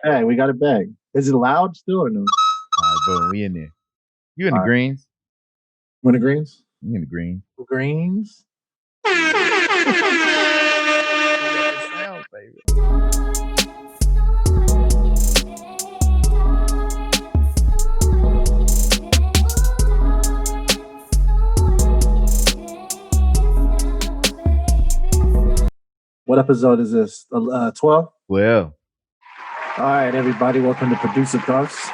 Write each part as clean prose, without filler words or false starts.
Hey, we got it back. Is it loud still or no? All right, boom. We in there. You in the All right. greens? Wintergreens? You in the green? Greens? Sound, baby. What episode is this? 12? Well, All right, everybody. Welcome to Producer Talks.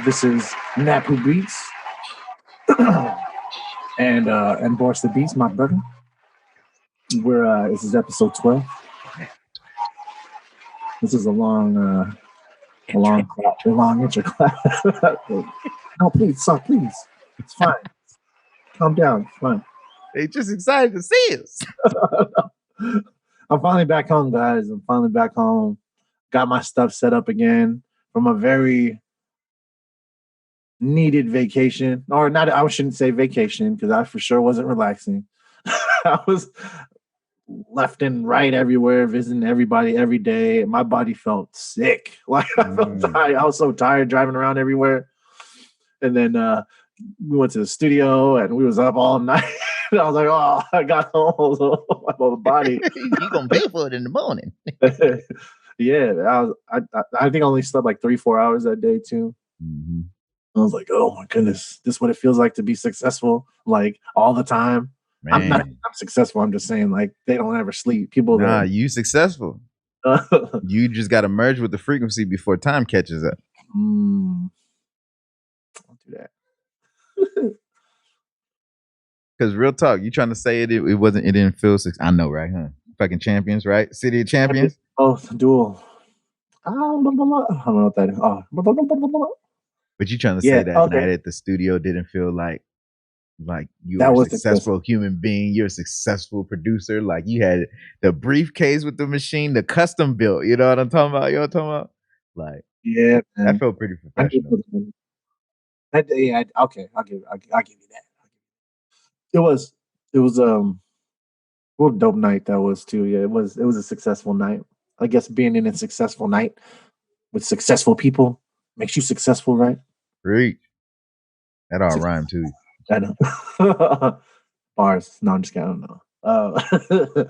This is NappooBeats and Boris the Beats, my brother. This is episode 12. This is a long intro clap. No, please, son, please. It's fine. Calm down. It's fine. they just excited to see us. I'm finally back home, guys. I'm finally back home. Got my stuff set up again from a very needed vacation. Or not, I shouldn't say vacation because I for sure wasn't relaxing. I was left and right everywhere, visiting everybody every day. My body felt sick. Like I felt tired. I was so tired driving around everywhere. And then we went to the studio and we was up all night. I was like, oh, I got home. So my whole body. You gonna pay for it in the morning. Yeah, I think I only slept like 3-4 hours that day too. Mm-hmm. I was like, oh my goodness, this is what it feels like to be successful, like all the time. I'm successful. I'm just saying, like, they don't ever sleep. People you successful. You just got to merge with the frequency before time catches up. Don't do that. Because real talk, you trying to say it didn't feel I know, right? Huh? Fucking champions, right? City of champions. Oh, duel. I don't know what that is. But you trying to say that night at the studio didn't feel like you were a successful human being, you're a successful producer, like you had the briefcase with the machine, the custom built, you know what I'm talking about? You know what I'm talking about? Like, yeah, man. That felt pretty professional. Okay, I'll give you that. It was what a dope night that was too. Yeah, it was a successful night. I guess being in a successful night with successful people makes you successful, right? Great. That all rhyme too. I know. Bars. No, I'm just kidding. I don't know.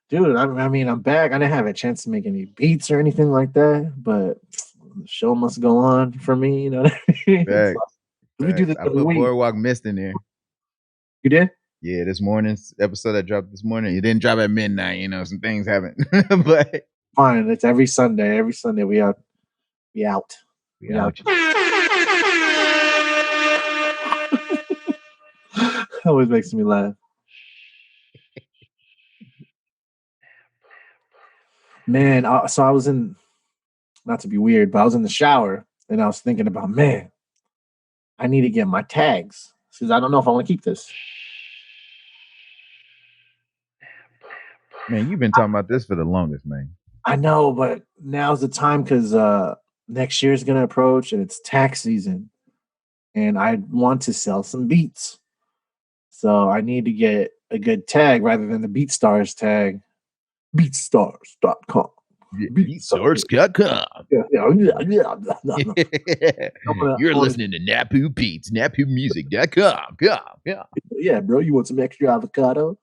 Dude, I mean, I'm back. I didn't have a chance to make any beats or anything like that, but the show must go on for me. You know what I mean? Like, we do this. I put Boardwalk Mist in there. You did? Yeah, this morning's episode that dropped this morning. It didn't drop at midnight. You know, some things haven't. But fine. It's every Sunday. Every Sunday we out. We out. We out. Always makes me laugh. Man, so I was in, not to be weird, but I was in the shower and I was thinking about, man, I need to get my tags because I don't know if I want to keep this. Man, you've been talking about this for the longest, man. I know, but now's the time because next year's going to approach and it's tax season. And I want to sell some beats. So I need to get a good tag rather than the BeatStars tag. BeatStars.com. BeatStars.com. Yeah. You're listening to NappooBeats, NappooMusic.com. Yeah, bro. You want some extra avocado?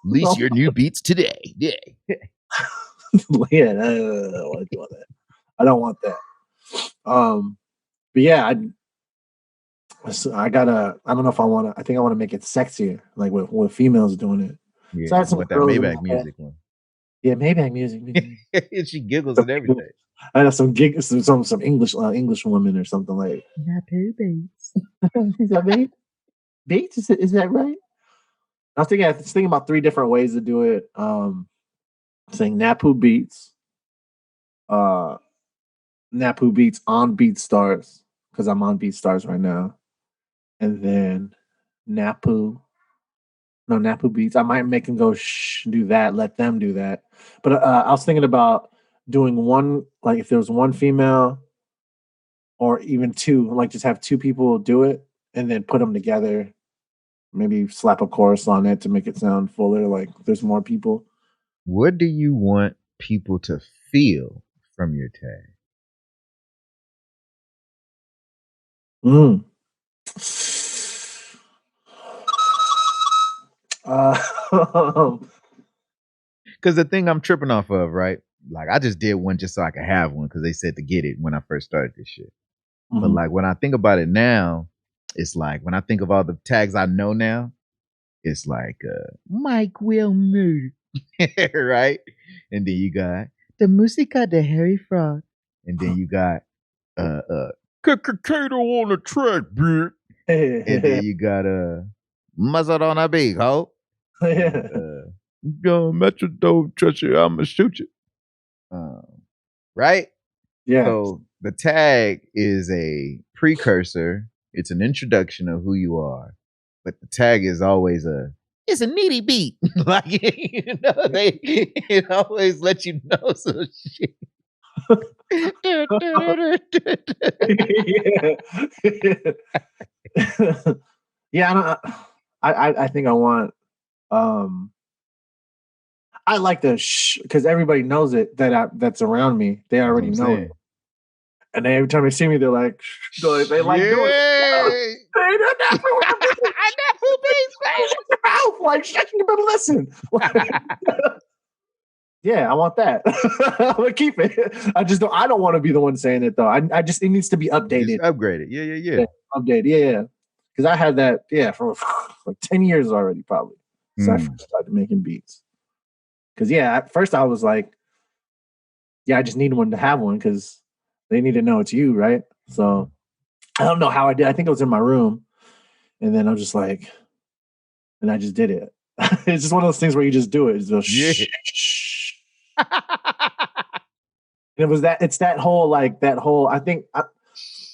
Lease your new beats today. Yeah. Yeah, I don't want that. But yeah, I gotta. I don't know if I want to. I think I want to make it sexier, like with females doing it. Yeah, so I had some with that Maybach music one. Yeah, Maybach music. She giggles and everything. I know some some English woman or something like. NappooBeats. Is that right? Beats? Is that right? I was thinking about 3 different ways to do it. Saying NappooBeats, NappooBeats on BeatStars because I'm on BeatStars right now, and then NappooBeats. I might make them go do that. Let them do that. But I was thinking about doing one, like if there was one female, or even 2, like just have 2 people do it and then put them together. Maybe slap a chorus on it to make it sound fuller, like there's more people. What do you want people to feel from your tag? Mm. Because the thing I'm tripping off of, right? Like I just did one just so I could have one because they said to get it when I first started this shit. Mm-hmm. But like when I think about it now, it's like when I think of all the tags I know now, it's like Mike Wilmer, right? And then you got the Musica de Harry Fraud, and then you got Kato on the track, bitch. And then you got Muzzle on a big hoe. Yo, Metro don't trust you, I'ma shoot you. Right? Yeah. So the tag is a precursor. It's an introduction of who you are, but the tag is always it's a needy beat. Like it always let you know some shit. Yeah, I think I want I like the because everybody knows it that's around me. They already know it. And then every time they see me, they're like they like doing it. NappooBeats, like shut you better listen. Yeah, I want that. I'm gonna keep it. I don't want to be the one saying it though. I just it needs to be updated. Just upgrade it. Yeah. Update. Yeah. Because I had that, for like 10 years already, probably. So I first started making beats. Because at first I was like, I just need one to have one because they need to know it's you, right? So I don't know how I did. I think it was in my room. And then I was just like, and I just did it. It's just one of those things where you just do it. It's just shh. And it was it's that whole, I think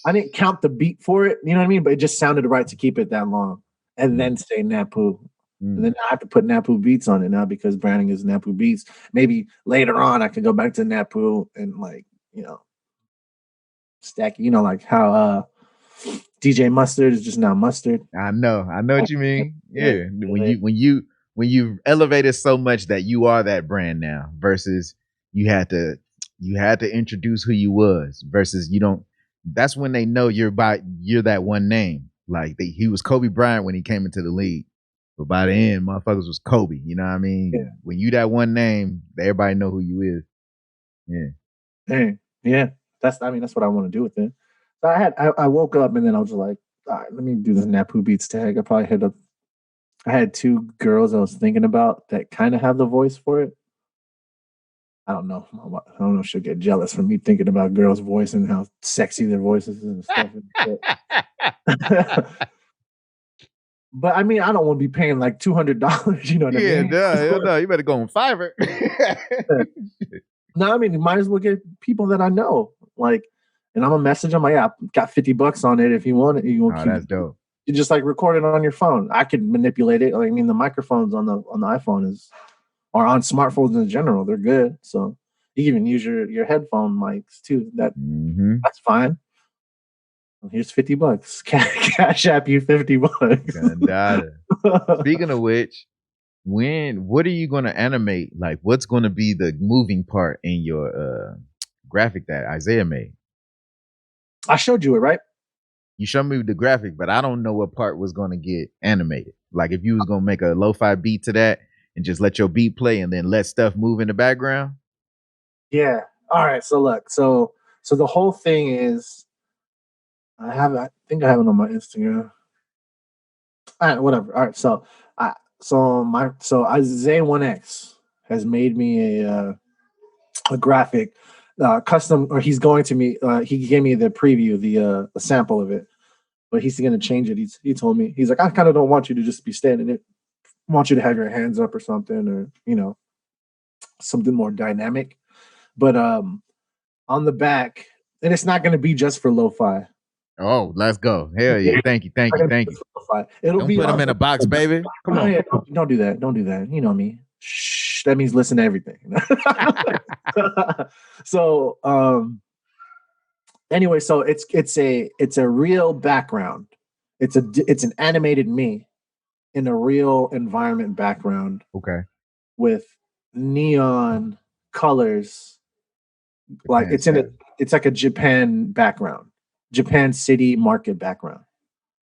I didn't count the beat for it, you know what I mean? But it just sounded right to keep it that long. And then say Nappoo. And then I have to put NappooBeats on it now because branding is NappooBeats. Maybe later on I can go back to Nappoo and stack, like how DJ Mustard is just now Mustard. I know what you mean. Yeah. When you elevated so much that you are that brand now versus you had to introduce who you was versus you don't. That's when they know you're that one name. Like he was Kobe Bryant when he came into the league, but by the end, motherfuckers was Kobe. You know what I mean? Yeah. When you that one name, everybody know who you is. Yeah. Hey, yeah. That's what I want to do with it. So I woke up and then I was like, all right, let me do this NappooBeats tag. I probably I had 2 girls I was thinking about that kind of have the voice for it. I don't know. I don't know if she'll get jealous from me thinking about girls' voice and how sexy their voices and stuff. But I mean, I don't want to be paying like $200. You know what I mean? No, you better go on Fiverr. No, I mean, you might as well get people that I know. Like, and I'm gonna message them. Like, I got $50 on it. If you want it, that's dope. You just like record it on your phone. I could manipulate it. I mean, the microphones on the iPhone or on smartphones in general, they're good. So you can even use your headphone mics too. That's fine. Well, here's $50. Cash app you $50. Speaking of which, what are you going to animate? Like, what's going to be the moving part in your graphic that Isaiah made? I showed you it, right? You showed me the graphic, but I don't know what part was going to get animated. Like, if you was going to make a lo-fi beat to that and just let your beat play and then let stuff move in the background. Yeah. All right. So look. So the whole thing is, I think I have it on my Instagram. All right. Whatever. All right. So Isaiah 1X has made me a graphic custom, or he's going to me. He gave me the preview, the sample of it, but he's going to change it. He told me, he's like, I kind of don't want you to just be standing it. I want you to have your hands up or something, or something more dynamic. But on the back, and it's not going to be just for lo-fi. Oh, let's go. Hell yeah. Thank you. It'll be put them in a box, baby. Come on. Yeah, don't do that. Don't do that. You know me. Shh. That means listen to everything. So anyway, so it's a real background. It's an animated me in a real environment background. Okay. With neon colors. Like it's like a Japan background. Japan City market background,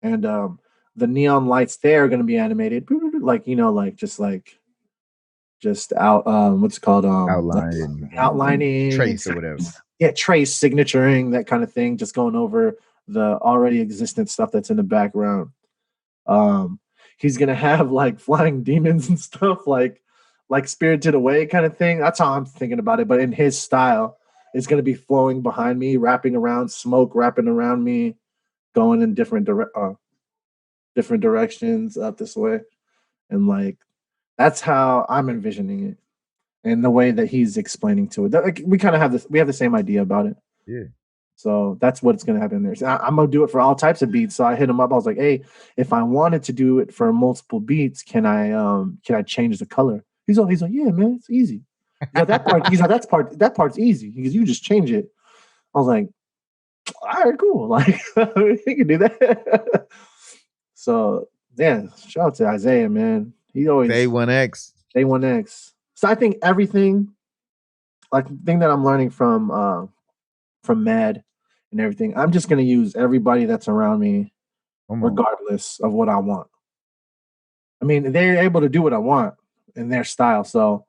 and the neon lights there are going to be animated, like just out what's it called outlining trace or whatever. Yeah, trace signaturing, that kind of thing, just going over the already existent stuff that's in the background. He's gonna have like flying demons and stuff, like Spirited Away kind of thing. That's how I'm thinking about it, but in his style. It's gonna be flowing behind me, wrapping around, smoke wrapping around me, going in different directions up this way, and like that's how I'm envisioning it, and the way that he's explaining to it. Like, we kind of have this. We have the same idea about it. Yeah. So that's what's going to happen there. So I'm going to do it for all types of beats. So I hit him up. I was like, "Hey, if I wanted to do it for multiple beats, can I change the color?" He's like, "Yeah, man, it's easy." That part's easy. Because you just change it. I was like, "All right, cool. Like, you can do that." So yeah, shout out to Isaiah, man. He always A1X. A1X. So I think everything, like the thing that I'm learning from Mad and everything, I'm just gonna use everybody that's around me, regardless of what I want. I mean, they're able to do what I want in their style. So,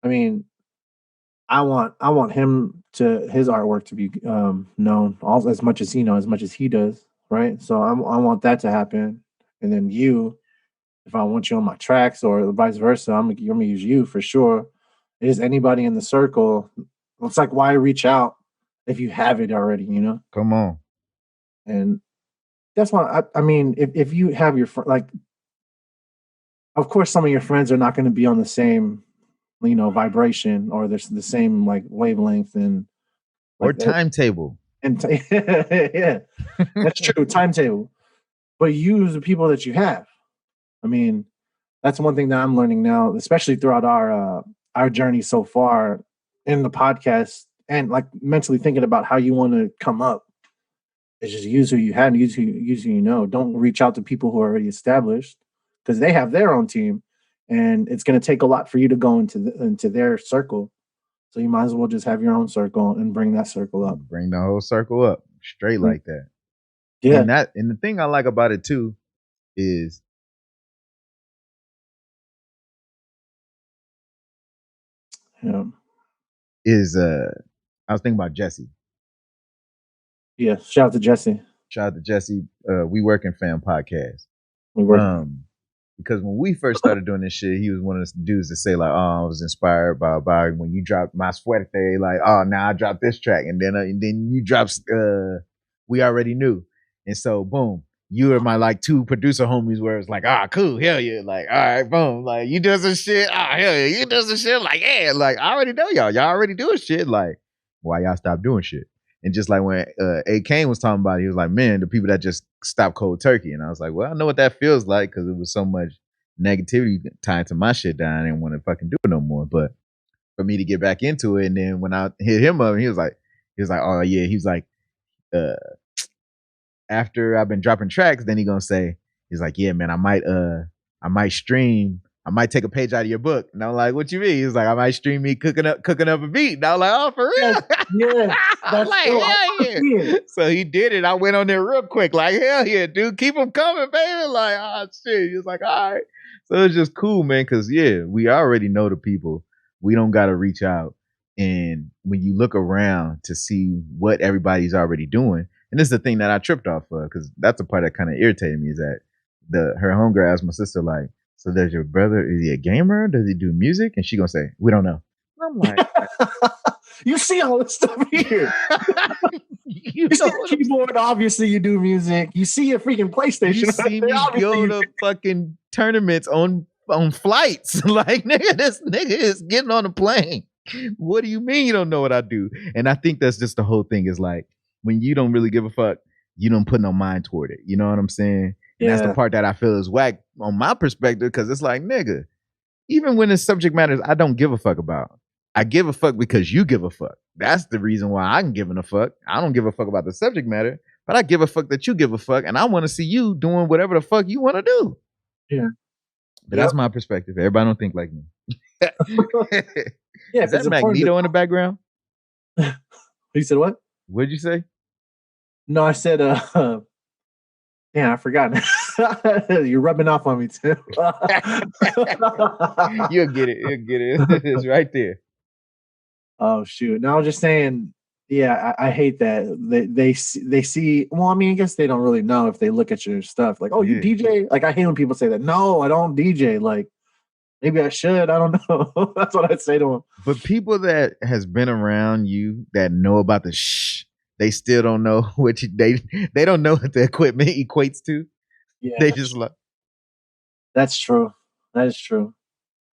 I mean, I want his artwork to be known as much as as much as he does, right? So I want that to happen, and then if I want you on my tracks or vice versa, I'm gonna use you for sure. Is anybody in the circle? It's like, why reach out if you have it already? Come on. And that's why I mean, if you have your like, of course, some of your friends are not going to be on the same, vibration, or there's the same like wavelength and or timetable. And yeah, that's true, timetable. But use the people that you have. I mean, that's one thing that I'm learning now, especially throughout our journey so far in the podcast, and like mentally thinking about how you want to come up. Is just use who you have, and use who you know. Don't reach out to people who are already established, because they have their own team, and it's going to take a lot for you to go into their circle. So you might as well just have your own circle and bring that circle up. Bring the whole circle up straight like that. Yeah. And the thing I like about it too is I was thinking about Jesse. Yeah, shout out to Jesse. Shout out to Jesse. We Working Fam podcast. We work. Because when we first started doing this shit, he was one of the dudes that say like, "Oh, I was inspired by when you dropped My Suerte." Like, "Oh, now I dropped this track," and then you dropped We Already Knew, and so boom, you were my like two producer homies where it's like, "Ah, cool, hell yeah!" Like, all right, boom, like you do some shit, hell yeah, you do some shit, like yeah, like I already know y'all already doing shit, like why y'all stop doing shit? And just like when A. Kane was talking about it, he was like, man, the people that just stopped cold turkey. And I was like, well, I know what that feels like, because it was so much negativity tied to my shit down. I didn't want to fucking do it no more. But for me to get back into it, and then when I hit him up, he was like, oh yeah, he's like, after I've been dropping tracks, then he's like, yeah, man, I might stream. I might take a page out of your book. And I'm like, what you mean? He's like, I might stream me cooking up a beat. And I was like, oh, for real? Yeah. I'm like, hell yeah. So he did it. I went on there real quick, like, hell yeah, dude, keep them coming, baby. Like, oh, shit. He was like, all right. So it's just cool, man, because, yeah, we already know the people. We don't got to reach out. And when you look around to see what everybody's already doing, and this is the thing that I tripped off of, because that's the part that kind of irritated me, is that her homegirl asked my sister, like, so does your brother, is he a gamer? Does he do music? And she gonna say, we don't know. I'm like, you see all this stuff here. you see a keyboard, obviously you do music. You see a freaking PlayStation. You see me go to fucking tournaments on flights. Like, nigga, this nigga is getting on a plane. What do you mean you don't know what I do? And I think that's just the whole thing, is like, when you don't really give a fuck, you don't put no mind toward it. You know what I'm saying? And that's the part that I feel is whack on my perspective, because it's like, nigga, even when it's subject matters I don't give a fuck about, I give a fuck because you give a fuck. That's the reason why I'm giving a fuck. I don't give a fuck about the subject matter, but I give a fuck that you give a fuck, and I want to see you doing whatever the fuck you want to do. Yeah. But that's my perspective. Everybody don't think like me. Yeah. Is that Magneto in the background? You said what? What'd you say? No, I said, yeah, I forgot. You're rubbing off on me too. You'll get it. You'll get it. It's right there. Oh shoot! No, I was just saying. Yeah, I hate that they see. Well, I mean, I guess they don't really know if they look at your stuff. Like, oh, you DJ? Like, I hate when people say that. No, I don't DJ. Like, maybe I should. I don't know. That's what I'd say to them. But people that has been around you that know about the they still don't know what they don't know what the equipment equates to. Yeah, they just like. That's true. That is true.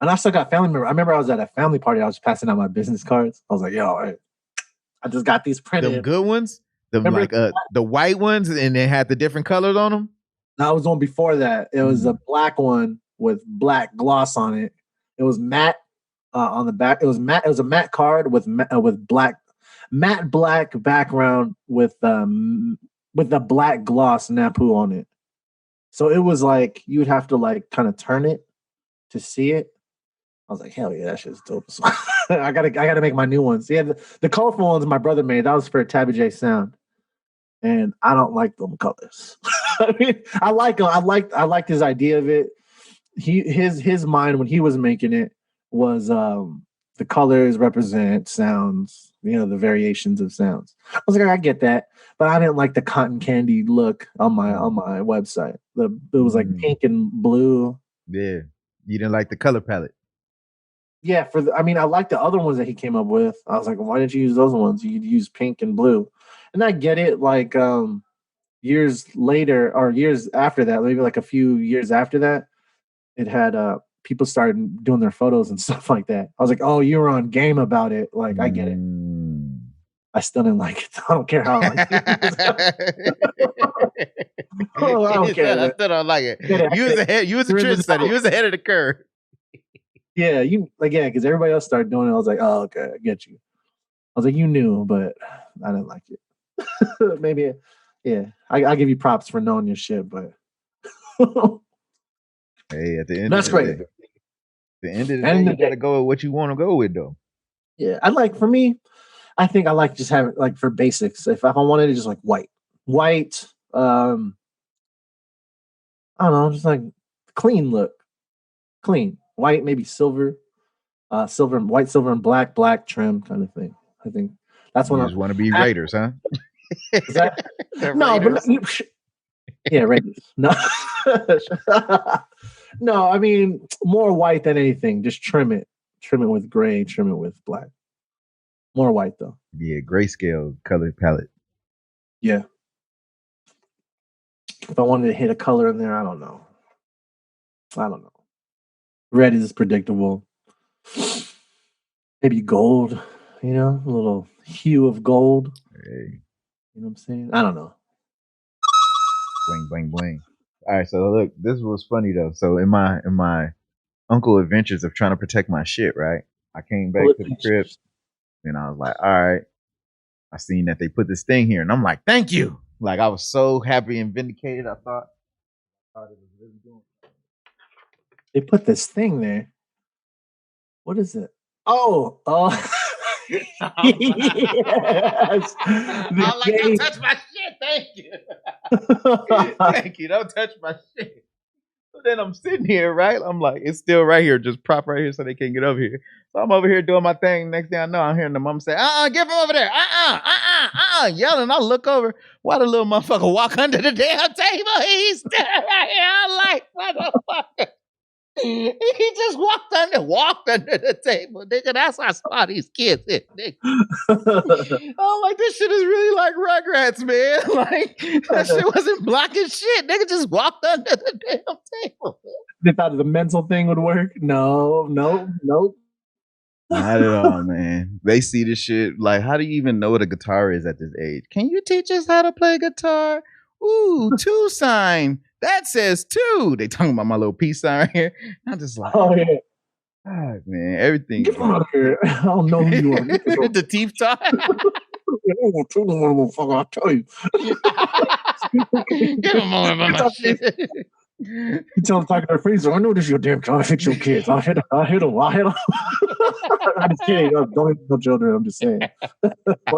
And I still got family members. I remember I was at a family party. I was passing out my business cards. I was like, yo, I just got these printed. The good ones? The white ones and they had the different colors on them? No, I was one before that. It was a black one with black gloss on it. It was matte on the back. It was matte. It was a matte card with black, matte black background with the black gloss Nappoo on it. So it was like you would have to like kind of turn it to see it. I was like, hell yeah, that shit's dope. So I gotta make my new ones. Yeah, the colorful ones my brother made, that was for Tabby J Sound. And I don't like them colors. I mean, I like them. I liked his idea of it. His mind when he was making it was the colors represent sounds, the variations of sounds. I was like, I get that, but I didn't like the cotton candy look on my website. It was like pink and blue. Yeah, you didn't like the color palette. Yeah, I like the other ones that he came up with. I was like, why didn't you use those ones? You could use pink and blue. And I get it, like years later or years after that, maybe like a few years after that, it had people started doing their photos and stuff like that. I was like, oh, you were on game about it. Like, I get it. I still didn't like it. I don't care how I like it. Oh, I don't care. I still don't like it. You was ahead. You was a trendsetter. You was ahead of the curve. Yeah, because everybody else started doing it. I was like, oh, okay, I get you. I was like, you knew, but I didn't like it. Maybe, yeah. I give you props for knowing your shit, but hey, at the end, that's great. The end of the day, you gotta go with what you want to go with, though. Yeah, for me, I think I like just having like for basics. If I wanted it, just like white, I don't know, just like clean look, clean white, maybe silver, white, silver, and black trim kind of thing. I think that's what I just want to be Raiders, huh? Is that no? Raiders. But yeah, Raiders. No, no. I mean, more white than anything. Just trim it with gray, trim it with black. More white though. Yeah, grayscale color palette. Yeah. If I wanted to hit a color in there, I don't know. Red is predictable. Maybe gold, a little hue of gold. Hey. You know what I'm saying? I don't know. Bling, bling, bling. All right, so look, this was funny though. So in my uncle adventures of trying to protect my shit, right? I came back to the crib and I was like, all right, I seen that they put this thing here, and I'm like, thank you. Like I was so happy and vindicated. I thought it was really doing. They put this thing there. What is it? Oh. Yes. I'm like, don't touch my shit. Thank you. Thank you. Don't touch my shit. So then I'm sitting here, right? I'm like, it's still right here, just prop right here so they can't get over here. So I'm over here doing my thing. Next thing I know, I'm hearing the mom say, get him over there. Yelling. I look over. Why the little motherfucker walk under the damn table? He's still right here. I'm like, motherfucker. He just walked under the table, nigga. That's how smart these kids is, nigga. I'm like, this shit is really like Rugrats, man. Like, that shit wasn't blocking shit. Nigga just walked under the damn table. They thought the mental thing would work. No. Not at all, man. They see this shit. Like, how do you even know what a guitar is at this age? Can you teach us how to play guitar? Ooh, 2 sign. That says 2. They talking about my little peace sign right here. I'm just like, oh yeah. God, man, everything. Get from out here. I don't know who you are. The teeth talk. I'll tell you. Give him more about my shit. You tell him talking to their face. I know this is your damn car. I'll fix your kids. I'll hit him. I'm just kidding. Don't have no children. I'm just saying.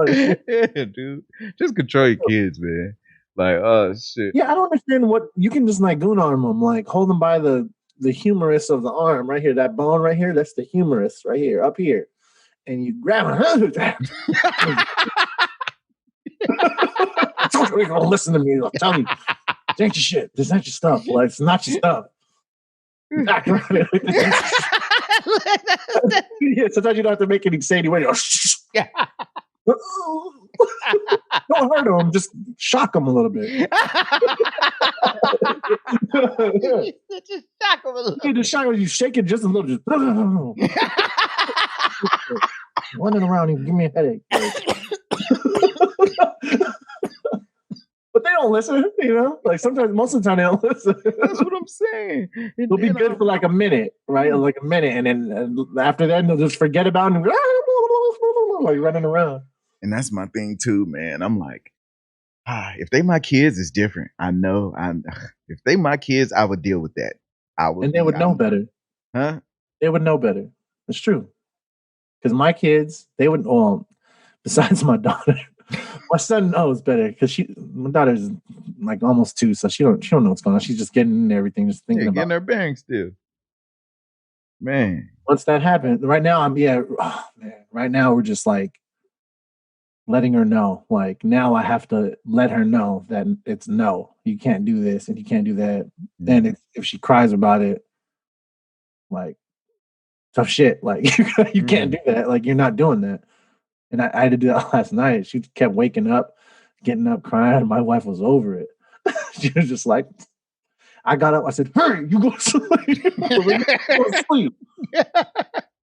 Yeah, dude. Just control your kids, man. Like, oh shit. Yeah, I don't understand what you can just like goon arm them, like hold them by the humerus of the arm right here, that bone right here. That's the humerus right here, up here, and you grab them. Don't listen to me. I'll tell you, this ain't your shit. This ain't your stuff. Like, it's not your stuff. Yeah, sometimes you don't have to make any say anyway. Yeah. Don't hurt them. Just shock them a little bit. Just shock them a little. You just shock them. You shake it just a little. Just running around and give me a headache. But they don't listen, you know? Like sometimes, most of the time they don't listen. That's what I'm saying. It'll be good for like a minute, right? Like a minute. And then after that, they'll just forget about it and like running around. And that's my thing too, man. I'm like, if they my kids, it's different. I know. If they my kids, I would deal with that. And they would know better. Huh? They would know better. It's true. Because my kids, they would, besides my daughter, my son knows better because my daughter's like almost 2, so she don't know what's going on. She's just getting everything, just thinking about getting her bearings still. Man. Once that happened, right now right now we're just like letting her know. Like now I have to let her know that it's no, you can't do this and you can't do that. Mm-hmm. Then if she cries about it, like tough shit. Like you can't do that. Like you're not doing that. And I had to do that last night. She kept waking up, getting up, crying. My wife was over it. She was just like, I got up. I said, "Hurry, you go to sleep. Go to sleep.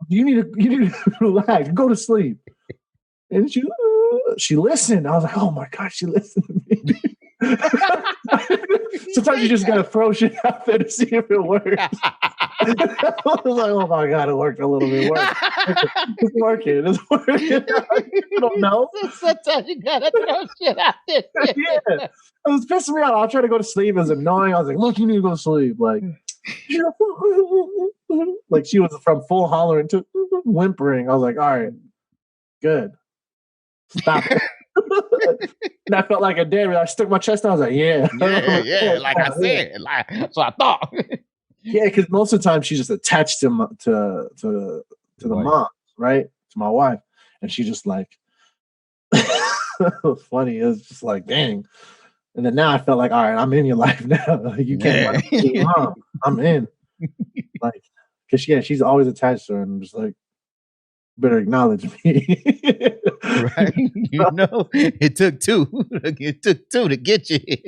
You need to relax. Go to sleep." And she listened. I was like, "Oh my God, she listened to me." Sometimes you just gotta throw shit out there to see if it works. I was like, "Oh my God, it worked a little bit. It's working. It's working." You don't know. Sometimes you gotta throw shit out there. Yeah, it was pissing me out. I'll try to go to sleep. It was annoying. I was like, "Look, you need to go to sleep." Like she was from full hollering to whimpering. I was like, "All right, good. Stop it." And I felt like a damn. I stuck my chest out. I was like, yeah. Like I said, so I thought. Yeah, because most of the time she's just attached to the mom, right? To my wife, and she just like, it was funny. It was just like, dang. And then now I felt like, all right, I'm in your life now. Like, you can't. Like, Mom, I'm in. Like, because she's always attached to her, and I'm just like, better acknowledge me. Right? You know, it took 2. It took 2 to get you here.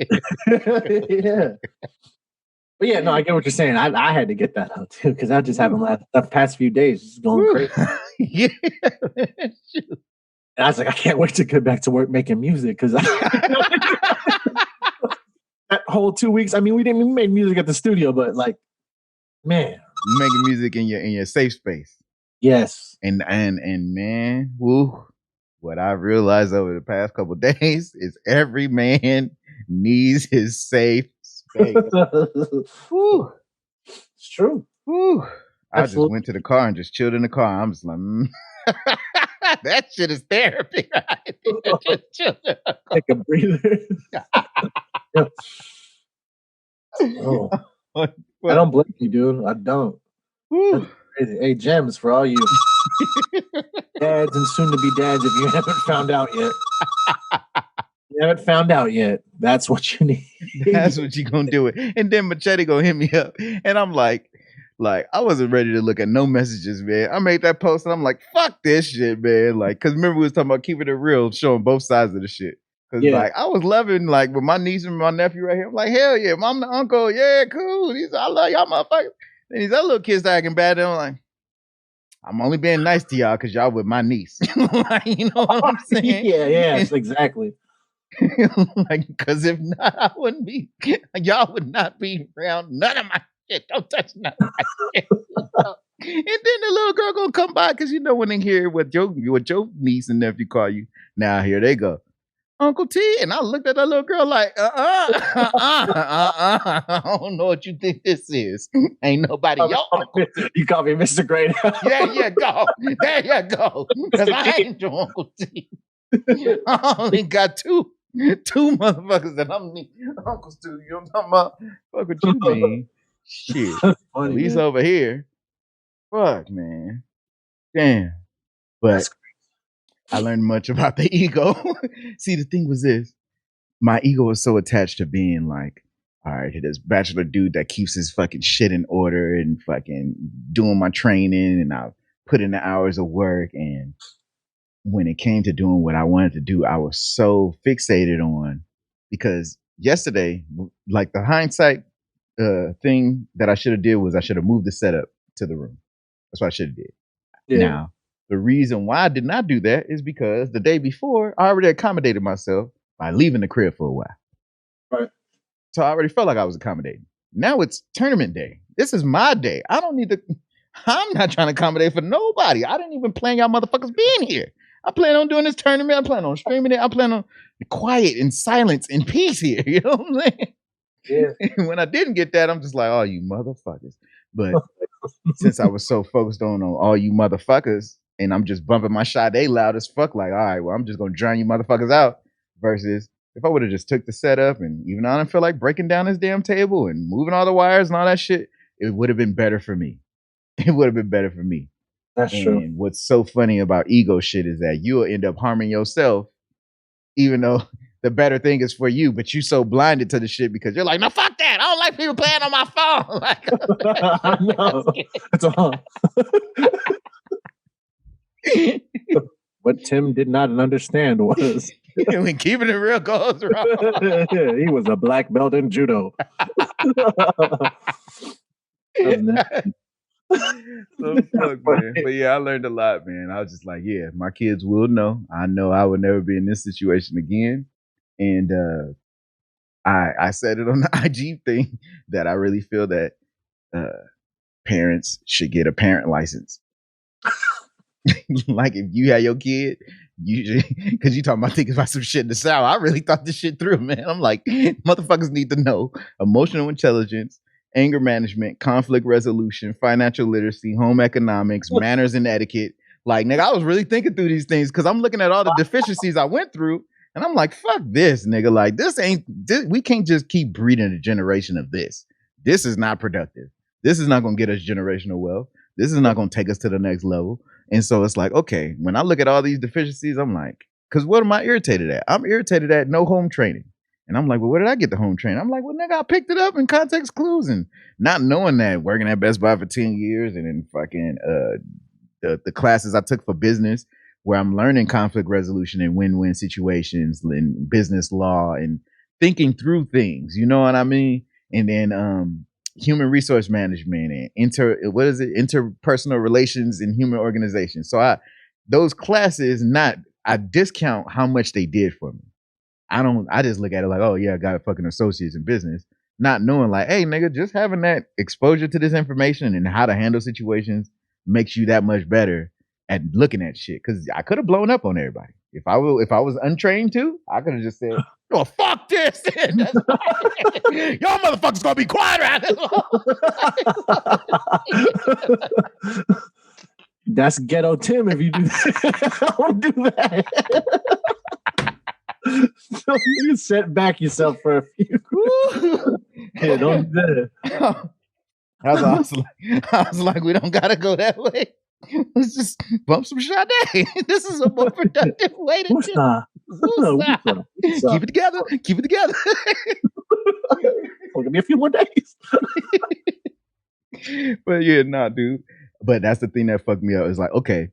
Yeah. But yeah, no, I get what you're saying. I had to get that out too, because that just happened the past few days. It's going crazy. Yeah. And I was like, I can't wait to get back to work making music, because that whole 2 weeks. I mean, we made music at the studio, but like, man, making music in your safe space. Yes. And man, woo, what I realized over the past couple of days is every man needs his safe space. Woo. It's true. Woo. I just went to the car and just chilled in the car. I'm just like, that shit is therapy, right? Just chill in the car. Take a breather. Oh. I don't blame you, dude. I don't. Hey, gems for all you dads and soon-to-be dads, if you haven't found out yet. You haven't found out yet. That's what you need. That's what you're going to do it. And then Machete going to hit me up. And I'm like, I wasn't ready to look at no messages, man. I made that post and I'm like, fuck this shit, man. Like, because remember we was talking about keeping it real, showing both sides of the shit. Because like I was loving like with my niece and my nephew right here. I'm like, hell yeah, mom and uncle, yeah, cool. I love y'all motherfuckers. And these other little kids acting bad. And I'm like, I'm only being nice to y'all because y'all with my niece. Like, you know what I'm saying? Yeah, exactly. Like, because if not, I wouldn't be. Y'all would not be around none of my shit. Don't touch none of my shit. And then the little girl gonna come by because you know when they hear what your niece and nephew call you. Now here they go. Uncle T. And I looked at that little girl like, I don't know what you think this is. Ain't nobody your Uncle T. You call me Mr. Great. Yeah, go. There you go. Because I ain't your Uncle T. I only got two motherfuckers that I'm the uncles to. You know what I'm talking about? Fuck what you mean. Shit. Funny, at least man. Over here. Fuck, man. Damn. But I learned much about the ego. See, the thing was this. My ego was so attached to being like, all right, this bachelor dude that keeps his fucking shit in order and fucking doing my training, and I put in the hours of work. And when it came to doing what I wanted to do, I was so fixated on, because yesterday, like the hindsight thing that I should have did was I should have moved the setup to the room. That's what I should have did. Yeah. Now, the reason why I did not do that is because the day before, I already accommodated myself by leaving the crib for a while. Right. So I already felt like I was accommodating. Now it's tournament day. This is my day. I'm not trying to accommodate for nobody. I didn't even plan y'all motherfuckers being here. I plan on doing this tournament. I plan on streaming it. I plan on quiet and silence and peace here. You know what I'm saying? Yeah. And when I didn't get that, I'm just like, oh, you motherfuckers. But since I was so focused on all you motherfuckers, and I'm just bumping my Sade loud as fuck, like, all right, well, I'm just going to drown you motherfuckers out. Versus if I would have just took the setup, and even though I didn't feel like breaking down this damn table and moving all the wires and all that shit, it would have been better for me. It would have been better for me. That's true. And what's so funny about ego shit is that you'll end up harming yourself, even though the better thing is for you, but you so blinded to the shit because you're like, no, fuck that. I don't like people playing on my phone. Like, I know. That's all. What Tim did not understand was when keeping it real goes wrong. He was a black belt in judo. So fuck, man. But yeah, I learned a lot, man. I was just like, yeah, my kids will know. I know I would never be in this situation again. And I said it on the IG thing that I really feel that parents should get a parent license. Like if you had your kid, because you talking about thinking about some shit in the South, I really thought this shit through, man. I'm like, motherfuckers need to know emotional intelligence, anger management, conflict resolution, financial literacy, home economics, manners and etiquette. Like, nigga, I was really thinking through these things because I'm looking at all the deficiencies I went through, and I'm like, fuck this, nigga. Like, we can't just keep breeding a generation of this. This is not productive. This is not going to get us generational wealth. This is not going to take us to the next level. And so it's like, okay, when I look at all these deficiencies, I'm like, because what am I irritated at? I'm irritated at no home training. And I'm like, well, where did I get the home training? I'm like, well, nigga, I picked it up in context clues, and not knowing that, working at Best Buy for 10 years and then fucking the classes I took for business where I'm learning conflict resolution and win-win situations and business law and thinking through things, you know what I mean? And then human resource management and interpersonal relations in human organizations. So those classes, I discount how much they did for me. I just look at it like, oh yeah, I got a fucking associates in business, not knowing like, hey nigga, just having that exposure to this information and how to handle situations makes you that much better at looking at shit. Cause I could have blown up on everybody. If I was untrained too, I could have just said, oh, fuck this. Y'all motherfuckers gonna be quiet around this. That's ghetto Tim if you do that. Don't do that. So you set back yourself for a few. Yeah, don't do that. I was like, we don't gotta go that way. Let's just bump some Sade. This is a more productive way to do it. Keep it together. Keep it together. Give me a few more days. But yeah, nah, dude. But that's the thing that fucked me up. Is like, okay,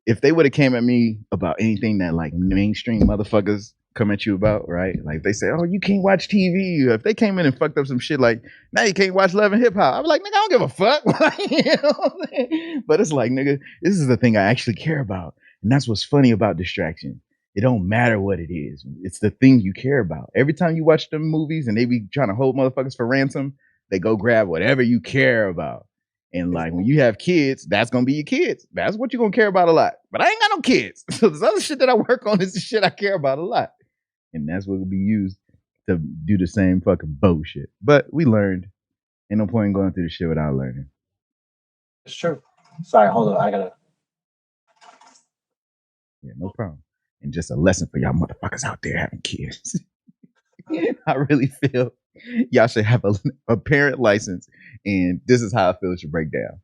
if they would have came at me about anything that like mainstream motherfuckers come at you about, right? Like they say, oh, you can't watch TV. If they came in and fucked up some shit like, now you can't watch Love and Hip Hop, I'm like, nigga, I don't give a fuck. You know what I'm saying? But it's like, nigga, this is the thing I actually care about. And that's what's funny about distraction. It don't matter what it is. It's the thing you care about. Every time you watch them movies and they be trying to hold motherfuckers for ransom, they go grab whatever you care about. And like when you have kids, that's gonna be your kids. That's what you're gonna care about a lot. But I ain't got no kids. So this other shit that I work on is the shit I care about a lot. and that's what will be used to do the same fucking bullshit. But we learned. Ain't no point in going through the shit without learning. It's true. Sorry, hold on. I gotta. Yeah, no problem. And just a lesson for y'all motherfuckers out there having kids. I really feel y'all should have a parent license, and this is how I feel it should break down.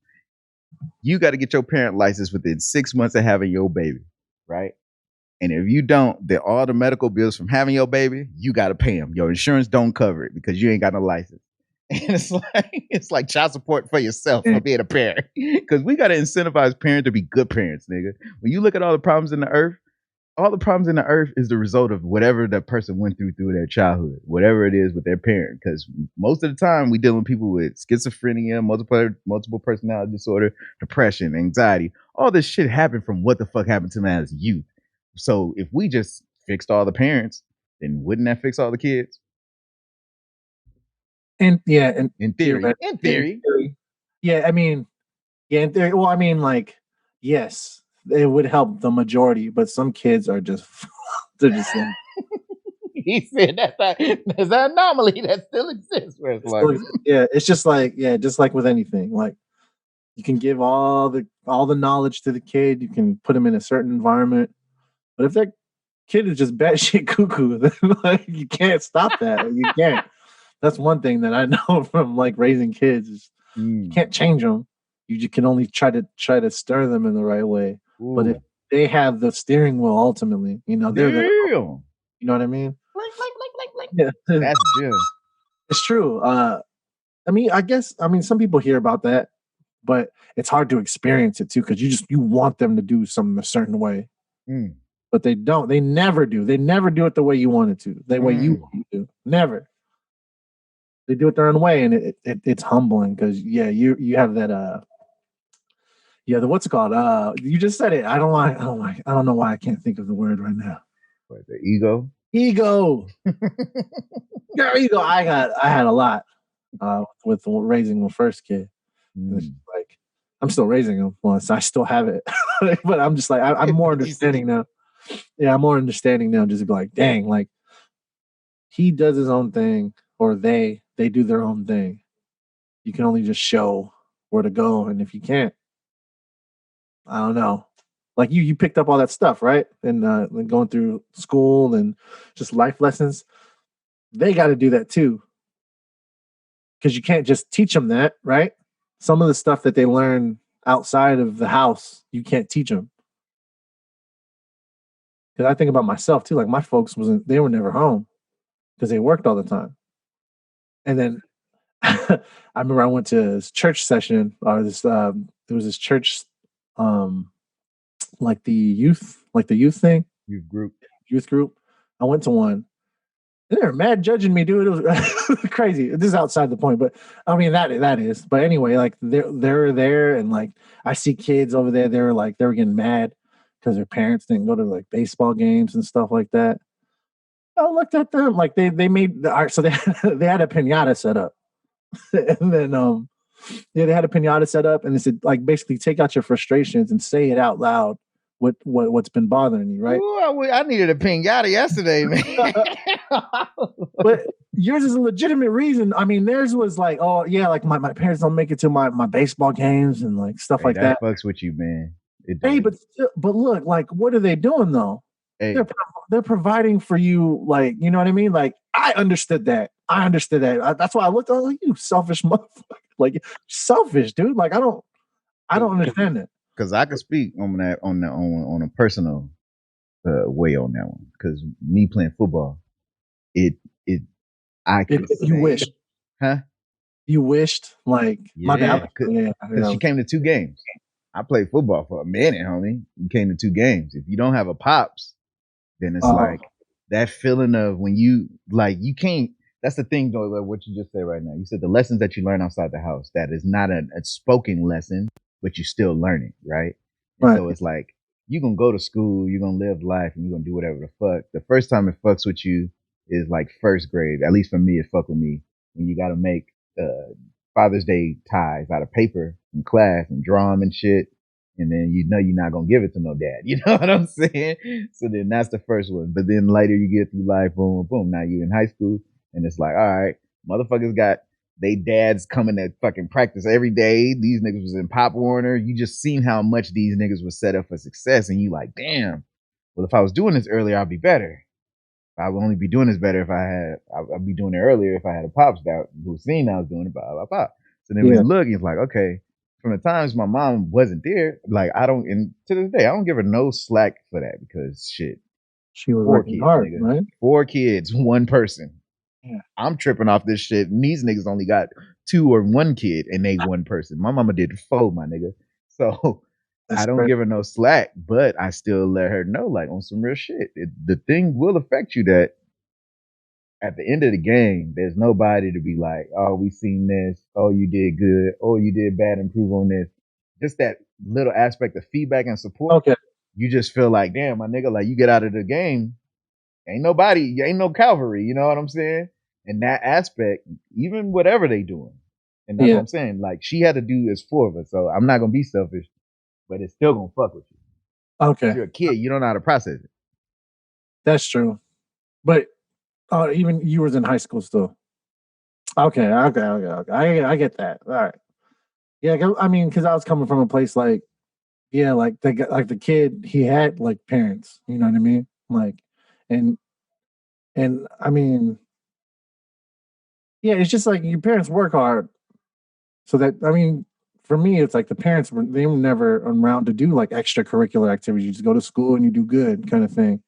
You got to get your parent license within 6 months of having your baby, right? And if you don't, then all the medical bills from having your baby, you got to pay them. Your insurance don't cover it because you ain't got no license. And it's like child support for yourself for being a parent. Because we got to incentivize parents to be good parents, nigga. When you look at all the problems in the earth, all the problems in the earth is the result of whatever that person went through their childhood, whatever it is with their parent. Because most of the time we deal with people with schizophrenia, multiple personality disorder, depression, anxiety. All this shit happened from what the fuck happened to them as youth. So if we just fixed all the parents, then wouldn't that fix all the kids? And yeah, and in theory. Yeah, I mean, yeah, in theory. Well, I mean, like, yes, it would help the majority, but some kids are just they're just he said there's an anomaly that still exists. Where it's like, yeah, it's just like with anything. Like, you can give all the knowledge to the kid, you can put them in a certain environment, but if that kid is just batshit cuckoo, then like you can't stop that. You can't. That's one thing that I know from like raising kids is you can't change them. You can only try to stir them in the right way. Ooh. But if they have the steering wheel, ultimately, you know, they're you know what I mean? Yeah, that's good. It's true. I mean, some people hear about that, but it's hard to experience it too because you want them to do something a certain way, but they don't. They never do. They never do it the way you want it to. The way you want it to. Never. They do it their own way, and it's humbling because you have that the what's it called? You just said it. I don't know why I can't think of the word right now. What, the ego? Ego. Yeah, ego. I had a lot with raising my first kid. Like, I'm still raising him. Once I still have it, but I'm just like I'm more understanding now. Yeah, I'm more understanding now. Just be like, dang, like he does his own thing, or they do their own thing. You can only just show where to go, and if you can't, I don't know. Like you picked up all that stuff, right? And going through school and just life lessons. They got to do that too, because you can't just teach them that, right? Some of the stuff that they learn outside of the house, you can't teach them. Because I think about myself too. Like my folks they were never home because they worked all the time. And then I remember I went to this church session or this there was this church like the youth thing. Youth group. I went to one. And they were mad judging me, dude. It was crazy. This is outside the point, but I mean that is. But anyway, like they're there, and like I see kids over there. They were getting mad because their parents didn't go to like baseball games and stuff like that. I looked at them like they made the art, so they had a pinata set up, and then they had a pinata set up, and they said like basically take out your frustrations and say it out loud. What's been bothering you, right? Ooh, I needed a pinata yesterday, man. But yours is a legitimate reason. I mean, theirs was like, oh yeah, like my parents don't make it to my baseball games and like stuff like that. Fucks with you, man. Hey, but look, like, what are they doing though? Hey. They're providing for you, like, you know what I mean? Like, I understood that. That's why I looked. Oh, you selfish motherfucker! Like, selfish, dude. Like, I don't understand it. Because I could speak on that on a personal way on that one. Because me playing football, you wished, huh? You wished, like, my dad. Because she came to 2 games. I played football for a minute, homie. You came to 2 games. If you don't have a pops, then it's like that feeling of when you can't. That's the thing, though. Like what you just said right now. You said the lessons that you learn outside the house. That is not a spoken lesson, but you're still learning, right? And so it's like you're gonna go to school, you're gonna live life, and you're gonna do whatever the fuck. The first time it fucks with you is like first grade. At least for me, it fucked with me when you got to make Father's Day ties out of paper in class and draw them and shit. And then you know you're not gonna give it to no dad. You know what I'm saying? So then that's the first one. But then later you get through life, boom, boom. Now you in high school, and it's like, all right, motherfuckers got they dads coming to fucking practice every day. These niggas was in Pop Warner. You just seen how much these niggas was set up for success, and you like, damn. Well, if I was doing this earlier, I'd be better. I would only be doing this better if I'd be doing it earlier if I had a pops that who seen I was doing it, blah, blah, blah. So then we look, it's like, okay, from the times my mom wasn't there, like and to this day, I don't give her no slack for that because shit. She was working hard, nigga. Right? 4 kids, 1 person. Yeah. I'm tripping off this shit, and these niggas only got 2 or 1 kid, and they 1 person. My mama did 4, my nigga. So I don't give her no slack, but I still let her know, like, on some real shit. The thing will affect you that at the end of the game, there's nobody to be like, oh, we seen this. Oh, you did good. Oh, you did bad. Improve on this. Just that little aspect of feedback and support. Okay. You just feel like, damn, my nigga, like you get out of the game, ain't nobody, ain't no cavalry. You know what I'm saying? And that aspect, even whatever they doing. And that's what I'm saying. Like she had to do this for us. So I'm not going to be selfish, but it's still going to fuck with you. Okay. If you're a kid, you don't know how to process it. That's true. But even you was in high school still. Okay. I get that. All right. Yeah, I mean, because I was coming from a place like, yeah, like the kid, he had like parents. You know what I mean? Like, and I mean, yeah, it's just like your parents work hard, so that I mean, for me, it's like the parents they were never around to do like extracurricular activities. You just go to school and you do good, kind of thing.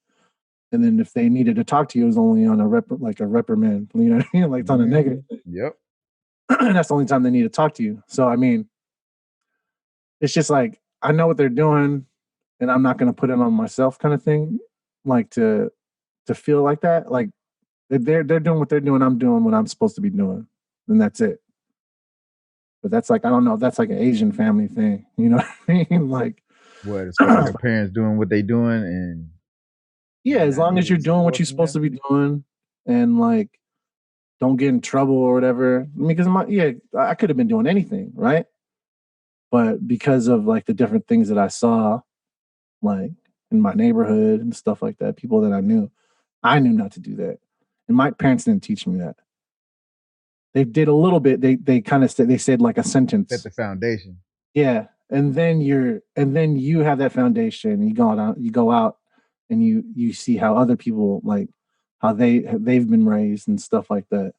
And then if they needed to talk to you, it was only on a reprimand. You know what I mean? Like it's on a negative thing. Yep. That's the only time they need to talk to you. So I mean, it's just like I know what they're doing, and I'm not going to put it on myself, kind of thing. Like to feel like that, like they're doing what they're doing. I'm doing what I'm supposed to be doing, and that's it. But that's like I don't know. That's like an Asian family thing. You know what I mean? Like what? As far as your parents doing what they doing and. Yeah, as long as you're doing what you're supposed to be doing and like don't get in trouble or whatever. I mean, because I could have been doing anything, right? But because of like the different things that I saw, like in my neighborhood and stuff like that, people that I knew not to do that. And my parents didn't teach me that. They did a little bit. They kind of said like a sentence. Set the foundation. Yeah. And then you have that foundation and you go out and you see how other people like how they've been raised and stuff like that.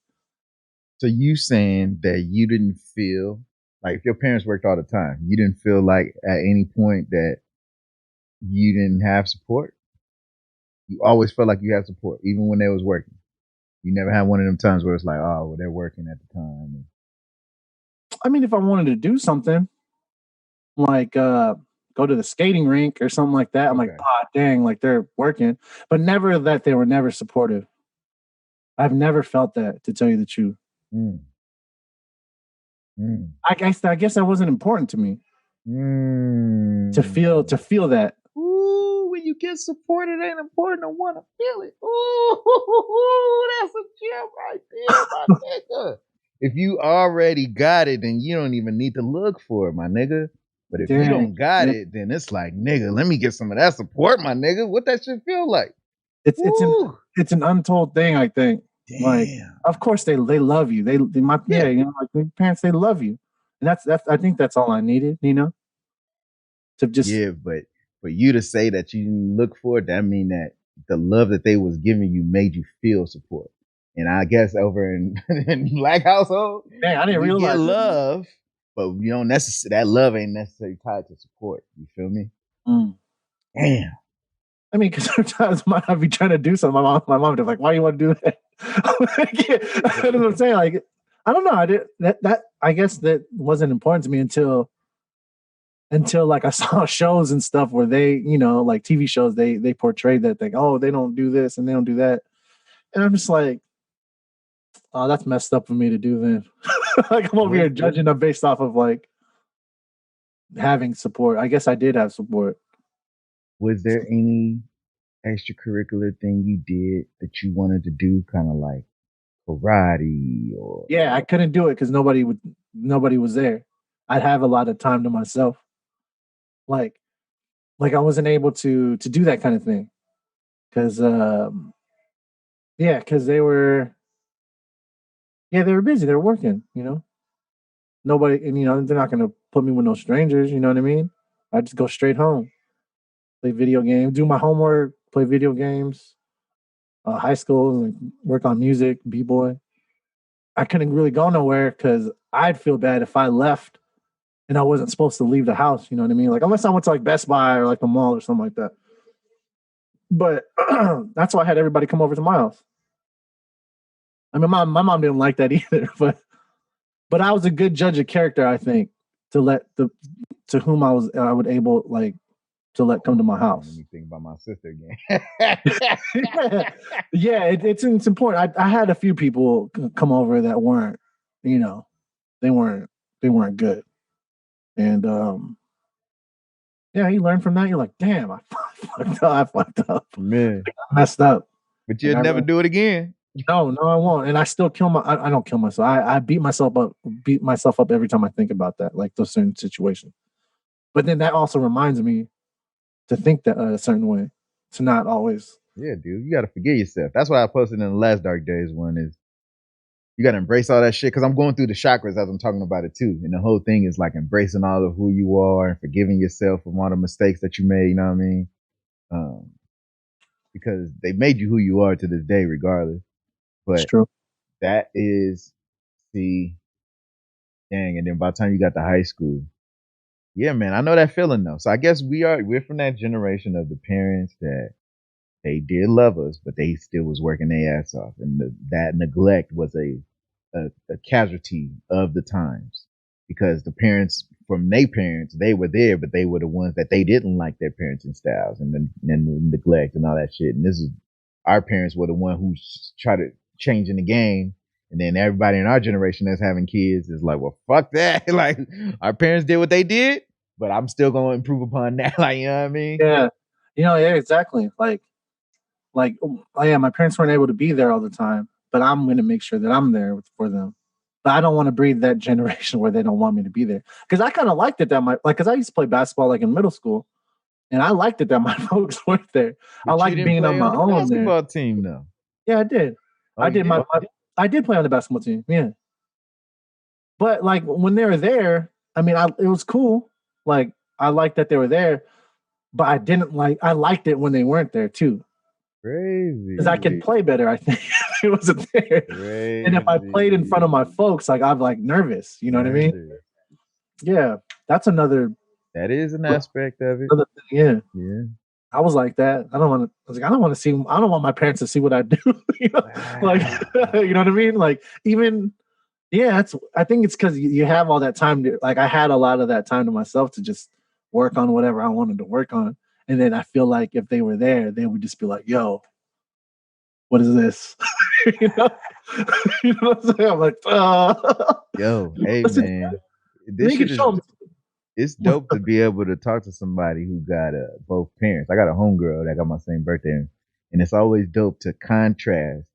So you saying that you didn't feel like if your parents worked all the time, you didn't feel like at any point that you didn't have support? You always felt like you had support, even when they was working. You never had one of them times where it's like, oh, well, they're working at the time. I mean, if I wanted to do something like go to the skating rink or something like that, I'm like, oh, dang, like they're working, but never that they were never supportive. I've never felt that, to tell you the truth. I guess that wasn't important to me to feel that. Ooh, when you get support, it ain't important to want to feel it. Ooh, that's a gem right there, my nigga. If you already got it, then you don't even need to look for it, my nigga. But if you don't got it, then it's like, nigga, let me get some of that support, my nigga. What that shit feel like? It's an untold thing, I think. Damn. Like, of course they love you. You know, like my parents, they love you, and that's I think that's all I needed, you know, to just but for you to say that you look for it, that mean that the love that they was giving you made you feel support. And I guess over in Black household, I didn't realize get love, but you don't that love ain't necessarily tied to support. You feel me? Damn. I mean, because sometimes I'd be trying to do something. My mom would be like, "Why do you want to do that?" That's what I'm saying. Like, I don't know. I did that. I guess that wasn't important to me until like I saw shows and stuff where they, you know, like TV shows, they portrayed that thing. Oh, they don't do this and they don't do that, and I'm just like, oh, that's messed up for me to do. Then, like, I'm over here judging them based off of like having support. I guess I did have support. Was there any extracurricular thing you did that you wanted to do, kind of like karate or? Yeah, I couldn't do it because nobody was there. I'd have a lot of time to myself. like I wasn't able to do that kind of thing because because they were busy, they were working, nobody, and they're not gonna put me with no strangers, you know what I mean? I just go straight home, play video games, do my homework, play video games, high school, like work on music, b-boy. I couldn't really go nowhere because I'd feel bad if I left and I wasn't supposed to leave the house, you know what I mean? Like unless I went to like Best Buy or like the mall or something like that. But that's why I had everybody come over to my house. I mean, my mom didn't like that either, but I was a good judge of character, I think, to whom I would able like to let come to my house. Let me think about my sister again. It's important. I had a few people come over that weren't, they weren't good, and you learn from that. You're like, damn, I fucked up, man, I messed up. But you'll never do it again. No, I won't. And I still I don't kill myself. I beat myself up every time I think about that, like those certain situations. But then that also reminds me to think that a certain way, to not always. Yeah, dude, you got to forgive yourself. That's what I posted in the last Dark Days one is you got to embrace all that shit because I'm going through the chakras as I'm talking about it too. And the whole thing is like embracing all of who you are and forgiving yourself from all the mistakes that you made, you know what I mean? Because they made you who you are to this day regardless. But it's true. That is and then by the time you got to high school, yeah, man, I know that feeling though. So I guess we're from that generation of the parents that they did love us, but they still was working their ass off, and that neglect was a casualty of the times because the parents from their parents, they were there, but they were the ones that they didn't like their parenting styles and the neglect and all that shit. And this is our parents were the one who tried to change in the game. And then everybody in our generation that's having kids is like, well, fuck that. Like our parents did what they did, but I'm still going to improve upon that. Like, you know what I mean? Yeah. Exactly. Like, my parents weren't able to be there all the time, but I'm going to make sure that I'm there for them. But I don't want to breed that generation where they don't want me to be there. Because I kind of liked it that because I used to play basketball like in middle school, and I liked it that my folks weren't there. But I like being on my own basketball team though. Yeah, I did. I did play on the basketball team. Yeah. But like when they were there, I mean, it was cool. Like I liked that they were there, but I liked it when they weren't there too. Crazy. Because I could play better, I think. It wasn't there. Crazy. And if I played in front of my folks, like I'm like nervous. You know what I mean? Yeah. That's another. That is an aspect of it. Yeah. I was like that. I don't want to see. I don't want my parents to see what I do. Like, you know what I mean? Like, even, I think it's because you have all that time to, like, I had a lot of that time to myself to just work on whatever I wanted to work on. And then I feel like if they were there, they would just be like, yo, what is this? You know what I'm saying? I'm like, yo, hey, man. This shit it's dope to be able to talk to somebody who got both parents. I got a homegirl that got my same birthday, and it's always dope to contrast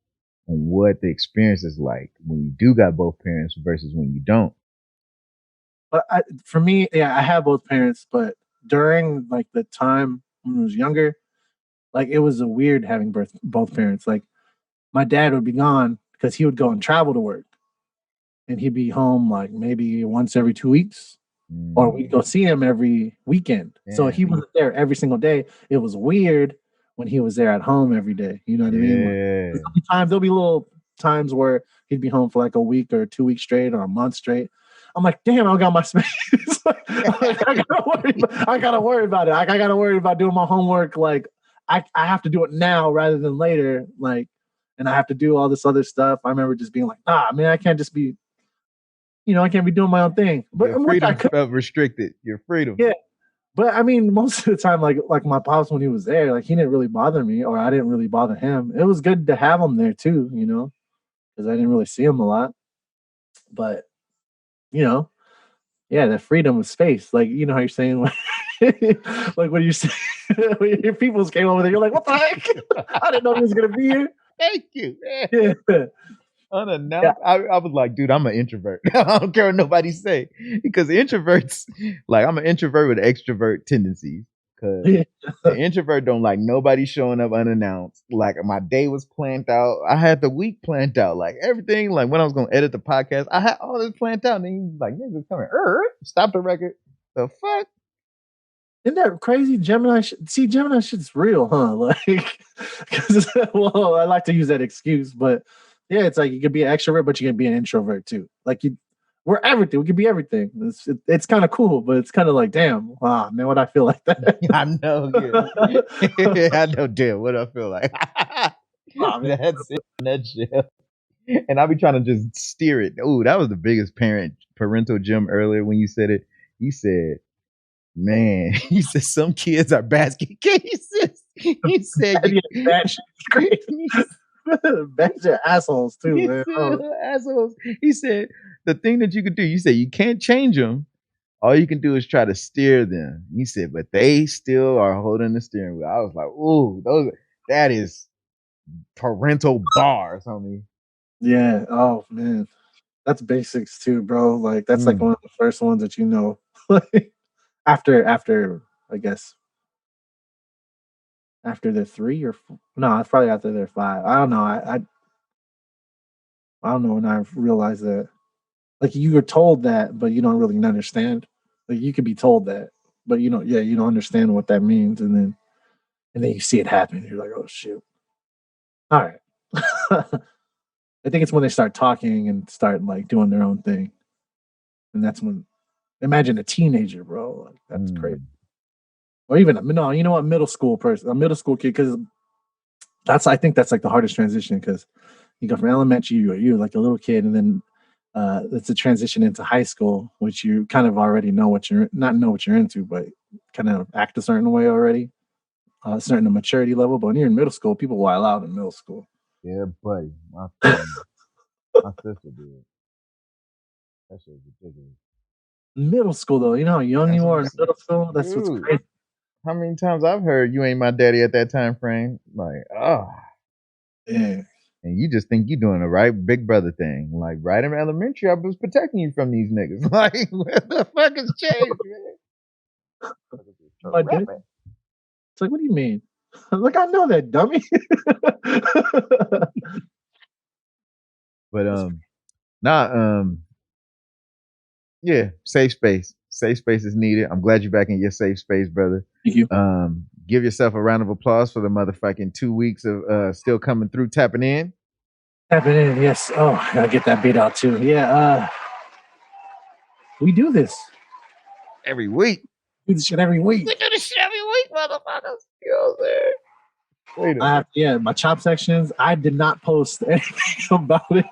on what the experience is like when you do got both parents versus when you don't. But for me, I have both parents, but during like the time when I was younger, like it was a weird having both parents. Like my dad would be gone because he would go and travel to work, and he'd be home like maybe once every 2 weeks. Or we'd go see him every weekend. Yeah. So he wasn't there every single day. It was weird when he was there at home every day. You know what I mean? Like, sometimes there'll be little times where he'd be home for like a week or 2 weeks straight or a month straight. I'm like, damn, I got my space. I gotta worry about it. I gotta worry about doing my homework. Like I have to do it now rather than later. Like, and I have to do all this other stuff. I remember just being like, I can't just be, I can't be doing my own thing. But your freedom felt restricted. Your freedom. Yeah. But I mean, most of the time, like my pops, when he was there, like he didn't really bother me, or I didn't really bother him. It was good to have him there too, because I didn't really see him a lot. But, that freedom of space. Like, you know how you're saying, like when you say, when your peoples came over there, you're like, what the heck? I didn't know he was going to be here. Thank you. Yeah. unannounced. Yeah. I was like, dude, I'm an introvert. I don't care what nobody say, because introverts, like, I'm an introvert with extrovert tendencies. Cause the introvert don't like nobody showing up unannounced. Like, my day was planned out. I had the week planned out. Like, everything. Like, when I was gonna edit the podcast, I had all this planned out. And then he was like, niggas coming. Stop the record. The fuck. Isn't that crazy? Gemini shit's real, huh? Like, because, well, I like to use that excuse, but yeah, it's like you could be an extrovert, but you can be an introvert too. Like, we're everything. We can be everything. It's kind of cool, but it's kind of like, damn, wow, man, what I feel like that. I know, yeah. I know, damn, what I feel like. Oh, that's it, nutshell. And I'll be trying to just steer it. Oh, that was the biggest parental gem earlier when you said it. You said, man, he said some kids are basket cases. He said, batch are assholes too, man. Assholes. He said the thing that you could do. You said you can't change them. All you can do is try to steer them. He said, but they still are holding the steering wheel. I was like, ooh, that is parental bars, homie. Yeah. Oh man, that's basics too, bro. Like, that's like one of the first ones that you know. after I guess after they're 3 or 4, no, it's probably after they're 5. I don't know. I don't know when I realized that. Like, you were told that, but you don't really understand. Like, you could be told that, but you don't understand what that means, and then you see it happen. You're like, oh shoot. All right. I think it's when they start talking and start like doing their own thing, and that's when. Imagine a teenager, bro. Like, that's crazy. Or even a middle school person, a middle school kid, because I think that's like the hardest transition, because you go from elementary, you're like a little kid, and then it's a transition into high school, which you kind of already know what you're into, but kind of act a certain way already, a certain maturity level. But when you're in middle school, people wild out in middle school. Yeah, buddy. My sister did. That shit was ridiculous. Middle school, though, you know how young you are in middle school? That's what's crazy. How many times I've heard you ain't my daddy at that time frame? Like, yeah. And you just think you're doing the right big brother thing. Like, right in elementary, I was protecting you from these niggas. Like, what the fuck has changed, man? It's like, what do you mean? Like, I know that, dummy. But yeah, safe space. Safe space is needed. I'm glad you're back in your safe space, brother. Thank you. Give yourself a round of applause for the motherfucking 2 weeks of still coming through, tapping in. Tapping in, yes. Oh, I gotta get that beat out too. Yeah, we do this every week. We do this shit every week. We do this shit every week, motherfuckers. You know what I'm saying? My chop sections, I did not post anything about it.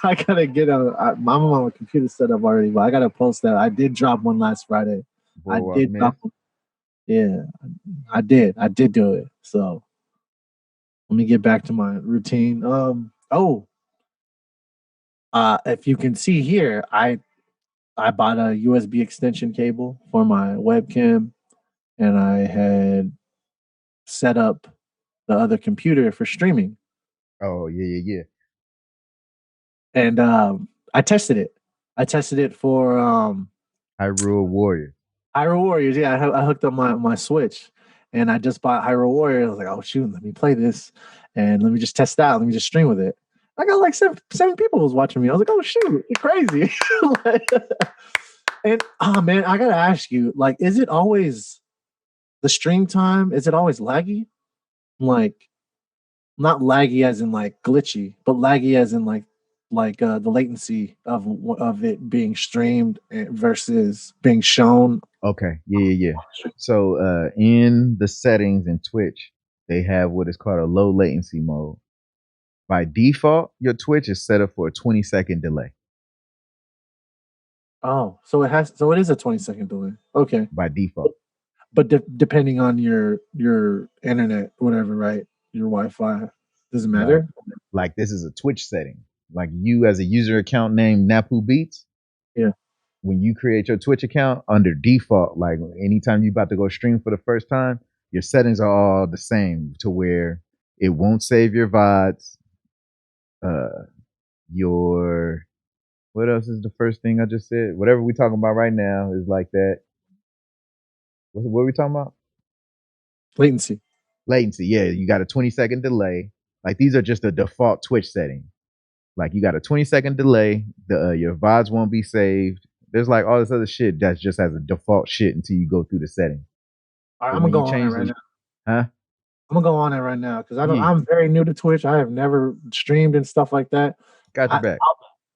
I gotta get I'm on a computer set up already, but I gotta post that. I did drop one last Friday. Drop one. Yeah, I did do it. So let me get back to my routine. If you can see here, I bought a USB extension cable for my webcam, and I had set up the other computer for streaming. Oh, yeah. And I tested it. I tested it for Hyrule Warriors. Yeah, I hooked up my Switch, and I just bought Hyrule Warriors. I was like, oh shoot, let me play this, and let me just test it out. Let me just stream with it. I got like seven people was watching me. I was like, oh shoot, you're crazy. And man, I gotta ask you, like, is it always the stream time? Is it always laggy? Like, not laggy as in like glitchy, but laggy as in like the latency of it being streamed versus being shown. Okay, yeah. So in the settings in Twitch, they have what is called a low latency mode. By default, your Twitch is set up for a 20-second delay. Oh, so it is a 20-second delay. Okay. By default. But depending on your internet, whatever, right? Your Wi-Fi, does it matter? Right. Like, this is a Twitch setting. Like, you as a user account named NappooBeats. Yeah. When you create your Twitch account, under default, like anytime you're about to go stream for the first time, your settings are all the same, to where it won't save your VODs. your what else is the first thing I just said? Whatever we talking about right now is like that. What are we talking about? Latency. Latency. Yeah, you got a 20-second delay. Like these are just the default Twitch settings. Like you got a 20-second delay. Your VODs won't be saved. There's like all this other shit that's just as a default shit until you go through the settings. All right, I'm gonna go on it right now. Huh? I'm gonna go on it right now because I'm very new to Twitch. I have never streamed and stuff like that. Got your back.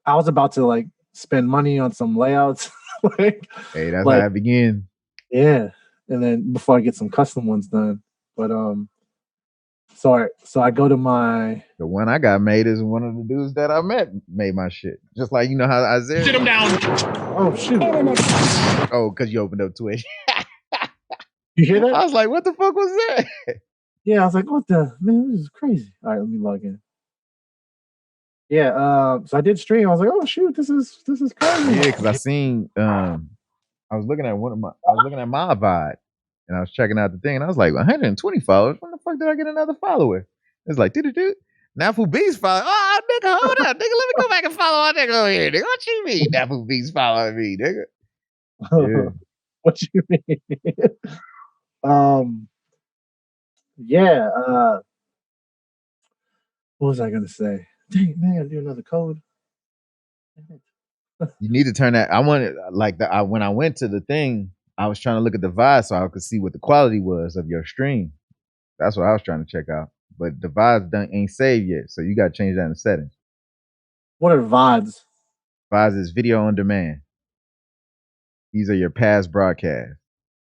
I was about to like spend money on some layouts. Hey, that's how it begins. Yeah, and then before I get some custom ones done, but so I go to the one I got made is one of the dudes that I met made my shit. Just like you know how Isaiah sit him down. Oh shoot! Oh, because you opened up Twitch. You hear that? I was like, what the fuck was that? Yeah, I was like, what the man? This is crazy. All right, let me log in. Yeah, so I did stream. I was like, oh shoot, this is crazy. Yeah, because I seen I was looking at my VOD and I was checking out the thing and I was like, 120 followers. When the fuck did I get another follower? It's like, NappooBeats follow. Oh, nigga, hold up, nigga. Let me go back and follow our nigga over here. Nigga, what you mean NappooBeats following me, nigga? Yeah. What you mean? Yeah. What was I gonna say? Dang man, I gotta do another code. You need to turn that. I wanted like when I went to the thing, I was trying to look at the VOD so I could see what the quality was of your stream. That's what I was trying to check out. But the VODs ain't saved yet, so you got to change that in the settings. What are VODs? VODs is video on demand. These are your past broadcasts.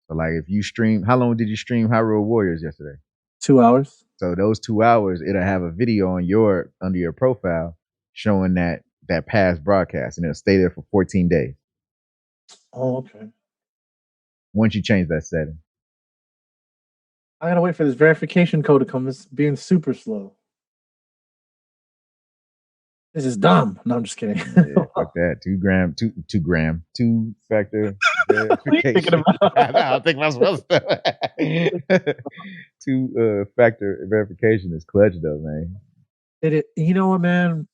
So like if you stream, how long did you stream Hyrule Warriors yesterday? 2 hours. So those 2 hours, it'll have a video on under your profile showing that past broadcast, and it'll stay there for 14 days. Oh, okay. Once you change that setting. I gotta wait for this verification code to come. It's being super slow. This is dumb. No, I'm just kidding. Yeah, fuck that. 2-factor verification. I think that's supposed to. 2-factor verification is clutch though, man. You know what, man?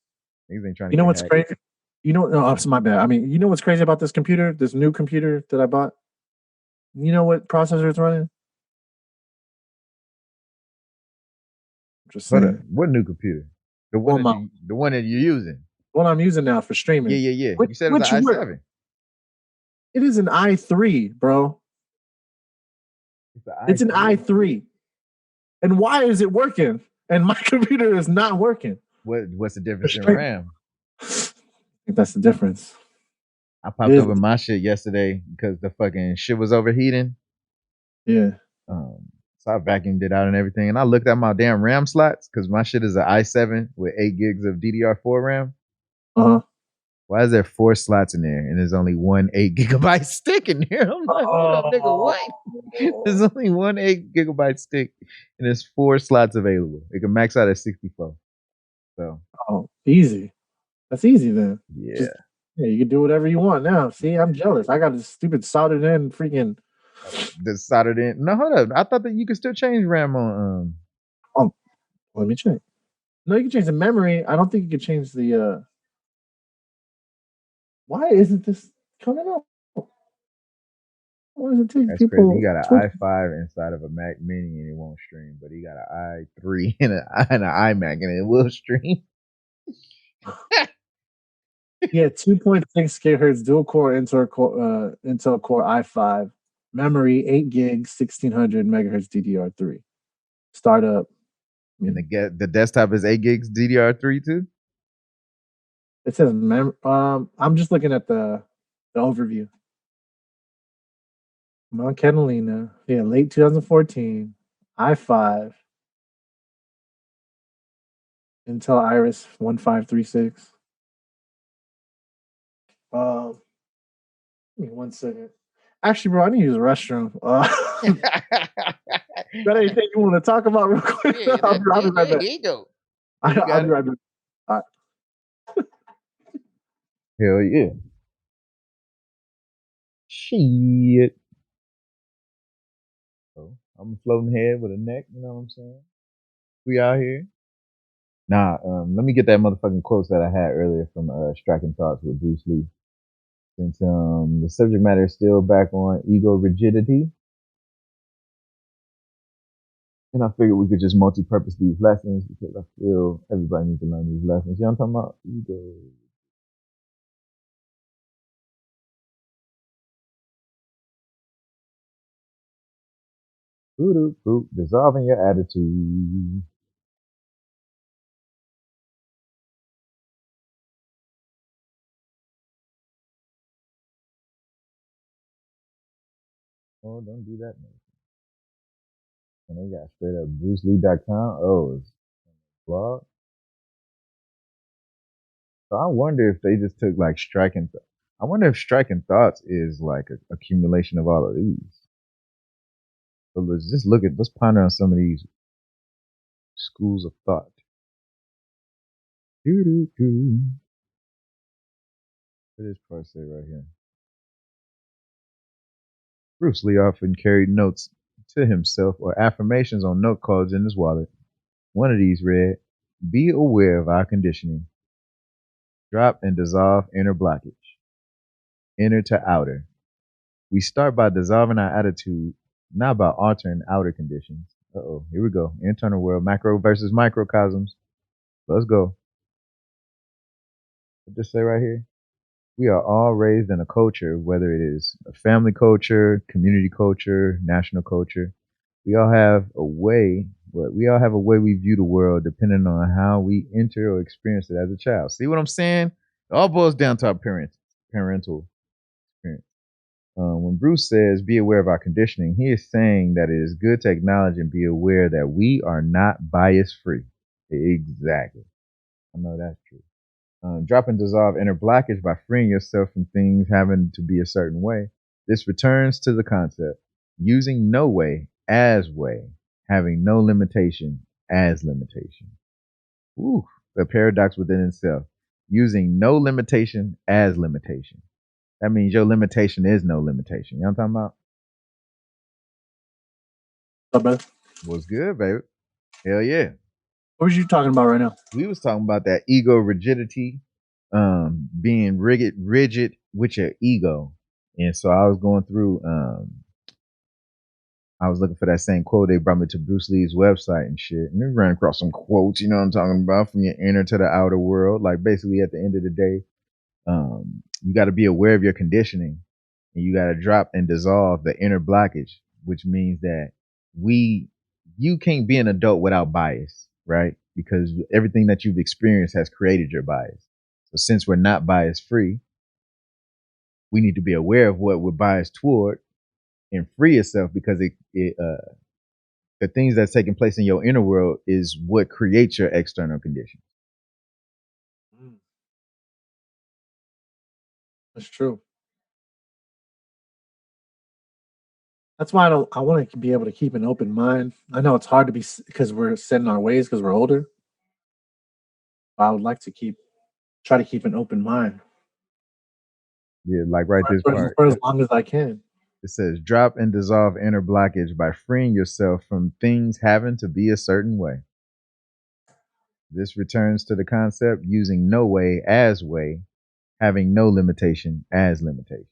Things ain't trying to. You know what's crazy? You know, no, it's my bad. I mean, you know what's crazy about this computer? This new computer that I bought. You know what processor it's running? Just saying. What new computer? The one that you're using. What I'm using now for streaming. Yeah. You said it's an i7. It is an i3, bro. It's an i3. And why is it working? And my computer is not working. What's the difference in RAM? I think that's the difference. I popped over my shit yesterday because the fucking shit was overheating. Yeah. So I vacuumed it out and everything. And I looked at my damn RAM slots because my shit is an i7 with 8 gigs of DDR4 RAM. Uh-huh. Why is there 4 slots in there and there's only one 8 gigabyte stick in there? I'm like, hold up, nigga, what? There's only one 8 gigabyte stick and there's 4 slots available. It can max out at 64. So. Oh, easy. That's easy then. Yeah. Yeah, you can do whatever you want now. See, I'm jealous. I got this stupid soldered in freaking. The soldered in. No, hold up. I thought that you could still change RAM on. Let me check. No, you can change the memory. I don't think you can change the. Why isn't this coming up? Why does it take That's people? Crazy. He got an i5 inside of a Mac Mini and it won't stream, but he got an i3 and an iMac and it will stream. Yeah, 2.6 gigahertz dual core Intel Core i5, memory 8 gigs, 1600 megahertz DDR3. Startup. And the desktop is 8 gigs DDR3 too. It says I'm just looking at the overview. Mount Catalina, yeah, late 2014, i5, Intel Iris 1536. Give me 1 second. Actually, bro, I need to use the restroom. Got anything you want to talk about real quick? Yeah, I'll be right back. There you go. I'll be right back. All right. Hell yeah. Shit. So I'm a floating head with a neck, you know what I'm saying? We out here. Nah, let me get that motherfucking quote that I had earlier from Striking Thoughts with Bruce Lee. Since the subject matter is still back on ego rigidity, and I figured we could just multi-purpose these lessons because I feel everybody needs to learn these lessons. You know what I'm talking about? Ego. Dissolving your attitude. Oh, don't do that, man. And they got straight up BruceLee.com. Oh, it's blog. So I wonder if they just took like I wonder if Striking Thoughts is like an accumulation of all of these. So let's ponder on some of these schools of thought. What does part say right here? Bruce Lee often carried notes to himself or affirmations on note cards in his wallet. One of these read, "Be aware of our conditioning. Drop and dissolve inner blockage. Inner to outer. We start by dissolving our attitude, not by altering outer conditions." Uh-oh, here we go. Internal world, macro versus microcosms. Let's go. What does it say right here? We are all raised in a culture, whether it is a family culture, community culture, national culture. We all have a way, we view the world depending on how we enter or experience it as a child. See what I'm saying? It all boils down to our parental experience. When Bruce says, "Be aware of our conditioning," he is saying that it is good to acknowledge and be aware that we are not bias free. Exactly. I know that's true. Drop and dissolve inner blockage by freeing yourself from things having to be a certain way. This returns to the concept using no way as way, having no limitation as limitation. Ooh, the paradox within itself. Using no limitation as limitation. That means your limitation is no limitation. You know what I'm talking about? What's good, baby? Hell yeah. What was you talking about right now? We was talking about that ego rigidity, being rigid with your ego. And so I was going through, I was looking for that same quote. They brought me to Bruce Lee's website and shit. And we ran across some quotes, you know what I'm talking about, from your inner to the outer world. Like basically at the end of the day, you got to be aware of your conditioning and you got to drop and dissolve the inner blockage, which means that you can't be an adult without bias, right? Because everything that you've experienced has created your bias. So since we're not bias free, we need to be aware of what we're biased toward and free yourself, because the things that's taking place in your inner world is what creates your external conditions. That's true. That's why I want to be able to keep an open mind. I know it's hard to be because we're set in our ways because we're older. I would like to try to keep an open mind. Yeah, like right this part. For as long as I can. It says, "Drop and dissolve inner blockage by freeing yourself from things having to be a certain way." This returns to the concept using no way as way, having no limitation as limitation.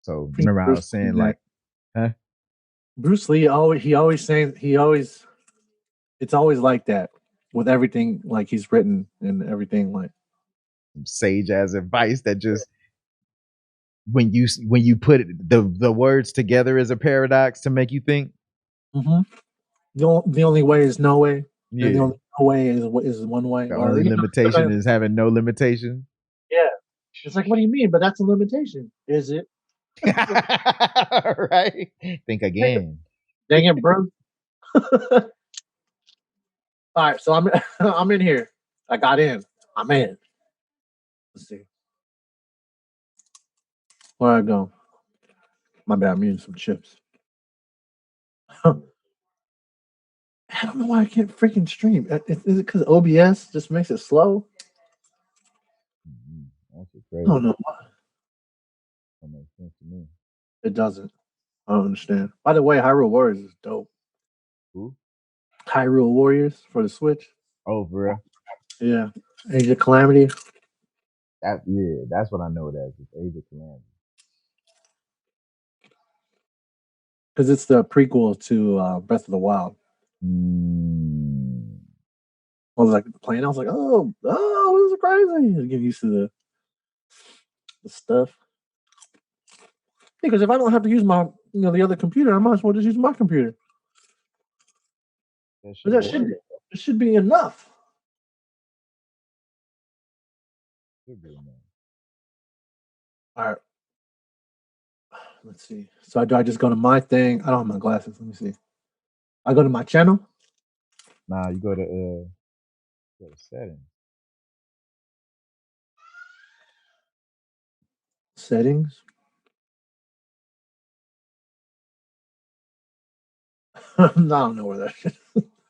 So remember I was saying like, huh? Bruce Lee it's always like that with everything like he's written and everything, like sage as advice that just when you put the words together as a paradox to make you think. Mm-hmm. The only way is no way. Yeah. And the only way is one way. The only limitation is having no limitation. Yeah. It's like, what do you mean? But that's a limitation. Is it? Right? Think again. Dang it, bro. All right, so I'm in here. I got in. I'm in. Let's see. Where I go? My bad. I'm eating some chips. I don't know why I can't freaking stream. Is it because OBS just makes it slow? That's crazy. I don't know why. That makes sense to me. It doesn't. I don't understand. By the way, Hyrule Warriors is dope. Who? Hyrule Warriors for the Switch. Oh, for real? Yeah. Age of Calamity. That's what I know it as. It's Age of Calamity. Because it's the prequel to Breath of the Wild. I was like playing. I was like, oh, this is crazy. Get used to the stuff. Because if I don't have to use my, the other computer, I might as well just use my computer. It should be enough. All right. Let's see. So do I just go to my thing? I don't have my glasses. Let me see. I go to my channel. Nah, you go to settings. Settings. I don't know where that is.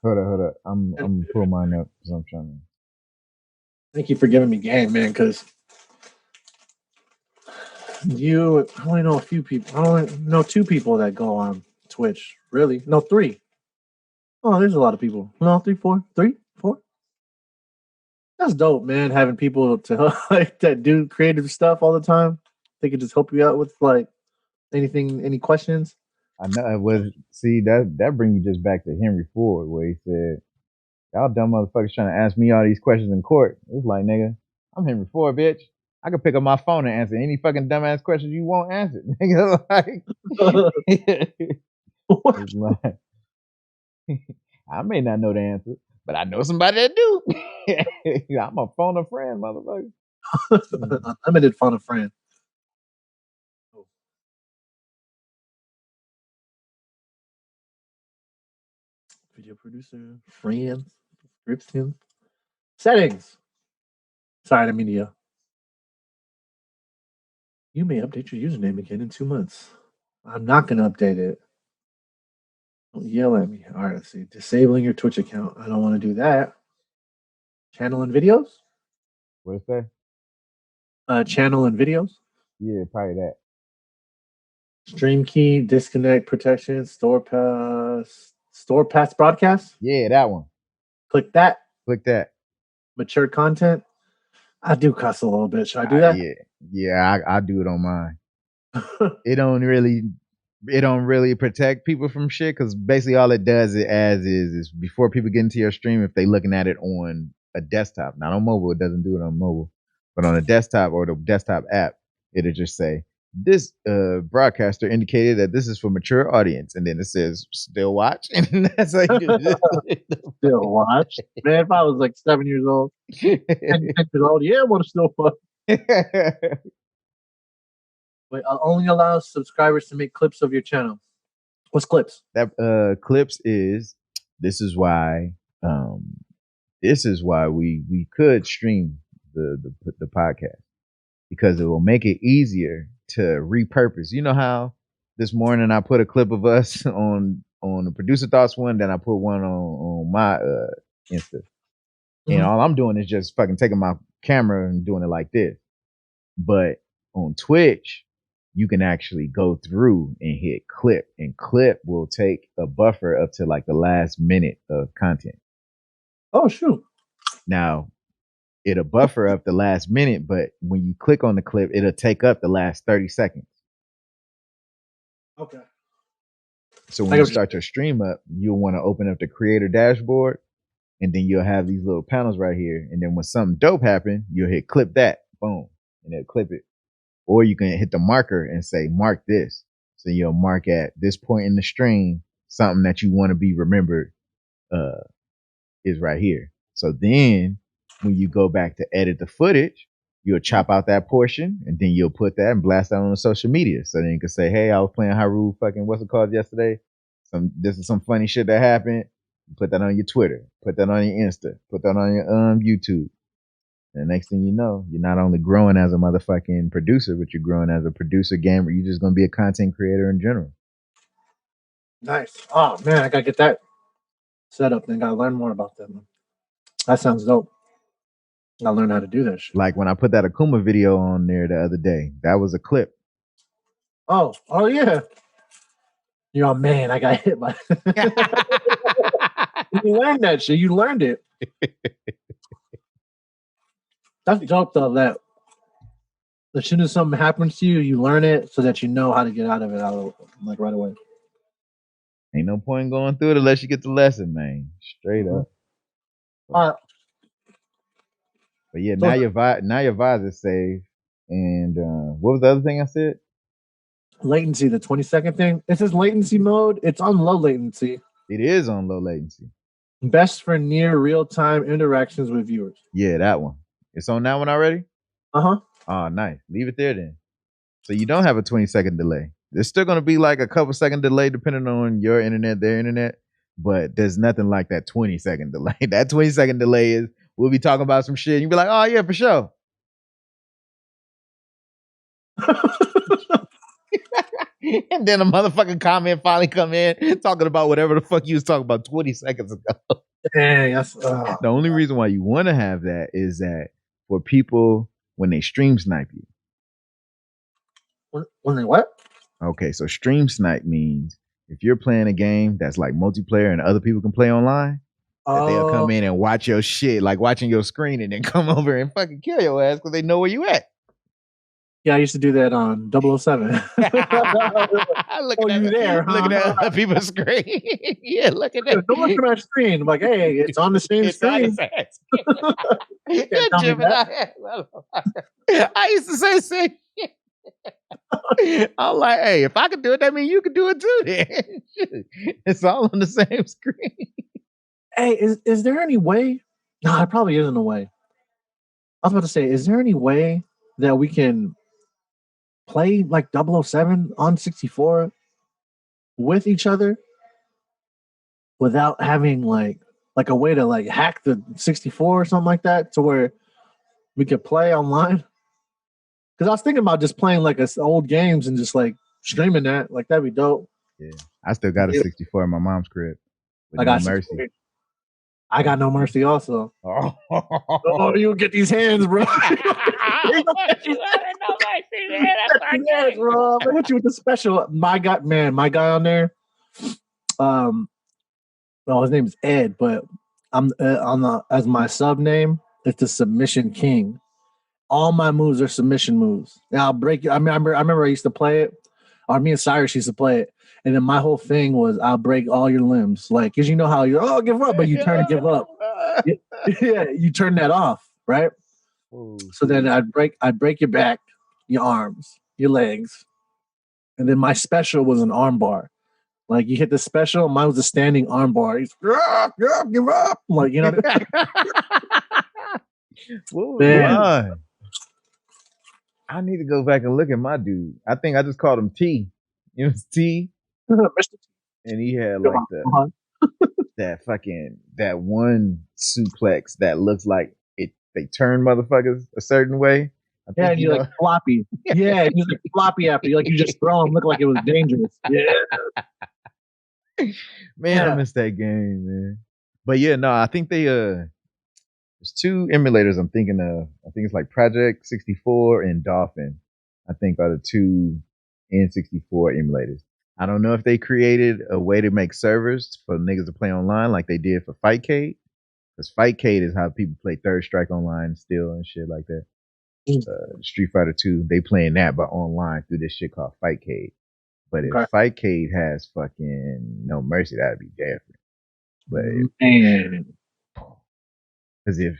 Hold up. I'm pulling mine up because I'm trying to. Thank you for giving me game, man, because I only know a few people. I only know 2 people that go on Twitch. Really? No, 3. Oh, there's a lot of people. No, 3, 4. 3, 4. That's dope, man. Having people to like that do creative stuff all the time. They could just help you out with like anything, any questions. I know it was. See that brings you just back to Henry Ford, where he said, "Y'all dumb motherfuckers trying to ask me all these questions in court." It's like, nigga, I'm Henry Ford, bitch. I can pick up my phone and answer any fucking dumbass questions you want answered, nigga. Like, it's like, I may not know the answer, but I know somebody that do. I'm a phone a friend, motherfucker. Unlimited phone a friend. Video producer, friends, description, settings. Sorry, I mean you. You may update your username again in 2 months. I'm not going to update it. Don't yell at me. All right, let's see. Disabling your Twitch account. I don't want to do that. Channel and videos? What's that? Channel and videos? Yeah, probably that. Stream key, disconnect protection, store pass broadcast? Yeah, that one. Click that. Click that. Mature content. I do cuss a little bit. Should I do that? Yeah, I do it on mine. It don't really protect people from shit because basically all it does is before people get into your stream, if they looking at it on a desktop, not on mobile, it doesn't do it on mobile, but on a desktop or the desktop app, it'll just say this broadcaster indicated that this is for mature audience, and then it says still watch, and that's how you do it. Still watch, man. If I was like 7 years old, 10 years old, yeah, I want to still watch. Wait, I'll only allow subscribers to make clips of your channel. What's clips? That clips is this is why we could stream the podcast because it will make it easier to repurpose. You know how this morning I put a clip of us on the producer thoughts one, then I put one on my Insta. And all I'm doing is just fucking taking my camera and doing it like this. But on Twitch, you can actually go through and hit clip, and clip will take a buffer up to like the last minute of content. Oh, shoot. Now, it'll buffer up the last minute, but when you click on the clip, it'll take up the last 30 seconds. Okay. So when you start your stream up, you'll want to open up the creator dashboard, and then you'll have these little panels right here. And then when something dope happens, you'll hit clip that, boom, and it'll clip it. Or you can hit the marker and say, mark this. So you'll mark at this point in the stream, something that you want to be remembered is right here. So then when you go back to edit the footage, you'll chop out that portion and then you'll put that and blast that on the social media. So then you can say, hey, I was playing Haru fucking what's it called yesterday? This is some funny shit that happened. Put that on your Twitter, put that on your Insta, put that on your YouTube. And the next thing you know, you're not only growing as a motherfucking producer, but you're growing as a producer gamer. You're just gonna be a content creator in general. Nice. Oh man, I gotta get that set up. Then gotta learn more about that. That sounds dope. Gotta learn how to do that shit. Like when I put that Akuma video on there the other day, that was a clip. Oh yeah. You're all, man, I got hit by You learned that shit. You learned it. That's dope, though, that as soon as something happens to you, you learn it so that you know how to get out of it like right away. Ain't no point going through it unless you get the lesson, man. Straight up. But yeah, now your visor's saved. And what was the other thing I said? Latency, the 20-second thing. It says latency mode. It's on low latency. It is on low latency. Best for near real-time interactions with viewers. Yeah, that one. It's on that one already? Uh-huh. Oh, nice. Leave it there then. So you don't have a 20-second delay. There's still going to be like a couple second delay depending on your internet, their internet. But there's nothing like that 20-second delay. That 20-second delay is, we'll be talking about some shit. And you'll be like, oh, yeah, for sure. And then a motherfucking comment finally come in talking about whatever the fuck you was talking about 20 seconds ago. Dang, that's, the only reason why you want to have that is that for people when they stream snipe you. When they what? Okay, so stream snipe means if you're playing a game that's like multiplayer and other people can play online, that they'll come in and watch your shit, like watching your screen, and then come over and fucking kill your ass because they know where you at. Yeah, I used to do that on 007. Looking at, there, huh? Looking at people's screen. Yeah, look at that. Don't look at my screen. I'm like, hey, it's on the same screen. I used to say same. I'm like, hey, if I could do it, that means you could do it too. Then it's all on the same screen. Hey, is there any way? No, it probably isn't a way. I was about to say, is there any way that we can play like 007 on 64 with each other without having like a way to like hack the 64 or something like that to where we could play online? Because I was thinking about just playing like old games and just like streaming that. Like that'd be dope. Yeah, I still got a 64 in my mom's crib. I got No Mercy. I got No Mercy also. Oh, you get these hands, bro. No Mercy, man. Yes, bro. I hit you with the special. My guy on there. Well, his name is Ed, but I'm as my sub name. It's the Submission King. All my moves are submission moves. And I'll break you. I remember I used to play it. Or me and Cyrus used to play it. And then my whole thing was I'll break all your limbs. Like, because you know how you're, give up, but you turn to give up. Yeah, you turn that off, right? Ooh. So then I'd break your back, your arms, your legs. And then my special was an arm bar. Like, you hit the special, mine was a standing arm bar. He's, give up. Like, you know. Ooh, man. I need to go back and look at my dude. I think I just called him T. It was T. And he had like that one suplex that looks like they turn motherfuckers a certain way. Yeah, and you're like floppy. Yeah, you're like floppy after. You just throw him, look like it was dangerous. Yeah. Man, I miss that game, man. But yeah, no, I think there's two emulators I'm thinking of. I think it's like Project 64 and Dolphin. I think are the two N64 emulators. I don't know if they created a way to make servers for niggas to play online like they did for Fightcade. Because Fightcade is how people play Third Strike online still and shit like that. Street Fighter 2, they playing that but online through this shit called Fightcade. But if Fightcade has fucking No Mercy, that'd be different. But because if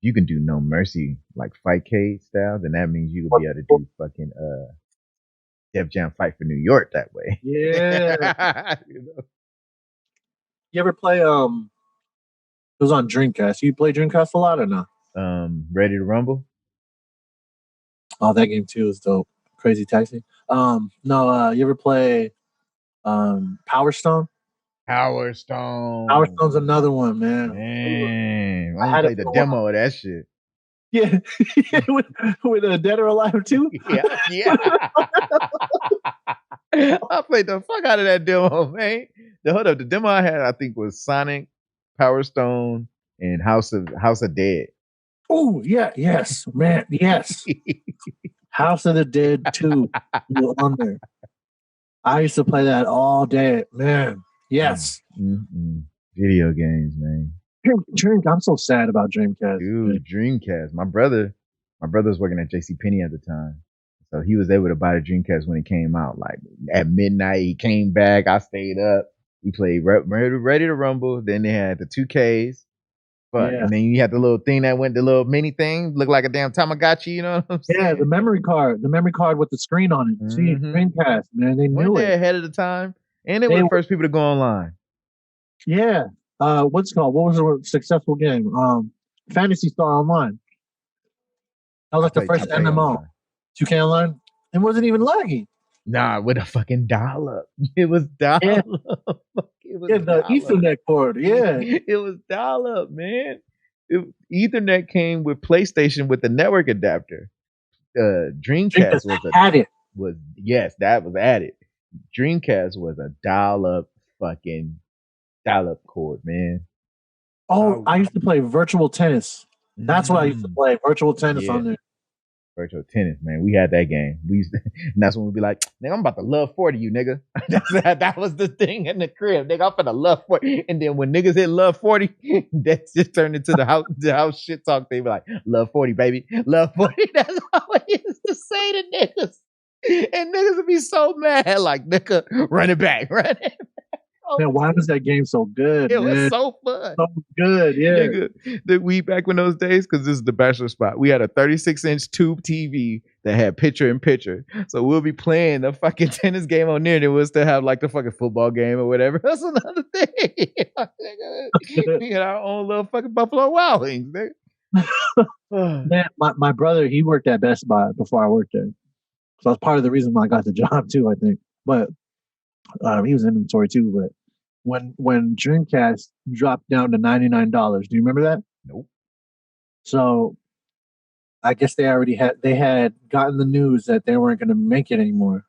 you can do No Mercy like Fightcade style, then that means you will be able to do fucking Def Jam Fight for New York that way. Yeah. You ever play it was on Dreamcast. You play Dreamcast a lot or not? Ready to Rumble? Oh, that game too is dope. Crazy Taxi. No, you ever play Power Stone? Power Stone. Power Stone's another one, man. I had played the demo of that shit. Yeah, with Dead or Alive too. Yeah. I played the fuck out of that demo, man. The demo I had, I think, was Sonic, Power Stone, and House of Dead. Oh yeah, yes, man, yes. House of the Dead 2 on there. I used to play that all day, man. Yes. Mm-hmm. Video games, man. I'm so sad about Dreamcast. Dude, man. Dreamcast. My brother was working at JCPenney at the time. So he was able to buy the Dreamcast when it came out. Like at midnight, he came back. I stayed up. We played Ready to Rumble. Then they had the 2Ks. Fuck. Yeah. And then you had the little thing that went, the little mini thing, looked like a damn Tamagotchi, you know what I'm saying? Yeah, the memory card with the screen on it. See, Dreamcast, man, they knew it. Ahead of the time. And they were the first people to go online. Yeah. What's it called? What was a successful game? Phantasy Star Online. That was like the first MMO. 2K Online. It wasn't even laggy. Nah, with a fucking dial-up. It was dial-up. Yeah, the Ethernet cord. Yeah. It was dial-up, man. Ethernet came with PlayStation with the network adapter. Dreamcast that was added. Dreamcast was a dial-up cord, man. Oh, I used to play virtual tennis. That's what I used to play. Virtual tennis on there. Virtual tennis, man. We had that game. And that's when we'd be like, nigga, I'm about to love 40 you, nigga. That was the thing in the crib. Nigga, I'm finna love 40. And then when niggas hit love 40, that just turned into the house shit talk. They be like, love 40, baby. Love 40. That's all I used to say to niggas. And niggas would be so mad, like, nigga, run it back. Man, why was that game so good? It was so fun. So good, yeah. We back in those days, because this is the bachelor spot. We had a 36-inch tube TV that had picture-in-picture. So we'll be playing the fucking tennis game on there, and it was to have like the fucking football game or whatever. That's another thing. We had our own little fucking Buffalo Wild Wings, nigga. Man, my brother, he worked at Best Buy before I worked there. So that's part of the reason why I got the job too, I think. But he was in inventory too, but when Dreamcast dropped down to $99, do you remember that? Nope. So I guess they had gotten the news that they weren't going to make it anymore,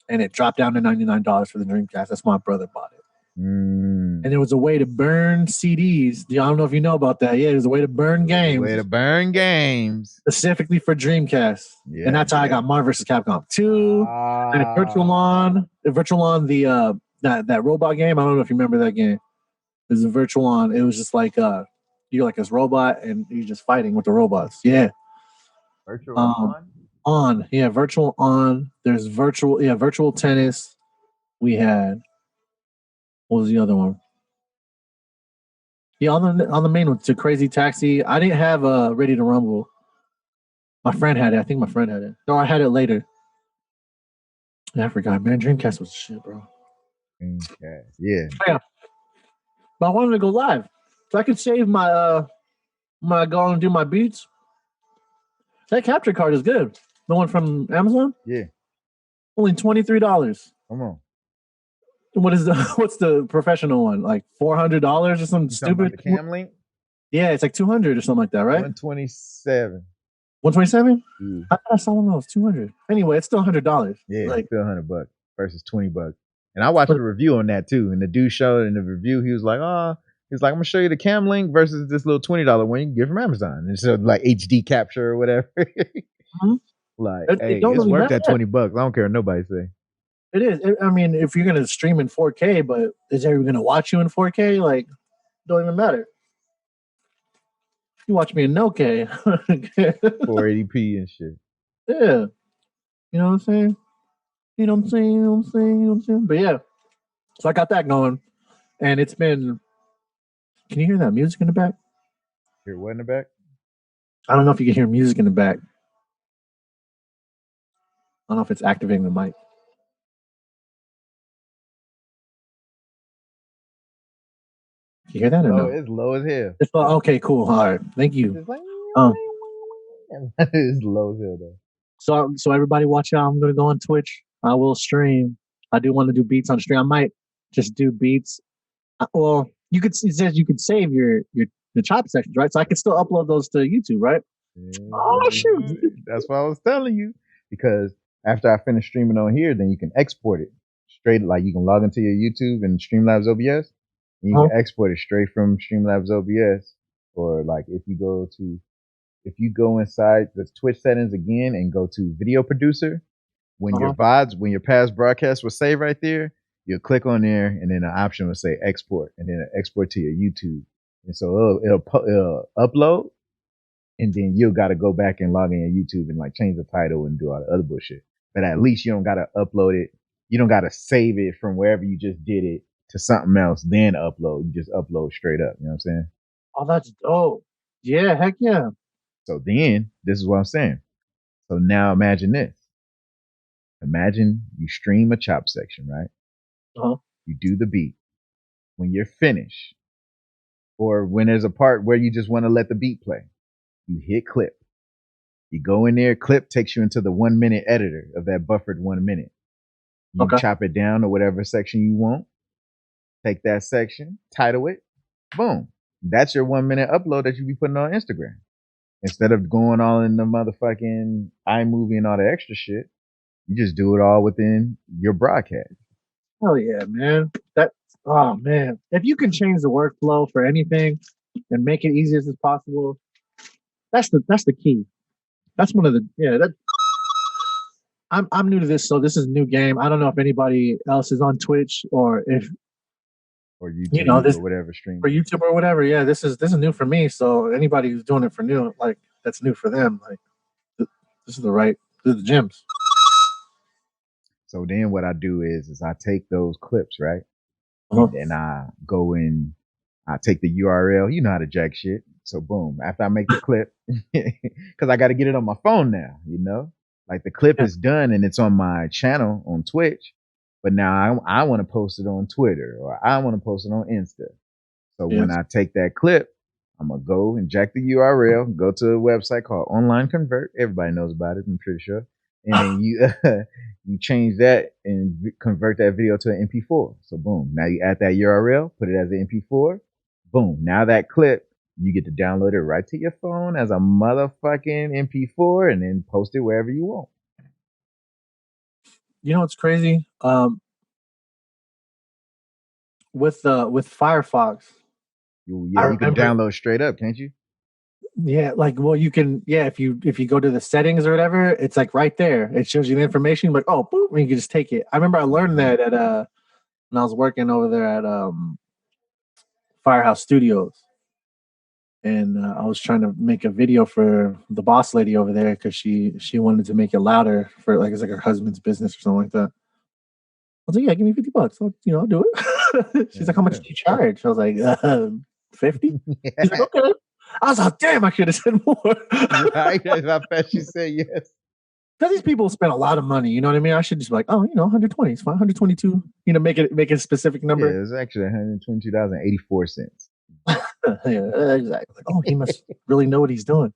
and it dropped down to $99 for the Dreamcast. That's why my brother bought it. And there was a way to burn CDs. I don't know if you know about that. Yeah, there's a way to burn games. Specifically for Dreamcast. Yeah, and that's how I got Marvel vs. Capcom 2. And Virtual-On, that robot game. I don't know if you remember that game. It was a Virtual-On. It was just like you're like this robot and you're just fighting with the robots. Yeah. Virtual-On? Yeah, Virtual-On. There's virtual tennis. We had, what was the other one? Yeah, on the main one, to Crazy Taxi. I didn't have Ready to Rumble. My friend had it. I think my friend had it. No, I had it later. Yeah, I forgot, man. Dreamcast was shit, bro. Dreamcast, yeah. But I wanted to go live, so I could save my go and do my beats. That capture card is good. The one from Amazon. Yeah. Only $23. Come on. What's the professional one? Like $400 or something stupid? The Cam Link? Yeah, it's like 200 or something like that, right? 127. 127? I thought I saw one that was 200. Anyway, it's still $100. Yeah, it's still $100 versus $20. And I watched a review on that too. And the dude showed in the review, he was like, I'm gonna show you the Cam Link versus this little $20 one you can get from Amazon. And so like HD capture or whatever. Like, hey, it's really worth that $20. I don't care what nobody say. It is. I mean, if you're gonna stream in 4K, but is everyone gonna watch you in 4K? Like, don't even matter. You watch me in no K. 480p and shit. Yeah. You know what I'm saying? You know what I'm saying? But yeah. So I got that going. And it's been, can you hear that music in the back? Hear what in the back? I don't know if you can hear music in the back. I don't know if it's activating the mic. You hear that or no? It's low as hell. It's low. Okay, cool. All right. Thank you. It's like, it's low as hell though. So everybody watch out. I'm gonna go on Twitch. I will stream. I do want to do beats on stream. I might just do beats. Well, it says you could save your chop sections, right? So I can still upload those to YouTube, right? Oh shoot. That's what I was telling you. Because after I finish streaming on here, then you can export it straight. Like you can log into your YouTube and Streamlabs OBS. And you can export it straight from Streamlabs OBS. Or like if you go inside the Twitch settings again and go to video producer, when your VODs, when your past broadcasts will save right there, you'll click on there, and then an option will say export, and then export to your YouTube. And so it'll upload, and then you got to go back and log in your YouTube and like change the title and do all the other bullshit. But at least you don't got to upload it. You don't got to save it from wherever you just did it to something else, then upload. You just upload straight up. You know what I'm saying? Oh, that's dope. Yeah, heck yeah. So then, this is what I'm saying. So now imagine this. Imagine you stream a chop section, right? Uh-huh. You do the beat. When you're finished, or when there's a part where you just want to let the beat play, you hit clip. You go in there, clip takes you into the 1 minute editor of that buffered 1 minute. You chop it down to whatever section you want. Take that section, title it, boom. That's your 1 minute upload that you be putting on Instagram. Instead of going all in the motherfucking iMovie and all the extra shit, you just do it all within your broadcast. Oh yeah, man. Oh man. If you can change the workflow for anything and make it easiest as possible, that's the key. That's one of the I'm new to this, so this is a new game. I don't know if anybody else is on Twitch or if or YouTube or whatever stream or YouTube or whatever. Yeah, this is new for me. So anybody who's doing it for new, like that's new for them. Like this is the gems. So then what I do is I take those clips, right? And then I go in, I take the URL. You know how to jack shit. So boom, after I make the clip, because I got to get it on my phone now, you know? Like the clip is done and it's on my channel on Twitch, but now I want to post it on Twitter or I want to post it on Insta. So when I take that clip, I'm going to go and jack the URL, go to a website called Online Convert. Everybody knows about it, I'm pretty sure. And then you change that and convert that video to an MP4. So boom, now you add that URL, put it as an MP4. Boom, now that clip, you get to download it right to your phone as a motherfucking MP4 and then post it wherever you want. You know what's crazy? With Firefox, you can download straight up, can't you? Yeah, like you can. Yeah, if you go to the settings or whatever, it's like right there. It shows you the information. Like boop, and you can just take it. I remember I learned that at when I was working over there at Firehouse Studios, and I was trying to make a video for the boss lady over there because she wanted to make it louder for like it's like her husband's business or something like that. I was like, yeah, give me $50. I'll do it. She's like, how much do you charge? I was like, 50. She's like, okay. I was like, damn, I should have said more. Right? I bet you said yes. Because these people spend a lot of money, you know what I mean? I should just be like, 120 is fine, 122. Make it a specific number. Yeah, it's actually $122.84. Yeah, exactly. Like, he must really know what he's doing.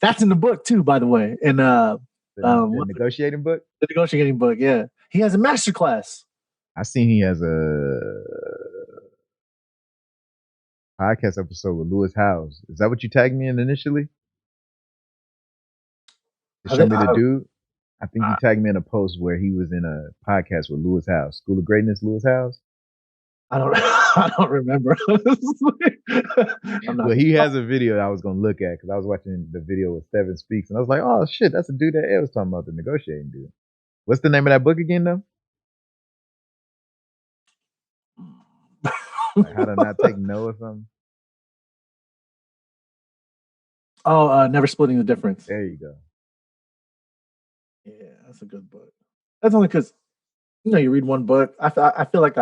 That's in the book too, by the way. And the negotiating book? The negotiating book, yeah. He has a master class. I seen he has a podcast episode with Lewis Howes. Is that what you tagged me in initially? To show me the dude? I think you tagged me in a post where he was in a podcast with Lewis Howes. School of Greatness, Lewis Howes? I don't remember. Well, he has a video that I was going to look at because I was watching the video with Steven Speaks and I was like, oh shit, that's the dude that Ed was talking about, the negotiating dude. What's the name of that book again though? Like how to not take no or something? Oh, Never Splitting the Difference. There you go. Yeah, that's a good book. That's only because you read one book. I feel like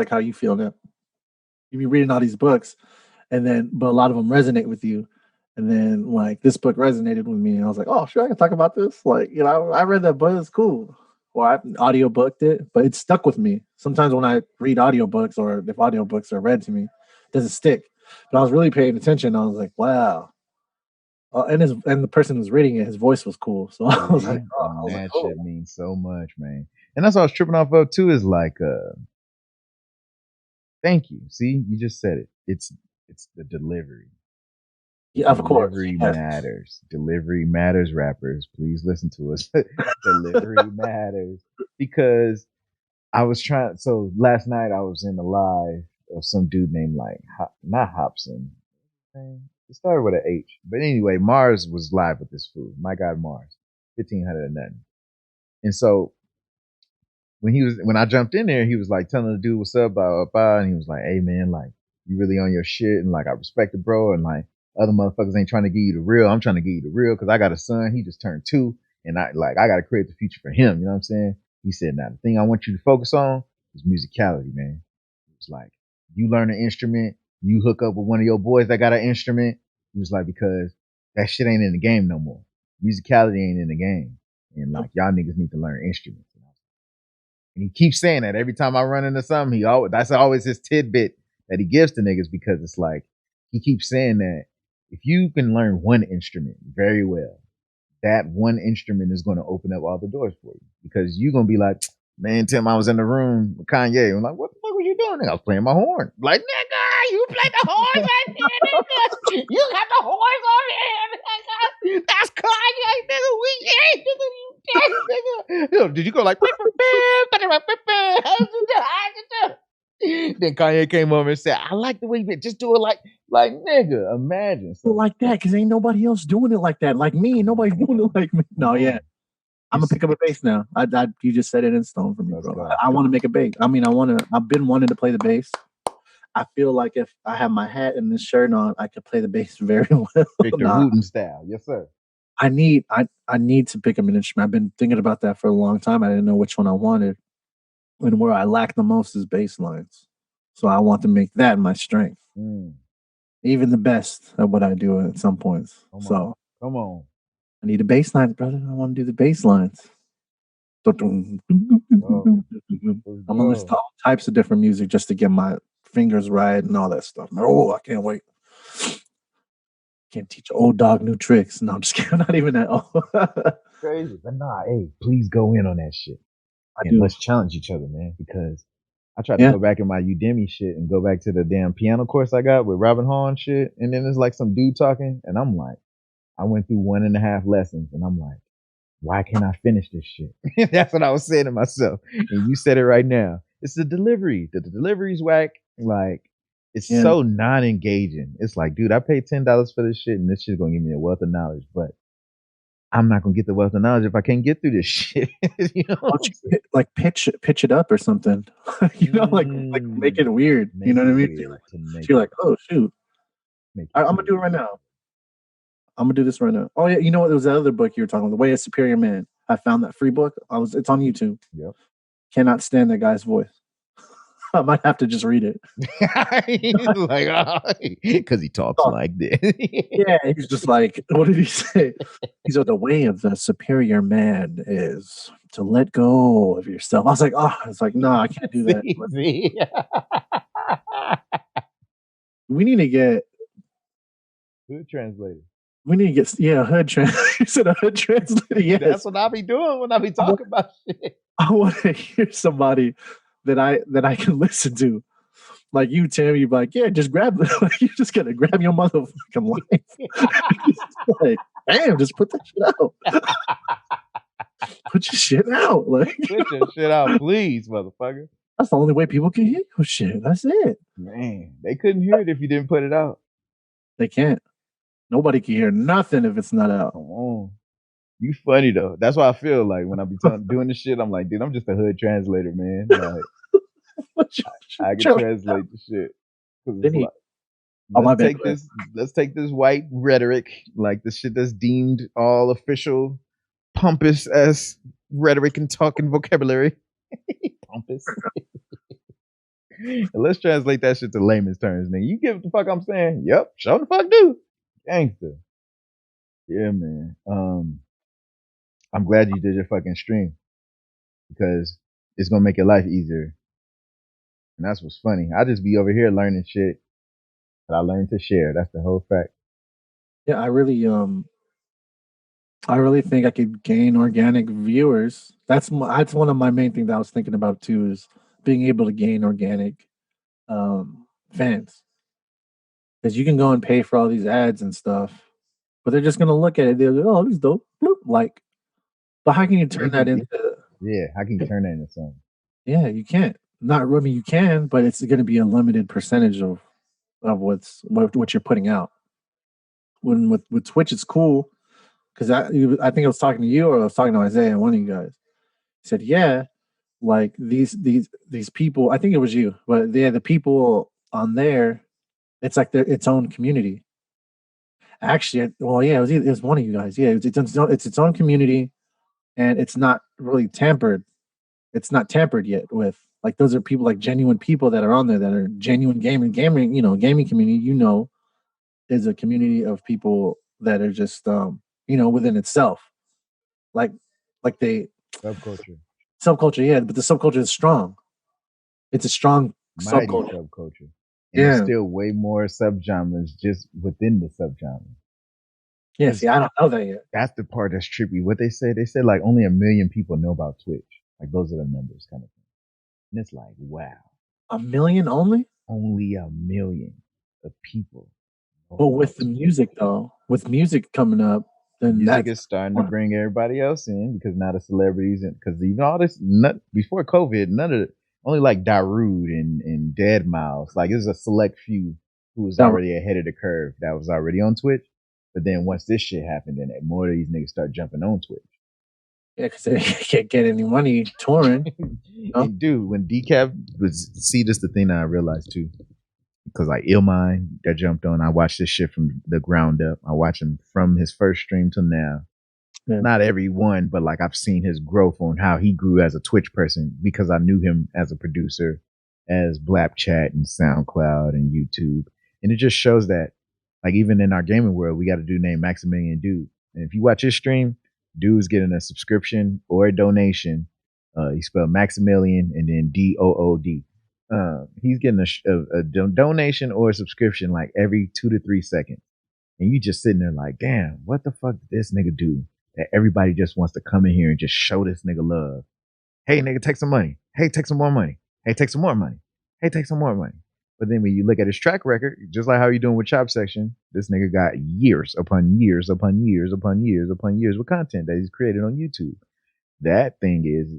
how you feel now. You be reading all these books, but a lot of them resonate with you, and then like this book resonated with me, and I was like, oh, sure, I can talk about this. Like I read that book, it's cool. Well, I audio booked it, but it stuck with me. Sometimes when I read audiobooks or if audiobooks are read to me, it doesn't stick. But I was really paying attention. I was like, wow. And the person who's reading it, his voice was cool. So I was like, oh, that shit means so much, man. And that's what I was tripping off of too, is like thank you. See, you just said it. It's the delivery. Yeah, of course. Delivery matters. Delivery matters, rappers. Please listen to us. Delivery matters. Because I was trying, so last night I was in a live of some dude named like, not Hobson. It started with an H. But anyway, Mars was live with this food. My God, Mars. 1500 or nothing. And so when I jumped in there, he was like telling the dude what's up, blah, blah, blah, and he was like, hey man, like you really on your shit, and like I respect it, bro, and like other motherfuckers ain't trying to give you the real. I'm trying to give you the real because I got a son. He just turned 2, and I got to create the future for him. You know what I'm saying? He said, now the thing I want you to focus on is musicality, man. It's like you learn an instrument, you hook up with one of your boys that got an instrument. He was like, because that shit ain't in the game no more. Musicality ain't in the game, and like y'all niggas need to learn instruments. And he keeps saying that every time I run into something, that's always his tidbit that he gives to niggas, because it's like he keeps saying that if you can learn one instrument very well, that one instrument is going to open up all the doors for you, because you're going to be like, man, Tim, I was in the room with Kanye. I'm like, what the fuck were you doing? I was playing my horn. Like, nigga, you played the horn right here, nigga. You got the horns on here, nigga. That's Kanye, nigga. We ain't, nigga. You dead, nigga. Did you go like, then Kanye came over and said, I like the way you just do it like nigga, imagine. So like that, because ain't nobody else doing it like that. Like me, nobody's doing it like me. No, yeah. I'm gonna pick up a bass now. You just set it in stone for me, bro. I want to make a bass. I mean, I've been wanting to play the bass. I feel like if I have my hat and this shirt on, I could play the bass very well. Victor Wooten style, yes sir. I need to pick up an instrument. I've been thinking about that for a long time. I didn't know which one I wanted, and where I lack the most is bass lines. So I want to make that my strength. Even the best at what I do at some points. Come on. I need a bass line, brother. I want to do the bass lines. I'm gonna listen to all types of different music just to get my fingers right and all that stuff. Oh, I can't wait. Can't teach old dog new tricks. No, I'm just kidding. Not even that old. Crazy. But nah, hey, please go in on that shit. And let's challenge each other, man, because I tried to go back in my Udemy shit and go back to the damn piano course I got with Robin Hall and shit. And then there's like some dude talking, and I'm like, I went through 1.5 lessons, and I'm like, why can't I finish this shit? That's what I was saying to myself. And you said it right now. It's the delivery. The delivery's whack. Like, it's so non-engaging. It's like, dude, I paid $10 for this shit, and this shit's gonna give me a wealth of knowledge, but I'm not gonna get the wealth of knowledge if I can't get through this shit. You know, like pitch it up or something. You know, like make it weird. You know what I mean? You're like, oh shoot, I'm gonna do it right now. I'm gonna do this right now. Oh yeah, you know what? There was that other book you were talking about, The Way of Superior Man. I found that free book. It's on YouTube. Yep. Cannot stand that guy's voice. I might have to just read it. Like, because he talks like this. Yeah, he's just like, what did he say? He's like, the way of the superior man is to let go of yourself. I was like, no, I can't do that. We need to get hood translator. We need to get hood translator. You said a hood translator. Yes. That's what I be doing when I be talking about shit. I want to hear somebody that I can listen to, like you, Tim. You're like, yeah, just grab. You just gotta grab your motherfucking life. Like, damn, just put that shit out. Put your shit out, like put your shit out, please, motherfucker. That's the only way people can hear your shit. That's it. Man, they couldn't hear it if you didn't put it out. They can't. Nobody can hear nothing if it's not out. Come on. You funny though. That's why I feel like when I be doing this shit, I'm like, dude, I'm just a hood translator, man. Like, I can translate the shit. Like, let's take this white rhetoric, like the shit that's deemed all official, pompous as rhetoric and talking vocabulary. Pompous. And let's translate that shit to layman's terms, nigga. You get what the fuck I'm saying? Yep, show the fuck do. Gangster. Yeah, man. I'm glad you did your fucking stream, because it's gonna make your life easier. And that's what's funny. I just be over here learning shit that I learned to share. That's the whole fact. Yeah, I really think I could gain organic viewers. That's one of my main things that I was thinking about too, is being able to gain organic fans. Because you can go and pay for all these ads and stuff, but they're just gonna look at it. They're like, oh, this is dope. Bloop. Like, but how can you turn that into? Yeah, how can you turn that into something? Yeah, you can't. You can, but it's going to be a limited percentage of what you're putting out. When with Twitch, it's cool because I think I was talking to you or I was talking to Isaiah, one of you guys. He said, yeah, like these people. I think it was you, but yeah, the people on there, it's like their its own community. Actually, well, yeah, it was one of you guys. Yeah, it's its own community, and it's not really tampered. It's not tampered yet with. Like those are people, like genuine people that are on there that are genuine gaming. Gaming community. Is a community of people that are just within itself. Like they Subculture. subculture, yeah, but the subculture is strong. It's a strong Mighty subculture. subculture. And there's Yeah. still way more subgenres just within the subgenre. Yeah, see, I don't know that yet. That's the part that's trippy. What they said like only 1 million people know about Twitch. Like those are the numbers kind of thing. And it's like, wow. 1 million only? Only 1 million of people. But with the music though, with music coming up, then music is starting to bring everybody else in because now the celebrities, and because all this before COVID, none of only like Darude and Dead Mouse, like there's a select few who was already ahead of the curve that was already on Twitch. But then once this shit happened, then more of these niggas start jumping on Twitch. Yeah, because they can't get any money touring. And dude, when Decaf was, see, this the thing that I realized too. Because like Illmind that jumped on, I watched this shit from the ground up. I watch him from his first stream till now. Yeah. Not every one, but like I've seen his growth on how he grew as a Twitch person because I knew him as a producer, as Blapchat and SoundCloud and YouTube. And it just shows that like even in our gaming world, we got a dude named Maximilian Dude. And if you watch his stream, dude's getting a subscription or a donation. He spelled Maximilian and then DOOD. He's getting a donation or a subscription like every 2 to 3 seconds. And you just sitting there like, damn, what the fuck did this nigga do that everybody just wants to come in here and just show this nigga love? Hey, nigga, take some money. Hey, take some more money. Hey, take some more money. Hey, take some more money. But then when you look at his track record, just like how you doing with Chop Section, this nigga got years upon years upon years upon years upon years with content that he's created on YouTube. That thing is,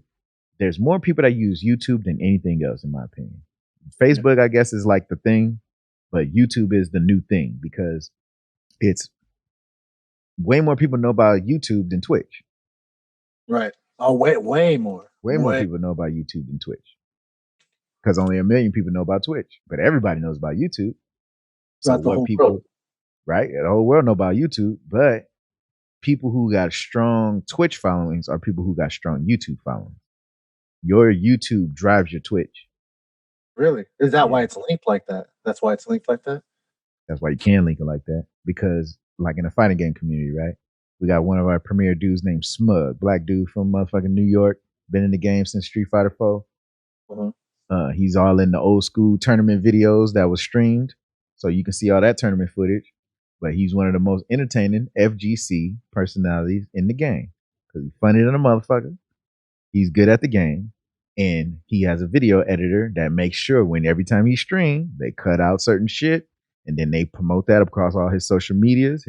there's more people that use YouTube than anything else, in my opinion. Facebook, I guess, is like the thing, but YouTube is the new thing because it's way more people know about YouTube than Twitch. Right. Oh, way more. Way more people know about YouTube than Twitch. Because only 1 million people know about Twitch, but everybody knows about YouTube. So what people, world. Right? The whole world know about YouTube, but people who got strong Twitch followings are people who got strong YouTube followings. Your YouTube drives your Twitch. Really? Is that why it's linked like that? That's why it's linked like that? That's why you can link it like that. Because like in the fighting game community, right? We got one of our premier dudes named Smug, black dude from motherfucking New York, been in the game since Street Fighter 4. He's all in the old school tournament videos that was streamed. So you can see all that tournament footage. But he's one of the most entertaining FGC personalities in the game. Because he's funny than a motherfucker. He's good at the game. And he has a video editor that makes sure when every time he streams, they cut out certain shit. And then they promote that across all his social medias.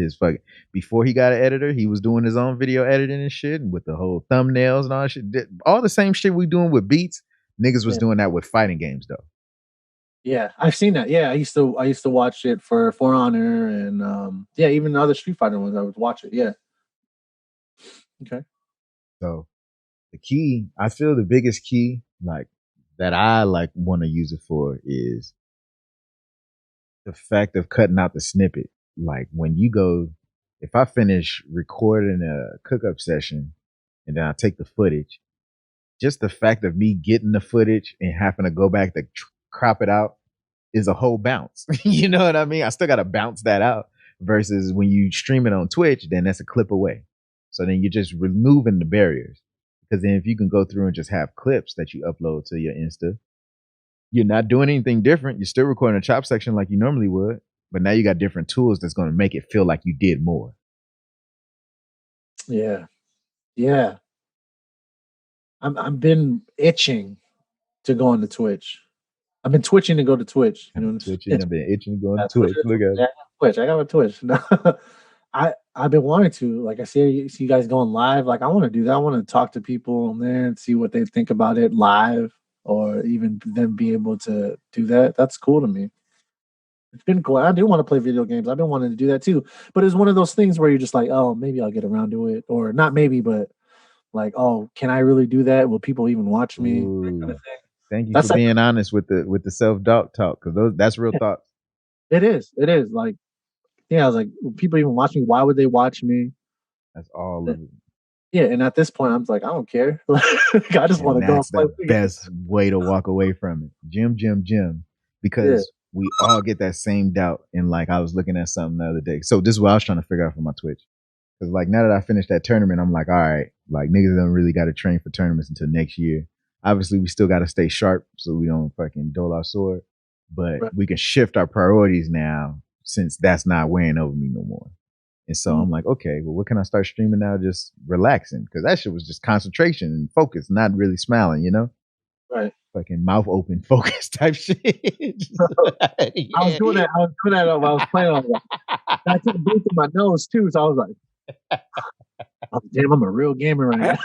Before he got an editor, he was doing his own video editing and shit, and with the whole thumbnails and all that shit. All the same shit we doing with beats, niggas was doing that with fighting games though. Yeah, I've seen that. Yeah, I used to watch it for Honor and even the other Street Fighter ones. I would watch it. Yeah. Okay. So the key, I feel the biggest key, like that I like want to use it for is the fact of cutting out the snippet. Like when you go, if I finish recording a cook-up session and then I take the footage, just the fact of me getting the footage and having to go back to crop it out is a whole bounce. You know what I mean? I still got to bounce that out versus when you stream it on Twitch, then that's a clip away. So then you're just removing the barriers. Because then if you can go through and just have clips that you upload to your Insta, you're not doing anything different. You're still recording a chop section like you normally would, but now you got different tools that's going to make it feel like you did more. Yeah. Yeah. I've been itching to go on to Twitch. I've been twitching to go to Twitch. You know, I've been itching to go on Twitch. Look at it. Twitch. I got my Twitch. I've been wanting to. Like I see you guys going live. Like I want to do that. I want to talk to people on there and see what they think about it live, or even them be able to do that. That's cool to me. It's been cool. I do want to play video games. I've been wanting to do that too. But it's one of those things where you're just like, oh, maybe I'll get around to it, or not maybe, but Like, oh, can I really do that? Will people even watch me? Ooh, that kind of thing. Thank you for being honest with the self-doubt talk, because that's real thoughts. It is. Like, yeah, I was like, will people even watch me? Why would they watch me? That's all of it. Yeah, and at this point, I'm like, I don't care. I just want to go. That's the best way to walk away from it. Gym, because we all get that same doubt. And like, I was looking at something the other day. So this is what I was trying to figure out for my Twitch. Because like, now that I finished that tournament, I'm like, all right, like niggas don't really got to train for tournaments until next year. Obviously, we still got to stay sharp so we don't fucking dull our sword. But we can shift our priorities now since that's not weighing over me no more. And so I'm like, okay, well, what can I start streaming now? Just relaxing. Because that shit was just concentration and focus, not really smiling, you know? Right. Fucking mouth open focus type shit. I was doing that while I was playing all that. I took a breath in my nose too, so I was like, oh, damn, I'm a real gamer right now.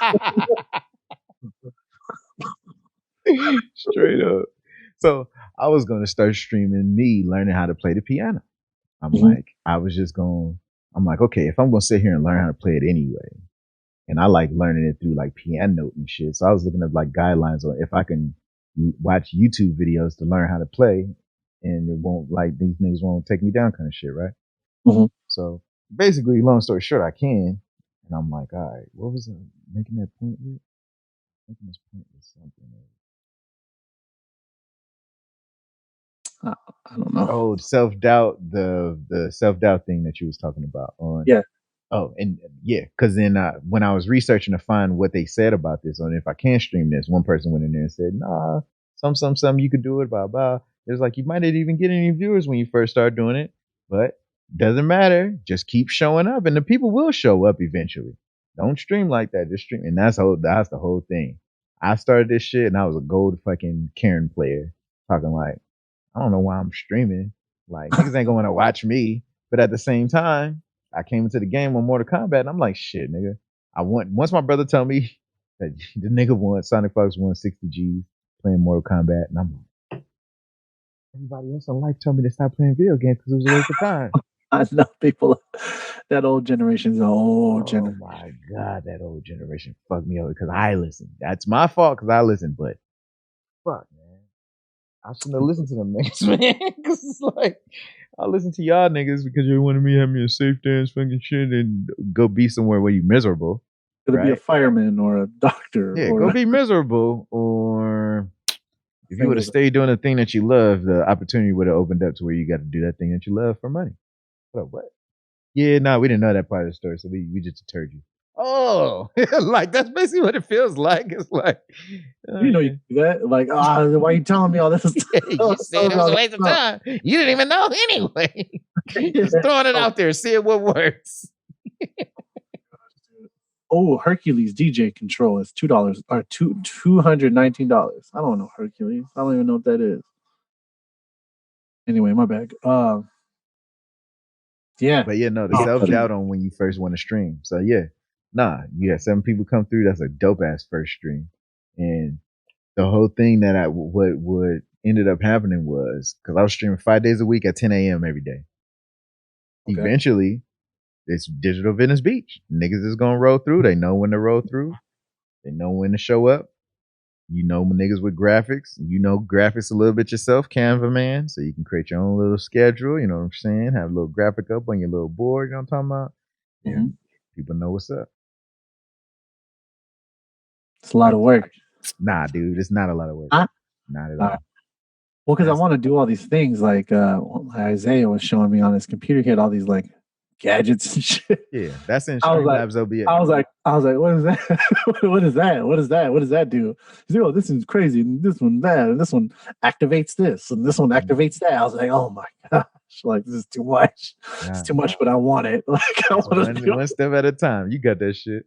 Straight up. So I was going to start streaming me learning how to play the piano. I'm like, I'm like, okay, if I'm going to sit here and learn how to play it anyway, and I like learning it through like piano note and shit. So I was looking up like guidelines on if I can watch YouTube videos to learn how to play and it won't like these niggas won't take me down kind of shit. Right. Mm-hmm. So basically, long story short, I can. And I'm like, all right, what was I making that point with? Making this point with something else. I don't know. Oh, self-doubt, the self-doubt thing that you was talking about on. Yeah. Oh, and yeah, because then when I was researching to find what they said about this, on if I can stream this, one person went in there and said, nah, some, you could do it, blah, blah. It's like, you might not even get any viewers when you first start doing it, but doesn't matter. Just keep showing up and the people will show up eventually. Don't stream like that. Just stream. And that's the whole thing. I started this shit and I was a gold fucking Karen player talking like, I don't know why I'm streaming. Like, niggas ain't going to watch me. But at the same time, I came into the game on Mortal Kombat and I'm like, shit, nigga. Once my brother told me that the nigga won, Sonic Fox won 60 G's playing Mortal Kombat. And I'm like, everybody else in life told me to stop playing video games because it was a waste of time. I know people, that old generation's an old generation. Oh my God, that old generation fucked me over because I listened. That's my fault because I listened, but fuck, man. I shouldn't have listened to them niggas, man. Because it's like, I listen to y'all niggas because you wanted me to have me a safe dance fucking shit and go be somewhere where you miserable. Could be a fireman or a doctor. Yeah, go be miserable. Or if you would have stayed doing the thing that you love, the opportunity would have opened up to where you got to do that thing that you love for money. What? Yeah, no, we didn't know that part of the story, so we just deterred you. Oh, like that's basically what it feels like. It's like, you know, you do that. Like, why are you telling me all this? You said it was a waste of time. You didn't even know anyway. Just throwing it out there, seeing what works. Oh, Hercules DJ control is $2 or $219. I don't know Hercules. I don't even know what that is. Anyway, my bad. Yeah. But yeah, no, the self-doubt on when you first want to stream. So yeah. Nah, you had 7 people come through. That's a dope ass first stream. And the whole thing that what ended up happening was because I was streaming 5 days a week at 10 a.m. every day. Okay. Eventually, it's Digital Venice Beach. Niggas is gonna roll through. They know when to roll through. They know when to show up. You know niggas with graphics. You know graphics a little bit yourself, Canva man. So you can create your own little schedule. You know what I'm saying? Have a little graphic up on your little board. You know what I'm talking about? Mm-hmm. And people know what's up. It's a lot of work. Nah, dude, it's not a lot of work. Not at all. Well, because I want to do all these things like Isaiah was showing me on his computer. He had all these like gadgets and shit. Yeah, that's in Streamlabs OBS. I was like, what is that? What is that? What does that do? He's like, oh, this is crazy. And this one, that, and this one activates this, and this one activates that. I was like, oh my gosh, like this is too much. Yeah. It's too much, but I want it. Like I want to one step at a time. You got that shit.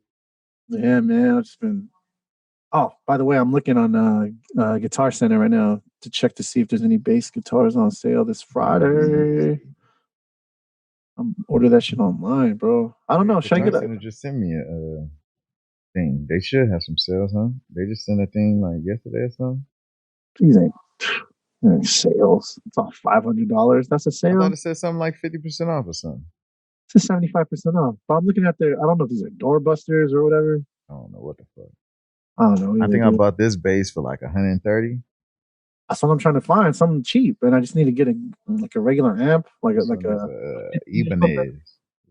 Yeah, man. I've just been. Oh, by the way, I'm looking on Guitar Center right now to check to see if there's any bass guitars on sale this Friday. I'm order that shit online, bro. I don't know. Should I get it? Just send me a thing. They should have some sales, huh? They just sent a thing like yesterday or something. These ain't sales. It's all $500. That's a sale. I thought it said something like 50% off or something. It's 75% off. But I'm looking at their. I don't know if these are doorbusters or whatever. I don't know what the fuck. I don't know. I think I bought this bass for like 130. That's what I'm trying to find, something cheap, and I just need to get a regular amp, like a Ibanez. This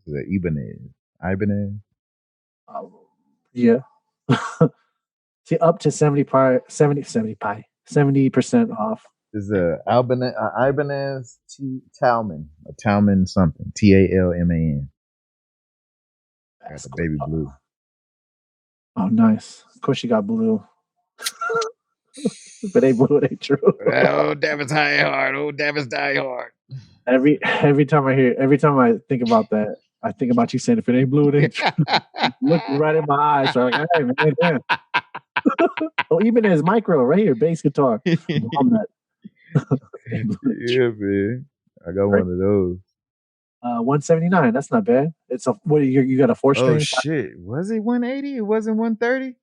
is an Ibanez. Yeah. See, up to 70% off. This is a Ibanez Talman, a Talman something, Talman. Got the baby blue. Oh, nice. Of course, you got blue. But they blue, they true. Oh, Davis die hard. Oh, Davis die hard. Every time I think about that, I think about you saying, if it ain't blue, it ain't true. Look right in my eyes. So I'm like, hey, man, damn. Oh, even as micro right here, bass guitar. Yeah, man. I got one of those. 179. That's not bad. It's a what? You got a 4-string? Oh shit! Was it 180? It wasn't 130.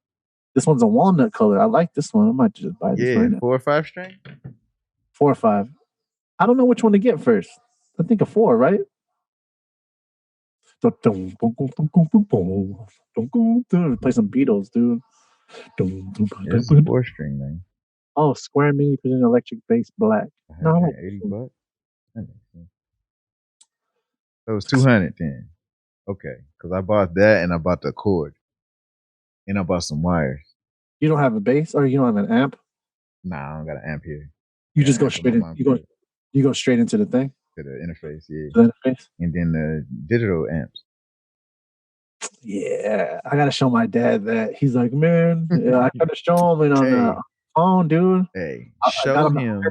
This one's a walnut color. I like this one. I might just buy this right now. 4 or 5 string. 4 or 5. I don't know which one to get first. I think a 4, right? Play some Beatles, dude. It's a 4-string, man. Oh, Square Mini present electric bass black. No, $80. That makes sense. So it was 200 then. Okay, because I bought that and I bought the cord, and I bought some wires. You don't have a bass, or you don't have an amp? Nah, I don't got an amp here. You just go straight in. You go straight into the thing. To the interface, yeah. The interface, and then the digital amps. Yeah, I gotta show my dad that. He's like, man, I gotta show him on the phone, dude. Hey, show him,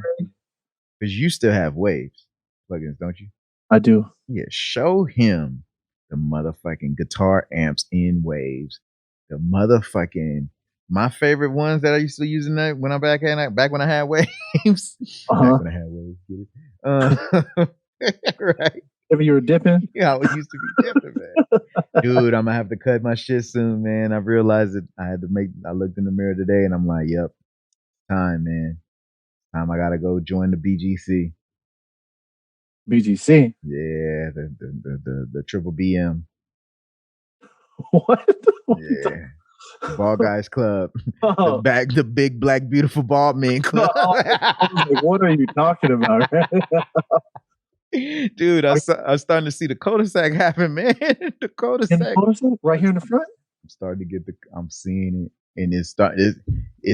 because you still have waves plugins, don't you? I do. Yeah, show him the motherfucking guitar amps in waves. The motherfucking my favorite ones that I used to use in that when I'm back when I had waves. Back when I had waves. Right. If you were dipping? Yeah, I used to be dipping, man. Dude, I'm gonna have to cut my shit soon, man. I realized that I looked in the mirror today and I'm like, yep, time, man. Time I gotta go join the BGC. BGC? Yeah, the triple BM. What? Yeah. Ball Guys Club. Oh. The big black beautiful bald men club. What are you talking about? Dude, I was starting to see the cul-de-sac happen, man. The cul-de-sac right here in the front. I'm starting to I'm seeing it, and it's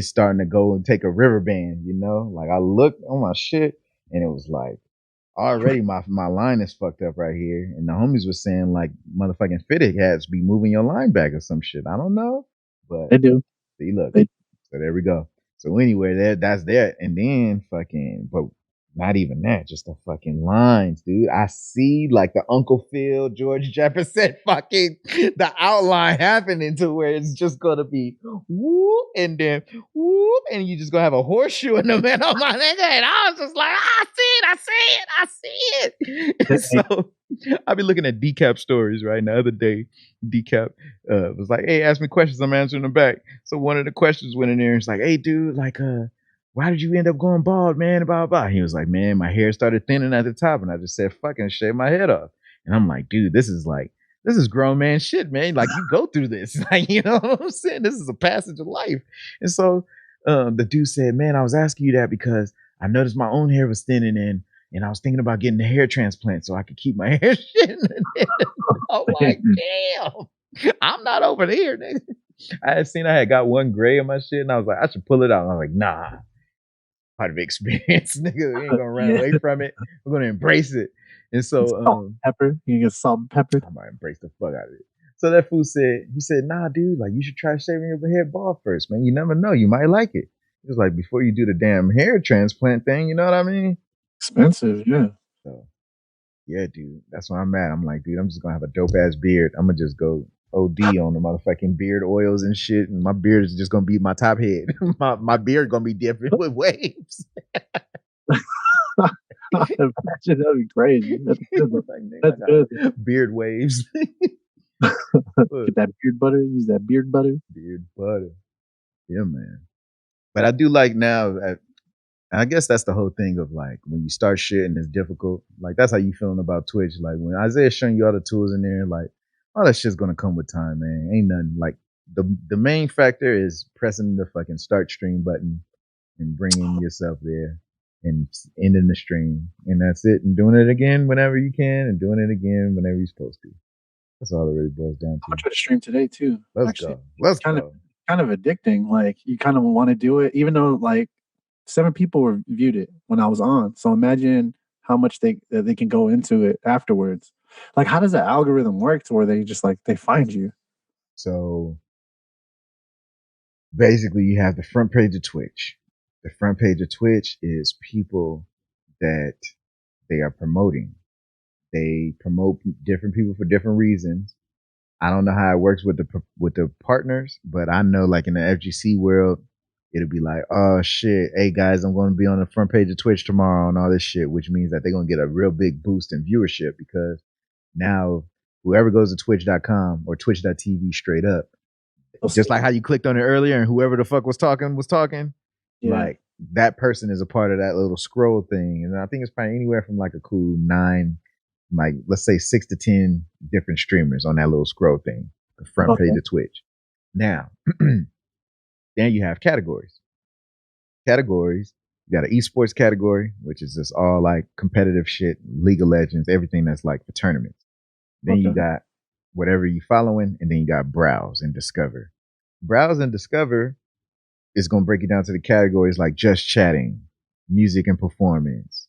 starting to go and take a river band. You know, like I looked on my shit, and it was like already my line is fucked up right here, and the homies were saying like motherfucking fitted hats be moving your line back or some shit. I don't know, but they do. See, look, so there we go. So anyway, that's that, and then but not even that, just the fucking lines, dude. I see like the Uncle Phil, George Jefferson fucking the outline happening to where it's just gonna be whoop and then whoop, and you just gonna have a horseshoe in the middle, my nigga. And I was just like, I see it. And so I've been looking at Decap stories, right? And the other day, Decap was like, hey, ask me questions, I'm answering them back. So one of the questions went in there and it's like, hey, dude, like why did you end up going bald, man? Blah, blah. He was like, man, my hair started thinning at the top. And I just said, fucking shave my head off. And I'm like, dude, this is grown man shit, man. Like, you go through this. Like, you know what I'm saying? This is a passage of life. And so the dude said, man, I was asking you that because I noticed my own hair was thinning and I was thinking about getting a hair transplant so I could keep my hair shit. I'm like, damn, I'm not over there, nigga. I had got one gray in my shit and I was like, I should pull it out. And I was like, nah. Part of experience, nigga. We ain't gonna run away from it. We're gonna embrace it. And so salt and pepper. You get salt and pepper. I might embrace the fuck out of it. So that fool said, nah, dude, like you should try shaving your head bald first, man. You never know. You might like it. It was like before you do the damn hair transplant thing, you know what I mean? Expensive, yeah. So yeah, dude. That's where I'm at. I'm like, dude, I'm just gonna have a dope ass beard. I'm gonna just go OD on the motherfucking beard oils and shit, and my beard is just gonna be my top head. my beard gonna be different with waves. Imagine, that'd be crazy. That's good. Beard waves. Get that beard butter. Use that beard butter. Beard butter. Yeah, man. But I do like now. I guess that's the whole thing of like when you start shit and it's difficult. Like that's how you feeling about Twitch. Like when Isaiah's showing you all the tools in there, like all that shit's gonna come with time, man. Ain't nothing like the main factor is pressing the fucking start stream button and bringing yourself there and ending the stream, and that's it. And doing it again whenever you can, and doing it again whenever you're supposed to. That's all it really boils down to. I'll try to stream today too. Let's go. Let's go. Kind of addicting. Like you kind of want to do it, even though like 7 people viewed it when I was on. So imagine how much they can go into it afterwards. Like, how does the algorithm work to where they just like they find you? So basically, you have the front page of Twitch. The front page of Twitch is people that they are promoting. They promote different people for different reasons. I don't know how it works with the partners, but I know like in the FGC world, it'll be like, oh shit, hey guys, I'm going to be on the front page of Twitch tomorrow and all this shit, which means that they're going to get a real big boost in viewership because now whoever goes to twitch.com or twitch.tv straight up, just like how you clicked on it earlier and whoever the fuck was talking, like that person is a part of that little scroll thing. And I think it's probably anywhere from like a cool 9, like let's say 6 to 10 different streamers on that little scroll thing, the front page of Twitch. Now, then you have categories. You got an esports category, which is just all like competitive shit, League of Legends, everything that's like for tournaments. Then you got whatever you following, and then you got browse and discover. Browse and discover is going to break it down to the categories like just chatting, music and performance,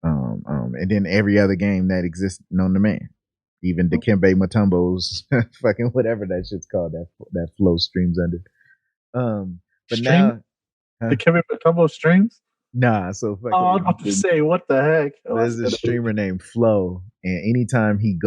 and then every other game that exists known to man, even Dikembe Mutombo's fucking whatever that shit's called that flow streams under. But now Dikembe Mutombo streams. Nah, so fucking. I was about to say, what the heck? There's a streamer named Flo, and anytime he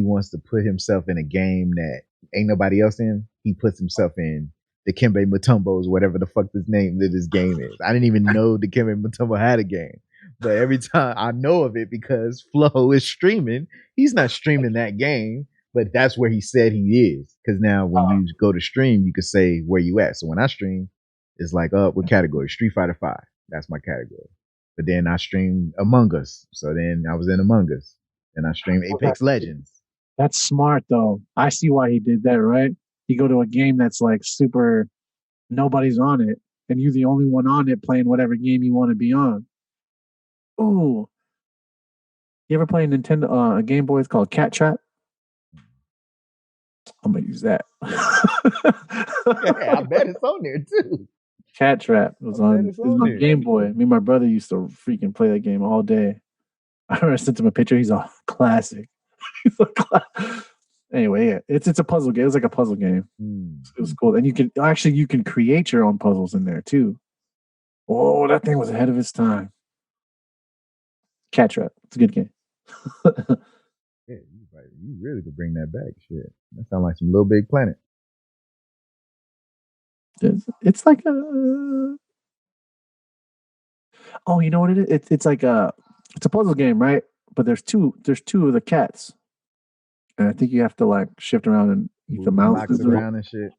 wants to put himself in a game that ain't nobody else in, he puts himself in Dikembe Mutombo's whatever the fuck this name that this game is. I didn't even know Dikembe Mutombo had a game, but every time I know of it because Flo is streaming. He's not streaming that game, but that's where he said he is. Because now when you go to stream, you can say where you at. So when I stream, it's like, what category? Street Fighter 5. That's my category. But then I streamed Among Us. So then I was in Among Us. And I streamed Apex Legends. That's smart, though. I see why he did that, right? You go to a game that's like super, nobody's on it, and you're the only one on it playing whatever game you want to be on. Ooh. You ever play a Game Boy? It's called Cat Trap. I'm going to use that. I bet it's on there, too. Cat Trap was on Game Boy. Me and my brother used to freaking play that game all day. I remember I sent him a picture. He's a classic. Anyway, yeah, it's a puzzle game. It was like a puzzle game. It was cool. And you can create your own puzzles in there too. Oh, that thing was ahead of its time. Cat Trap. It's a good game. Yeah, you really could bring that back. Shit, that sounds like some Little Big Planet. It's like a. Oh, you know what it is? It's like it's a puzzle game, right? But there's two of the cats, and I think you have to like shift around and eat the mouse. Around and shit.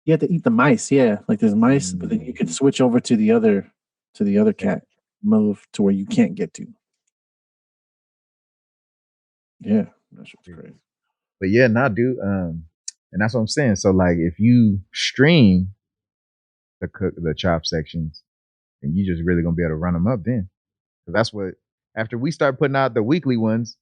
You have to eat the mice, yeah. Like there's mice, but then you can switch over to the other cat move to where you can't get to. Yeah, that's crazy. But yeah, dude. And that's what I'm saying. So like, if you stream the chop sections, and you just really gonna be able to run them up then. Because that's what, after we start putting out the weekly ones,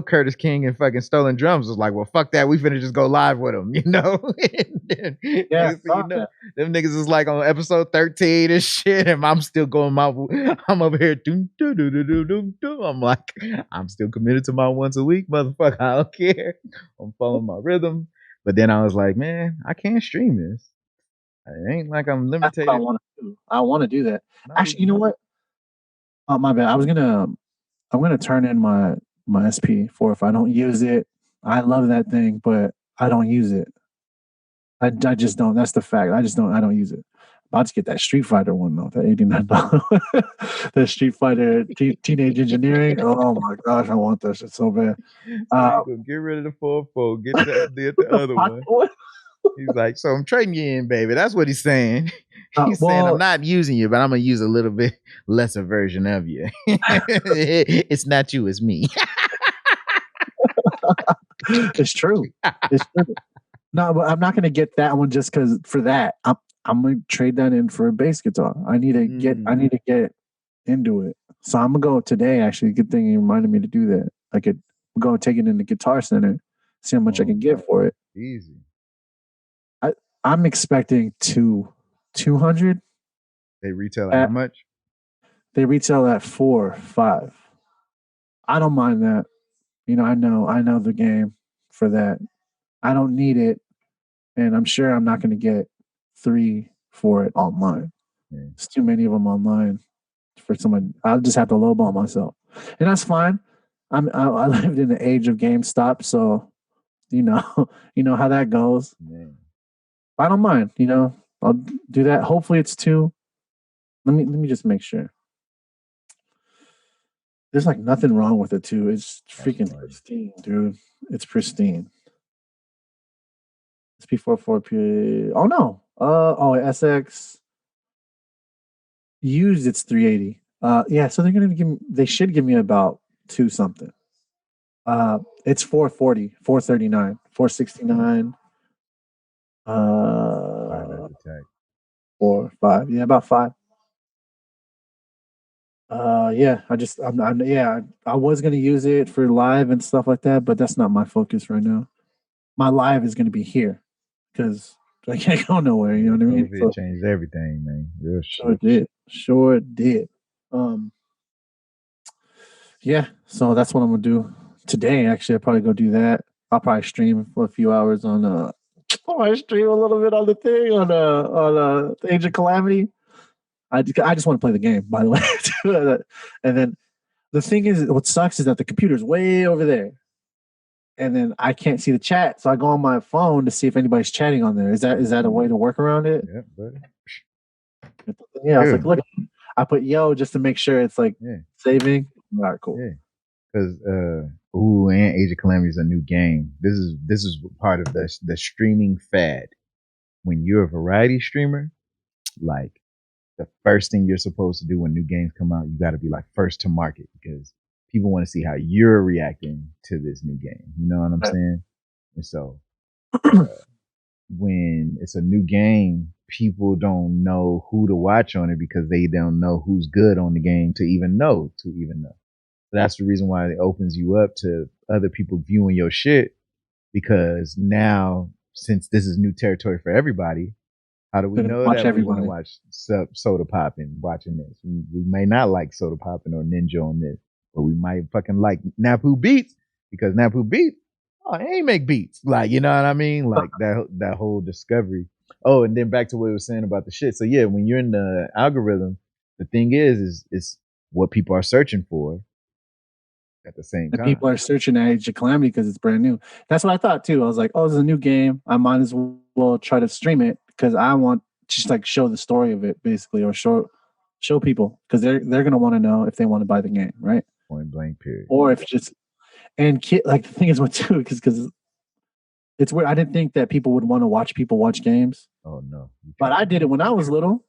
Curtis King and fucking Stolen Drums was like, well, fuck that, we finna just go live with them, then, yeah, them niggas is like on episode 13 and shit, and I'm still going I'm over here, I'm like, I'm still committed to my once a week, motherfucker, I don't care, I'm following my rhythm. But then I was like, man, I can't stream this. It ain't like I'm limited. That's what I want to do. I want to do that. Actually, you know what? Oh, my bad. I'm gonna turn in my SP4 if I don't use it. I love that thing, but I don't use it. I just don't. That's the fact. I don't use it. I'm about to get that Street Fighter one though. That $89. The Street Fighter Teenage Engineering. Oh my gosh, I want that shit so bad. Get rid of the 4-4. Get the other one. He's like, so I'm trading you in, baby. That's what he's saying. He's saying, I'm not using you, but I'm going to use a little bit lesser version of you. It's not you, it's me. It's true. It's true. No, but I'm not gonna get that one just because for that. I'm gonna trade that in for a bass guitar. I need to get into it. So I'm gonna go today. Actually, good thing you reminded me to do that. I could go take it in the Guitar Center, see how much I can get for it. Easy. I'm expecting 200. They retail at how much? They retail at 4, 5. I don't mind that. I know the game for that. I don't need it, and I'm sure I'm not going to get 3 for it online. There's too many of them online for someone. I'll just have to lowball myself, and that's fine. I lived in the age of GameStop, so you know how that goes. I don't mind. I'll do that. Hopefully, it's 2. Let me just make sure. There's like nothing wrong with it too. It's freaking pristine, dude. It's pristine. It's P44P. Oh no. SX used its 380. Yeah. So they should give me about 2 something. It's 440, 439, 469. 4, 5. Yeah, about 5. Yeah, I was gonna use it for live and stuff like that, but that's not my focus right now. My live is gonna be here because I can't go nowhere. You know what I mean? COVID changed everything, man. Real Sure did. Yeah, so that's what I'm gonna do today. Actually, I'll probably go do that. I'll probably stream for a few hours on. I stream a little bit on the thing on Age of Calamity. I just want to play the game, by the way. And then the thing is, what sucks is that the computer's way over there, and then I can't see the chat. So I go on my phone to see if anybody's chatting on there. Is that a way to work around it? Yeah, buddy. Yeah, I was like, look, I put yo just to make sure it's like saving. All right, cool. Yeah, because and Age of Calamity is a new game. This is part of the streaming fad. When you're a variety streamer, like the first thing you're supposed to do when new games come out, you got to be like first to market because people want to see how you're reacting to this new game. You know what I'm saying? And so when it's a new game, people don't know who to watch on it because they don't know who's good on the game to even know. So that's the reason why it opens you up to other people viewing your shit, because now, since this is new territory for everybody, how do we know that we want to watch Soda Poppin' watching this? We may not like Soda Poppin' or Ninja on this, but we might fucking like NappooBeats because NappooBeats, he make beats. Like, you know what I mean? Like that whole discovery. Oh, and then back to what we were saying about the shit. So yeah, when you're in the algorithm, the thing is what people are searching for at the same time. People are searching at Age of Calamity because it's brand new. That's what I thought too. I was like, oh, this is a new game. I might as well try to stream it because I want to just like show the story of it basically, or show people because they're gonna want to know if they want to buy the game, right? Point blank period. Or if just like the thing is what too because it's weird. I didn't think that people would want to watch people watch games. Oh no! But I did it when I was little.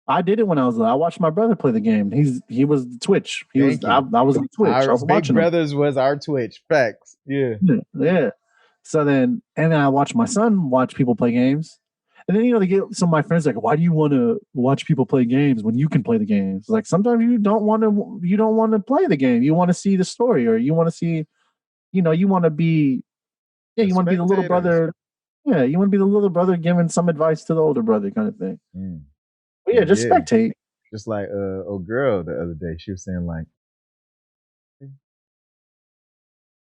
I watched my brother play the game. He was Twitch. I was on Twitch. I was watching. Big Brothers was our Twitch. Facts. Yeah. Yeah. So then I watched my son watch people play games. And then they get some of my friends like, why do you want to watch people play games when you can play the games? Like sometimes you don't want to play the game. You want to see the story, or you want to see, you want to be you want to be the little brother. Yeah, you want to be the little brother giving some advice to the older brother kind of thing. But yeah, just spectate. Just like girl the other day, she was saying like,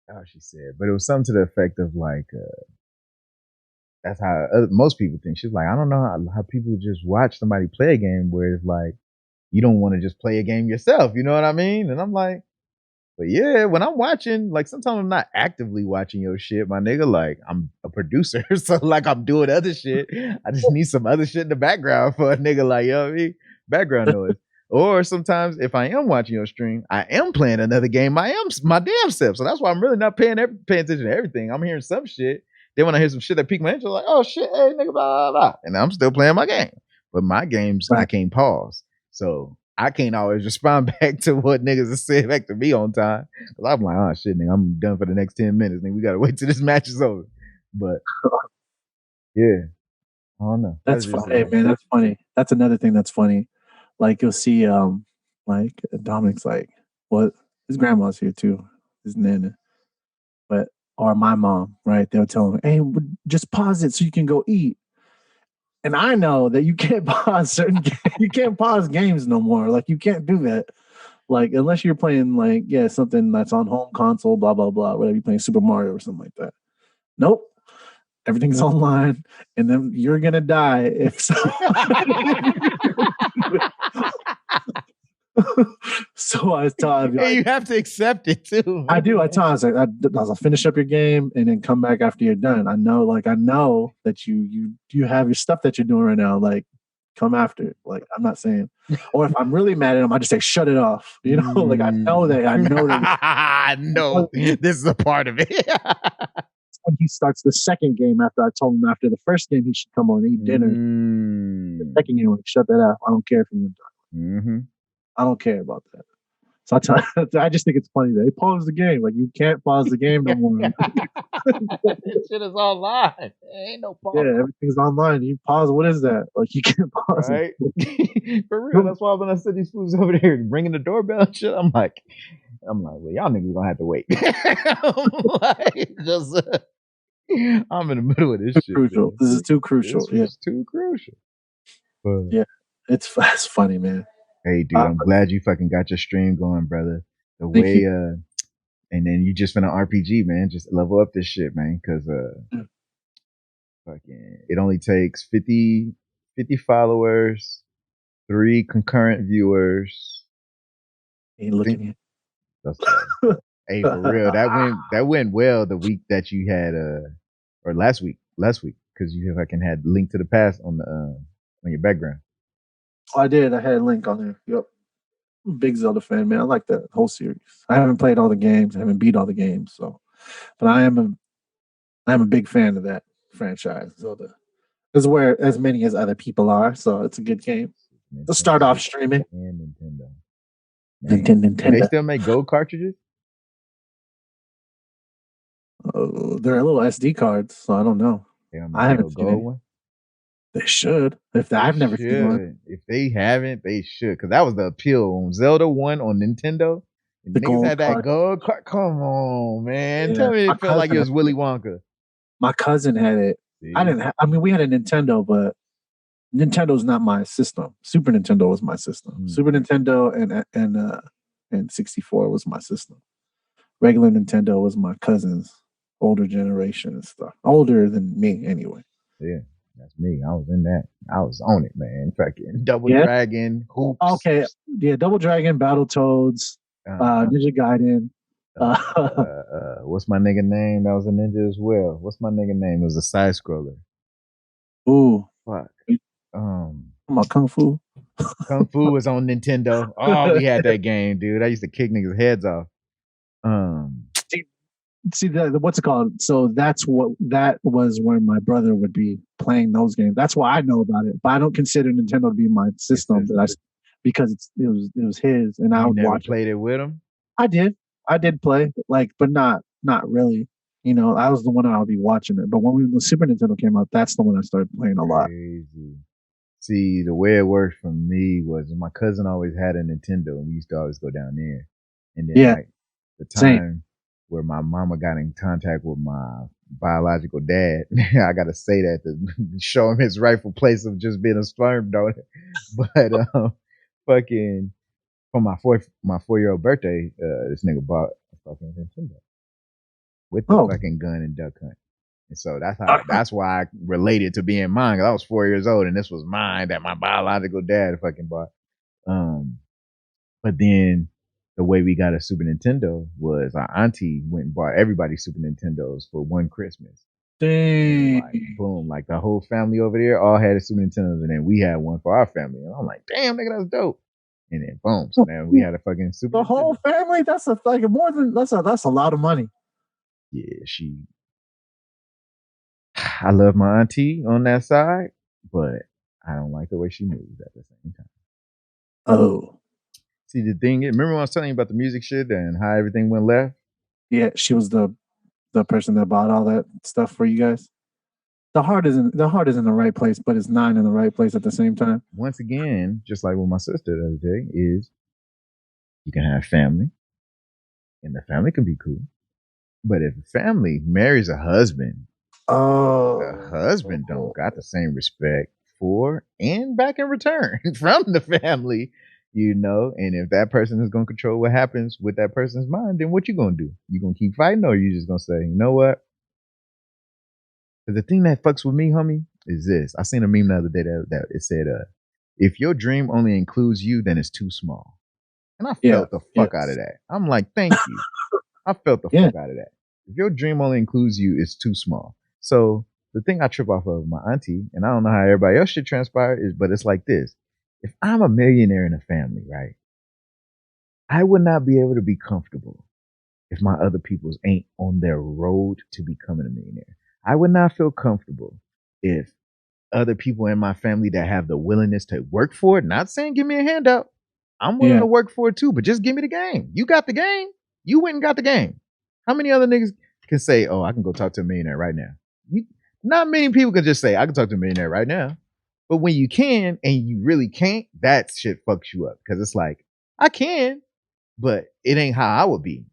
how she said, but it was something to the effect of like, that's how most people think. She's like, I don't know how people just watch somebody play a game where it's like, you don't want to just play a game yourself. You know what I mean? And I'm like, but yeah, when I'm watching, like sometimes I'm not actively watching your shit, my nigga. Like I'm a producer, so like I'm doing other shit. I just need some other shit in the background for a nigga, like, you know what I mean? Background noise. Or sometimes if I am watching your stream, I am playing another game. I am my damn self. So that's why I'm really not paying attention to everything. I'm hearing some shit. Then when I hear some shit that pique my interest, like, oh shit, hey nigga, blah, blah, blah. And I'm still playing my game. But my games, I can't pause. So I can't always respond back to what niggas are saying back to me on time. Cause I'm like, oh shit, nigga, I'm done for the next 10 minutes. Nigga, we gotta wait till this match is over. But Yeah. I don't know. That's funny. Hey, man, that's funny. That's another thing that's funny. Like you'll see, like Dominic's like, what? His grandma's here too, his nana, but or my mom, right? They'll tell him, "Hey, just pause it so you can go eat." And I know that you can't pause you can't pause games no more. Like you can't do that. Like unless you're playing like something that's on home console, blah blah blah, whatever you're playing Super Mario or something like that. Nope. Everything's online, and then you're gonna die if so. So I was telling you have to accept it too. Man. I do. I tell him, I was like, I'll finish up your game and then come back after you're done. I know that you have your stuff that you're doing right now. Like, come after. Like, I'm not saying, or if I'm really mad at him, I just say, shut it off. You know, like I know that. I know this is a part of it. When he starts the second game, after I told him after the first game he should come on and eat dinner. The second game, like, shut that off. I don't care if you're I don't care about that. So I just think it's funny that they pause the game. Like you can't pause the game no more. This shit is online. Ain't no pause. Yeah, everything's online. You pause. What is that? Like you can't pause it. For real. That's why when I said these fools over there ringing the doorbell and shit, I'm like, well, y'all niggas gonna have to wait. I'm in the middle of this shit. Crucial. Man. This is too crucial. It's too crucial. But, yeah, it's funny, man. Hey, dude, I'm glad you fucking got your stream going, brother. The way, and then you just finna RPG, man. Just level up this shit, man, because fucking, it only takes 50 followers, 3 concurrent viewers. Ain't looking at. Hey, for real, that went well the week that you had, or last week, because you fucking had Link to the Past on your background. I did. I had a Link on there. Yep. I'm a big Zelda fan, man. I like that whole series. I haven't played all the games. I haven't beat all the games, but I am a big fan of that franchise. Zelda is where as many as other people are, so it's a good game. Let's start off streaming. And Nintendo. Nintendo. Do they still make gold cartridges? They're little SD cards, so I don't know. I haven't seen gold one. They should. I've never seen one. If they haven't, they should. Because that was the appeal on Zelda 1 on Nintendo. The niggas had that gold card. Come on, man. Yeah. Tell me it felt like it was Willy Wonka. My cousin had it. I didn't. We had a Nintendo, but Nintendo's not my system. Super Nintendo was my system. Super Nintendo and 64 was my system. Regular Nintendo was my cousin's older generation and stuff. Older than me, anyway. Yeah. That's me. I was in that. I was on it, man. Fucking Double Dragon, Hoops. Okay. Yeah, Double Dragon, Battletoads, Ninja Gaiden. What's my nigga name? That was a ninja as well. What's my nigga name? It was a side scroller. Ooh. Fuck. Kung Fu. Kung Fu was on Nintendo. Oh, we had that game, dude. I used to kick niggas' heads off. See what's it called? So that was when my brother would be playing those games. That's why I know about it. But I don't consider Nintendo to be my system because it was his, and I would watch. Played it with him. I did play, but not really. You know, I was the one I would be watching it. But when the Super Nintendo came out, that's the one I started playing a lot. Crazy. See, the way it worked for me was my cousin always had a Nintendo, and we used to always go down there. And then the time where my mama got in contact with my biological dad, I got to say that to show him his rightful place of just being a sperm donor. But fucking for my 4-year-old birthday, this nigga bought a fucking Nintendo with the fucking gun and duck hunt. And so that's why I related to being mine. Cause I was 4 years old and this was mine that my biological dad fucking bought. But then the way we got a Super Nintendo was our auntie went and bought everybody Super Nintendos for one Christmas. Dang. Like, boom, like the whole family over there all had a Super Nintendo, and then we had one for our family. And I'm like, damn, nigga, that's dope. And then boom, so now we had a fucking Super Nintendo. The whole family? That's a lot of money. Yeah, I love my auntie on that side, but I don't like the way she moves at the same time. Oh. See, the thing is, remember when I was telling you about the music shit and how everything went left? Yeah, she was the person that bought all that stuff for you guys. The heart is in the right place, but it's not in the right place at the same time. Once again, just like with my sister the other day, is you can have family, and the family can be cool. But if a family marries a husband, the husband don't got the same respect for and back in return from the family, and if that person is going to control what happens with that person's mind, then what you going to do? You going to keep fighting, or you just going to say, you know what? Because the thing that fucks with me, homie, is this. I seen a meme the other day that it said, if your dream only includes you, then it's too small. And I felt the fuck out of that. I'm like, thank you. I felt the fuck out of that. If your dream only includes you, it's too small. So the thing I trip off of my auntie, and I don't know how everybody else should transpire, but it's like this. If I'm a millionaire in a family, right, I would not be able to be comfortable if my other peoples ain't on their road to becoming a millionaire. I would not feel comfortable if other people in my family that have the willingness to work for it, not saying give me a handout. I'm willing to work for it too, but just give me the game. You got the game. You went and got the game. How many other niggas can say, oh, I can go talk to a millionaire right now? Not many people can just say, I can talk to a millionaire right now. But when you can and you really can't, that shit fucks you up. Because it's like, I can, but it ain't how I would be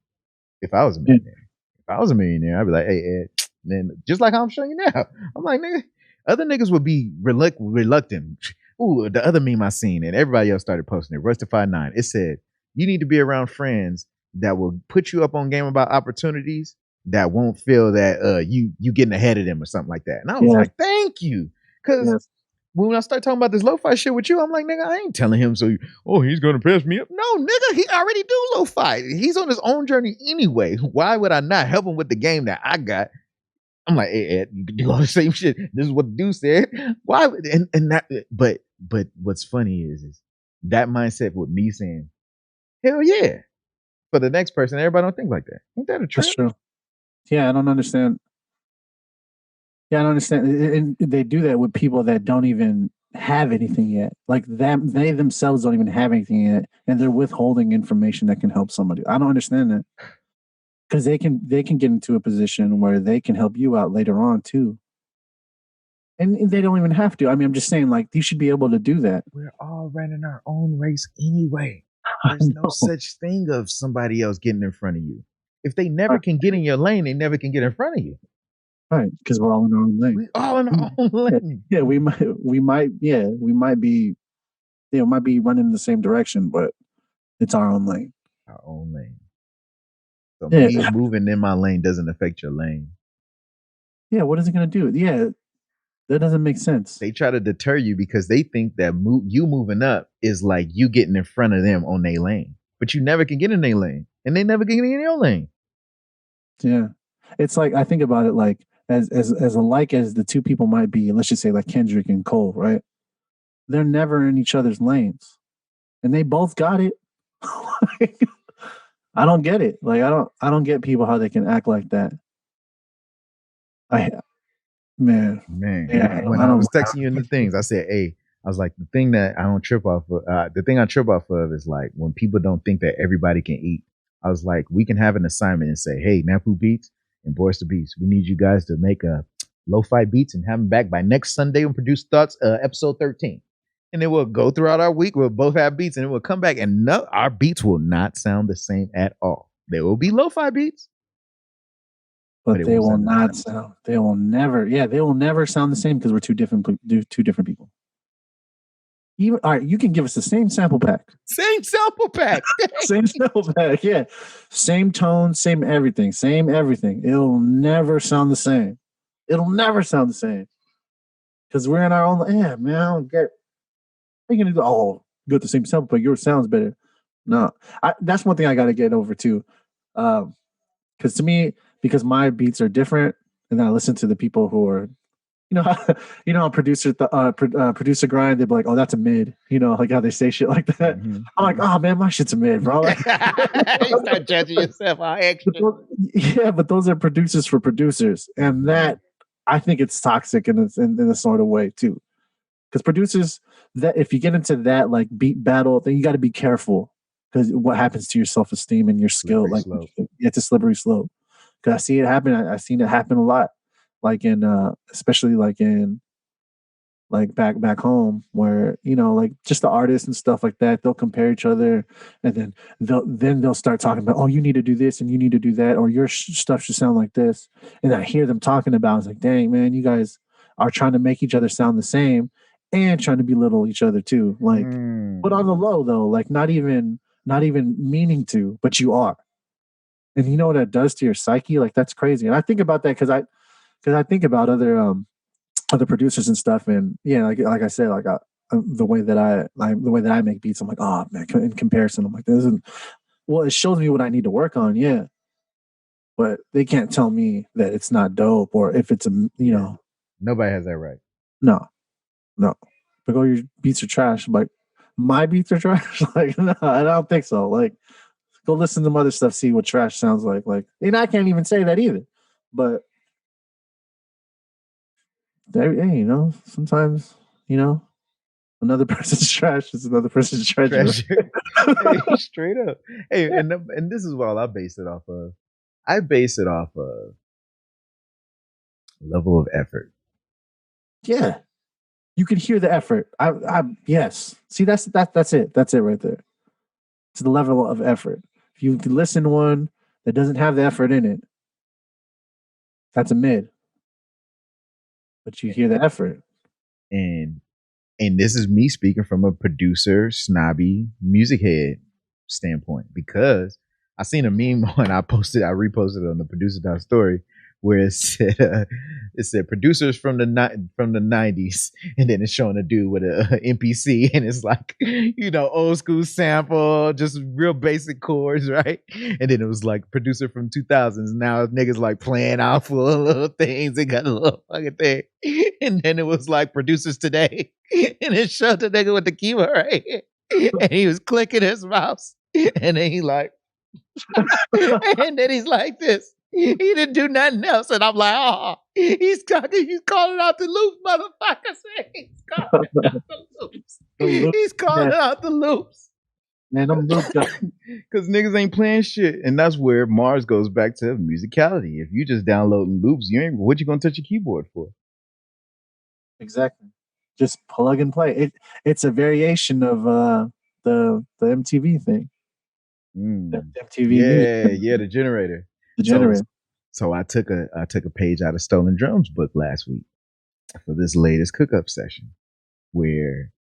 if I was a millionaire. If I was a millionaire, I'd be like, hey, Ed, man, just like how I'm showing you now. I'm like, nigga, other niggas would be reluctant. Ooh, the other meme I seen, and everybody else started posting it, Rustified9. It said, you need to be around friends that will put you up on game about opportunities that won't feel that you getting ahead of them or something like that. And I was like, thank you. Because when I start talking about this lo-fi shit with you, I'm like, nigga, I ain't telling him he's gonna pass me up. No, nigga, he already do lo-fi. He's on his own journey anyway. Why would I not help him with the game that I got? I'm like, hey, Ed, you can do all the same shit. This is what the dude said. Why? And that, but what's funny is that mindset with me saying, hell yeah. For the next person, everybody don't think like that. Ain't that a trip? That's true. Yeah, I don't understand. Yeah, I don't understand. And they do that with people that don't even have anything yet. Like they themselves don't even have anything yet, and they're withholding information that can help somebody. I don't understand that. Because they can get into a position where they can help you out later on too. And they don't even have to. I mean, I'm just saying, like, you should be able to do that. We're all running our own race anyway. There's no such thing of somebody else getting in front of you. Be If they never can get in your lane, they never can get in front of you. Right, because we're all in our own lane. We all in our own lane. Yeah, we might be, might be running in the same direction, but it's our own lane. Our own lane. So me moving in my lane doesn't affect your lane. Yeah, what is it going to do? Yeah, that doesn't make sense. They try to deter you because they think that you moving up is like you getting in front of them on their lane. But you never can get in their lane, and they never can get in your lane. Yeah, it's like, I think about it like as alike as the two people might be. Let's just say like Kendrick and Cole, right? They're never in each other's lanes, and they both got it. I don't get it. Like I don't get people how they can act like that. Man. Yeah, when I was texting you in the things, I said, hey, I was like, the thing that I don't trip off of, the thing I trip off of is like when people don't think that everybody can eat. I was like, we can have an assignment and say, hey, NappooBeats and Boris the Beats, we need you guys to make a lo-fi beats and have them back by next Sunday and produce thoughts, episode 13. And then we'll go throughout our week. We'll both have beats, and then we'll come back, and no, our beats will not sound the same at all. There will be lo-fi beats, but they will not sound. They will never. Yeah, they will never sound the same because we're two different people. Even all right, you can give us the same sample pack. Same sample pack. Same sample pack. Yeah, same tone, same everything, same everything. It'll never sound the same. It'll never sound the same because we're in our own. Yeah, man, I don't get. How you gonna do? Oh, you got the same sample pack. Yours sounds better. No, that's one thing I got to get over too. Because to me, because my beats are different, and then I listen to the people who are, how producer grind. They'd be like, "Oh, that's a mid," like how they say shit like that. Mm-hmm. I'm like, "Oh man, my shit's a mid, bro." Like, you start judging yourself how extra. But those are producers for producers, and that I think it's toxic in a sort of way too. Because producers, that if you get into that like beat battle, then you got to be careful because what happens to your self-esteem and your skill, slippery slope. It's a slippery slope. Because I see it happen. I've seen it happen a lot. like in especially like in like back home where, you know, like just the artists and stuff like that, they'll compare each other, and then they'll start talking about, oh, you need to do this and you need to do that, or your stuff should sound like this. And I hear them talking about, it's like, dang man, you guys are trying to make each other sound the same and trying to belittle each other too, like but on the low though, like not even meaning to, but you are. And you know what that does to your psyche? Like that's crazy. And I think about that because I think about other producers and stuff, and yeah, like I said, like the way that I make beats, I'm like, oh man, in comparison, I'm like, this isn't. Well, it shows me what I need to work on, yeah, but they can't tell me that it's not dope or if it's you know. Nobody has that right. No. But oh, your beats are trash. I'm like, my beats are trash. Like, no, I don't think so. Like, go listen to some other stuff, see what trash sounds like. Like, and I can't even say that either. But hey, you know, sometimes, you know, another person's trash is another person's treasure. Hey, straight up. Hey, yeah. and this is what I base it off of. I base it off of level of effort. Yeah, you can hear the effort. I yes. See, that's it. That's it right there. It's the level of effort. If you can listen to one that doesn't have the effort in it, that's a mid. But you hear the effort. And this is me speaking from a producer, snobby, music head standpoint, because I seen a meme when I reposted it on the producer story where it said producers from the 90s, and then it's showing a dude with a MPC, and it's like, you know, old school sample, just real basic chords, right? And then it was like producer from 2000s. Now niggas like playing out full of little things. They got a little fucking thing. And then it was like producers today, and it showed the nigga with the keyboard right here, and he was clicking his mouse, and then he like, and then he's like this. He didn't do nothing else, and I'm like, oh, he's calling out the loops, motherfucker. He's calling out the loops. He's calling out the loops. Man, I'm looped up. Because niggas ain't playing shit, and that's where Mars goes back to musicality. If you just downloading loops, what you gonna touch your keyboard for? Exactly. Just plug and play. It's a variation of the MTV thing. The MTV. Yeah, the generator. So I took a page out of Stolen Drums book last week for this latest cook-up session where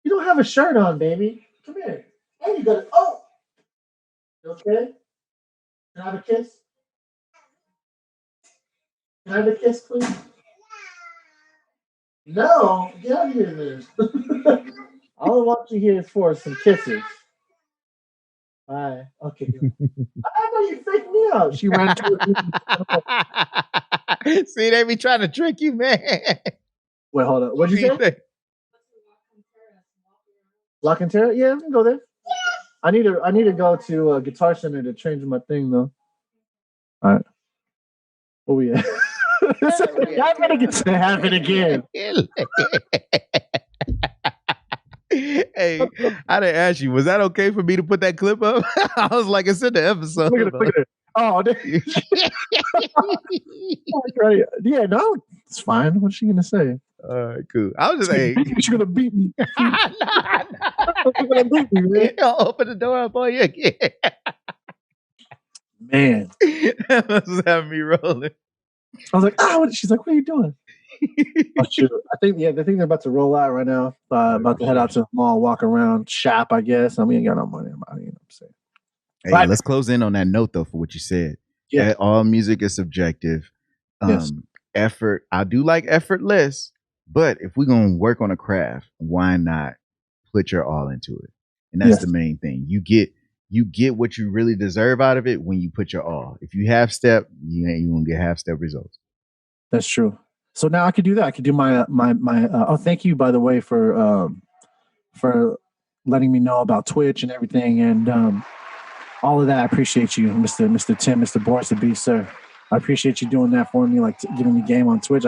you don't have a shirt on, baby. Come here. And you got it. Oh, you okay? Can I have a kiss? Can I have a kiss, please? No, get out of here, then. All I want you here is for some kisses. Bye. Okay. I know you freaked me out. She ran to See, they be trying to trick you, man. Wait, hold on. What'd you say? La Cantera? Yeah, we can go there. I need to go to Guitar Center to change my thing though. All right. Oh yeah. It's gonna happen again. Hey, I didn't ask you. Was that okay for me to put that clip up? I was like, it's in the episode. Look at it. Oh, yeah, no, it's fine. What's she gonna say? All right, cool. I was just saying, she's gonna beat me. She's gonna beat me, man. I'll open the door up on you again. Man, that was having me rolling. I was like, oh, she's like, what are you doing? Oh, shoot. I think the thing they're about to roll out right now. About to head out to the mall, walk around, shop. I guess. We ain't got no money. You know what I'm saying. Hey, let's close in on that note though for what you said. Yeah, all music is subjective. Yes. Effort. I do like effortless, but if we're gonna work on a craft, why not put your all into it? And that's the main thing. You get what you really deserve out of it when you put your all. If you half step, you gonna get half step results. That's true. So now I could do that. I could do my thank you, by the way, for letting me know about Twitch and everything, and all of that. I appreciate you, Mr. Tim, Mr. Boris, the Beast, sir. I appreciate you doing that for me, like giving me game on Twitch.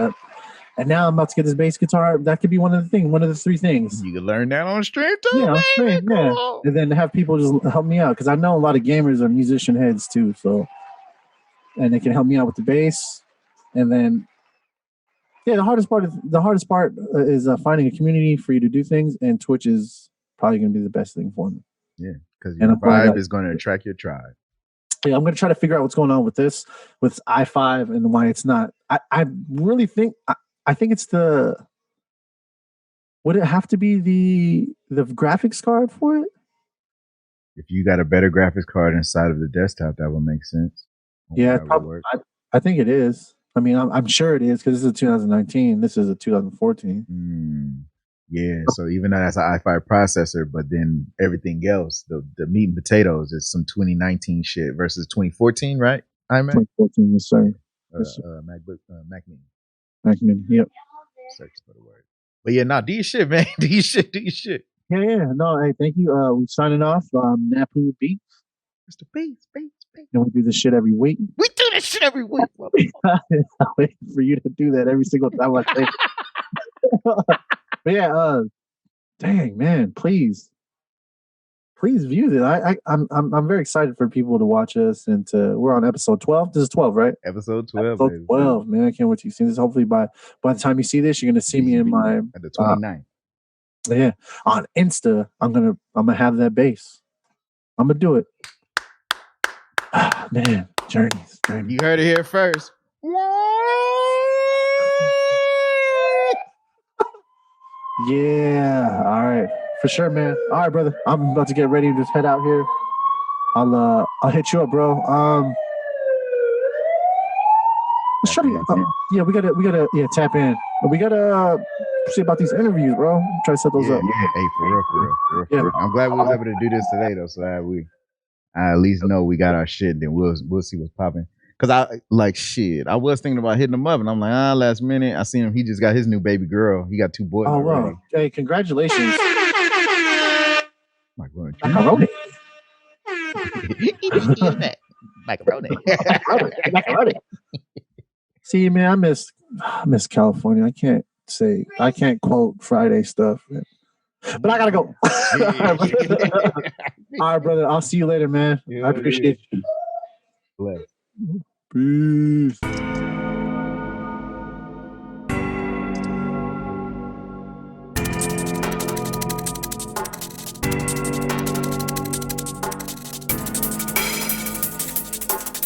And now I'm about to get this bass guitar. That could be one of the 3 things. You can learn that on stream too. Yeah, on stream, yeah. And then have people just help me out because I know a lot of gamers are musician heads too. So, and they can help me out with the bass. And then, yeah, the hardest part is finding a community for you to do things, and Twitch is probably going to be the best thing for me. Yeah, because your vibe is going to attract your tribe. Yeah, I'm going to try to figure out what's going on with this, with i5, and why it's not. I really think I think it's the. Would it have to be the graphics card for it? If you got a better graphics card inside of the desktop, that would make sense. Yeah, probably. I think it is. I mean, I'm sure it is because this is a 2019. This is a 2014. Yeah, so even though that's an i5 processor, but then everything else, the meat and potatoes is some 2019 shit versus 2014, right? iMac? 2014, yes, sir. MacBook, Mac Mini. Mac Mini, yep. Search for the word. But yeah, do your shit, man. Do your shit. Yeah. No, hey, thank you. We're signing off. NappooBeats. Mr. Beats. And we do this shit every week. We do this shit every week. I'm waiting for you to do that every single time I say it. But yeah, dang man, please view that. I'm very excited for people to watch us, and we're on episode 12. This is 12, right? Episode 12. Episode 12, man. I can't wait to see this. Hopefully by the time you see this, you're gonna see me in my at the 29th. Yeah, on Insta. I'm gonna have that bass. I'm gonna do it. Man, journeys. You heard it here first. Yeah, all right, for sure, man. All right, brother. I'm about to get ready to just head out here. I'll hit you up, bro. Let's try to. Yeah, we gotta tap in. But we gotta see about these interviews, bro. Try to set those up. Yeah, hey, for real. I'm glad we was able to do this today, though, so that I at least know we got our shit. Then we'll see what's popping. Cause I was thinking about hitting him up, and I'm like, last minute. I seen him. He just got his new baby girl. He got 2 boys. Oh wow! Hey, congratulations, Macaroni. See, man, I miss California. I can't quote Friday stuff, man. But I gotta go. All right, brother. I'll see you later, man. I appreciate you. Bless. Peace.